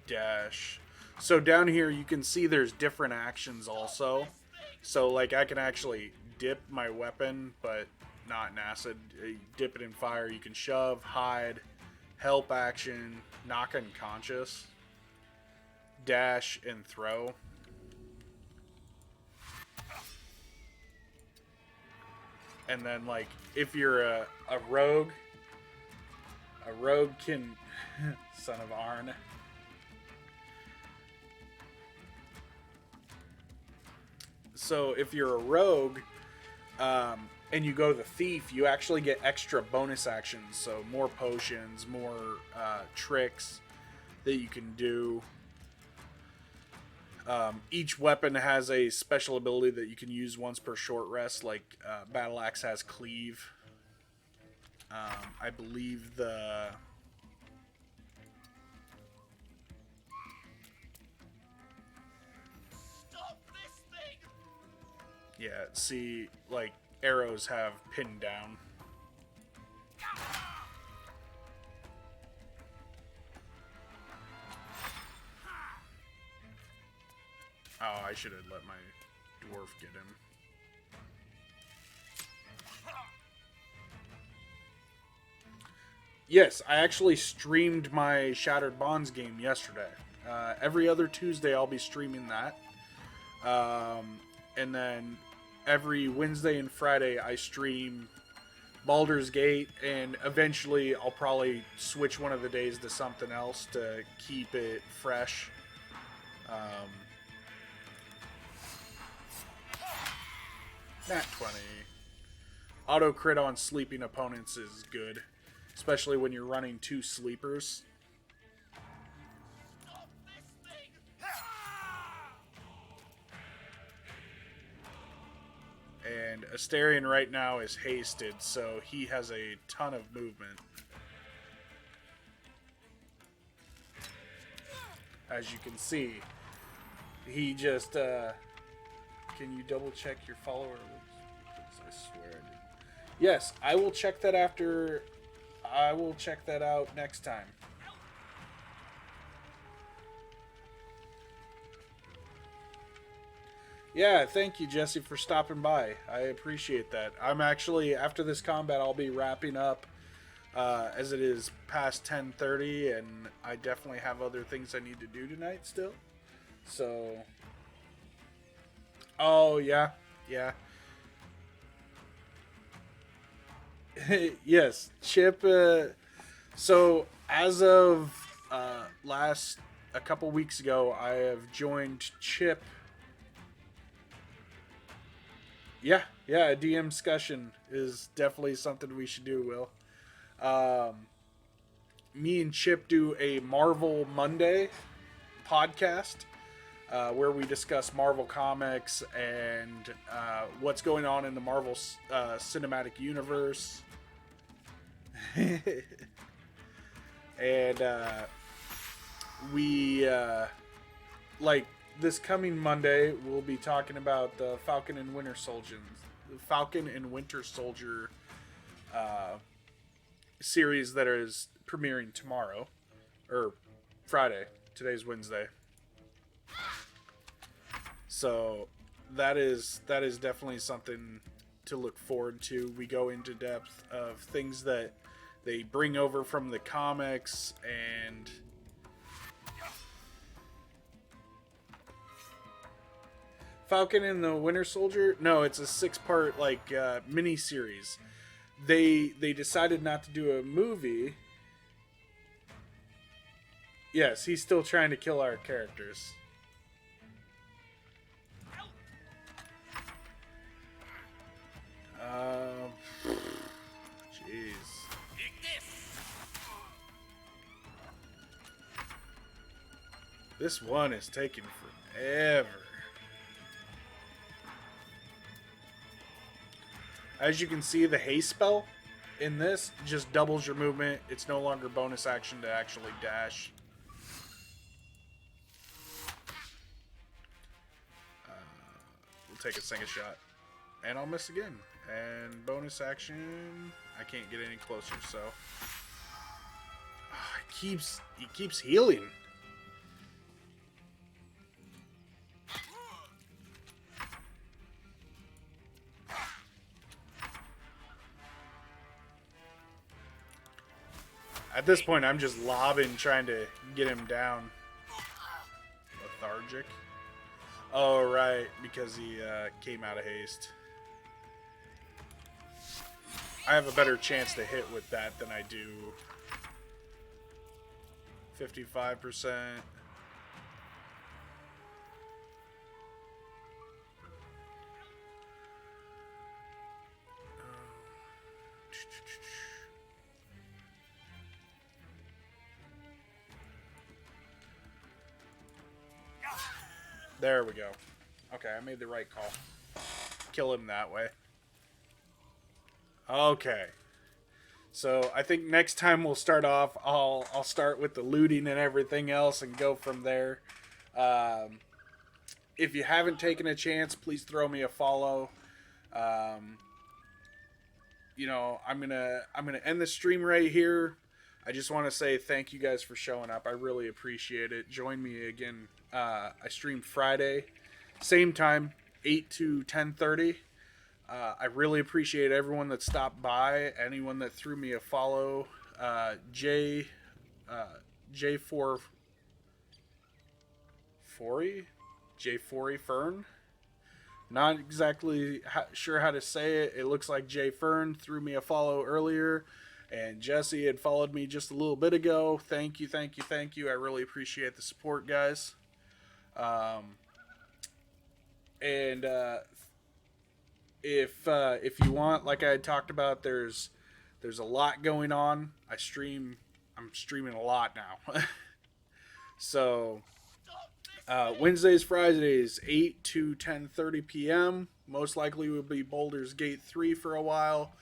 Dash. So down here you can see there's different actions also. So like I can actually dip my weapon, but not in acid. Dip it in fire. You can shove, hide, help action, knock unconscious, dash, and throw. And then like if you're a rogue can son of Arn. So if you're a rogue, and you go the thief, you actually get extra bonus actions. So more potions, more tricks that you can do. Each weapon has a special ability that you can use once per short rest. Like Battle Axe has Cleave. I believe the... Yeah, see, like, arrows have pinned down. Oh, I should have let my dwarf get him. Yes, I actually streamed my Shattered Bonds game yesterday. Every other Tuesday I'll be streaming that. And then every Wednesday and Friday I stream Baldur's Gate, and eventually I'll probably switch one of the days to something else to keep it fresh. Nat 20. Auto crit on sleeping opponents is good, especially when you're running 2 sleepers. And Asterion right now is hasted, so he has a ton of movement. As you can see, he just, can you double check your follower? I swear I did. Yes, I will check that after, I will check that out next time. Yeah, thank you, Jesse, for stopping by. I appreciate that. I'm actually, after this combat, I'll be wrapping up, as it is past 10:30, and I definitely have other things I need to do tonight still. So, oh yeah, yeah. Yes, Chip. So as of a couple weeks ago, I have joined Chip. Yeah, a DM discussion is definitely something we should do, Will. Me and Chip do a Marvel Monday podcast where we discuss Marvel comics and what's going on in the Marvel cinematic universe. And we, like, this coming Monday, we'll be talking about the Falcon and Winter Soldier series that is premiering tomorrow, or Friday. Today's Wednesday. So that is definitely something to look forward to. We go into depth of things that they bring over from the comics and Falcon and the Winter Soldier. No, it's a 6-part mini series. They decided not to do a movie. Yes, he's still trying to kill our characters. Jeez. This one is taking forever. As you can see, the haste spell in this just doubles your movement. It's no longer bonus action to actually dash. We'll take a second shot. And I'll miss again. And bonus action, I can't get any closer, so. He keeps healing. At this point, I'm just lobbing, trying to get him down. Lethargic. Oh, right, because he came out of haste. I have a better chance to hit with that than I do. 55%. There we go. Okay, I made the right call. Kill him that way. Okay. So I think next time we'll start off. I'll start with the looting and everything else and go from there. If you haven't taken a chance, please throw me a follow. You know, I'm gonna end the stream right here. I just want to say thank you guys for showing up. I really appreciate it. Join me again. I stream Friday, same time, 8 to 10:30. I really appreciate everyone that stopped by, anyone that threw me a follow. J440? J40 Fern? Not exactly sure how to say it. It looks like J Fern threw me a follow earlier. And Jesse had followed me just a little bit ago. Thank you. I really appreciate the support, guys. If you want, like I had talked about, there's a lot going on. I'm streaming a lot now. So Wednesdays, Fridays, 8 to 10:30 p.m. Most likely will be Baldur's Gate 3 for a while.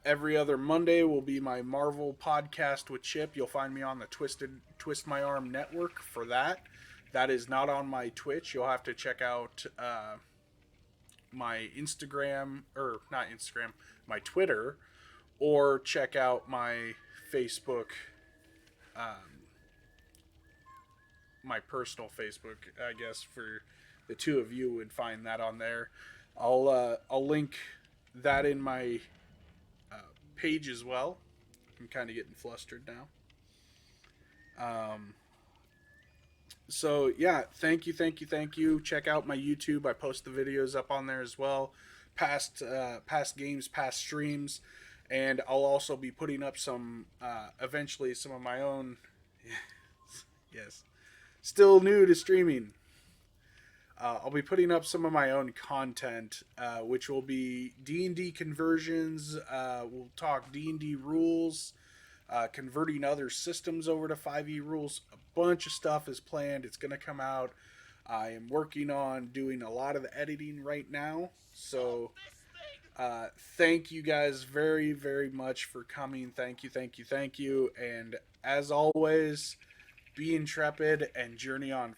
Every other Monday will be my Marvel podcast with Chip. You'll find me on the Twist My Arm network for that. That is not on my Twitch. You'll have to check out my Instagram, or not Instagram, my Twitter, or check out my Facebook, my personal Facebook, I guess, for the two of you would find that on there. I'll link that in my page as well. I'm kind of getting flustered now. So yeah, thank you. Check out my YouTube. I post the videos up on there as well. Past games, past streams, and I'll also be putting up some eventually some of my own. Yes, still new to streaming. I'll be putting up some of my own content, which will be D&D conversions. We'll talk D&D rules, converting other systems over to 5e rules. A bunch of stuff is planned. It's going to come out. I am working on doing a lot of the editing right now. So thank you guys very, very much for coming. Thank you. And as always, be intrepid and journey on.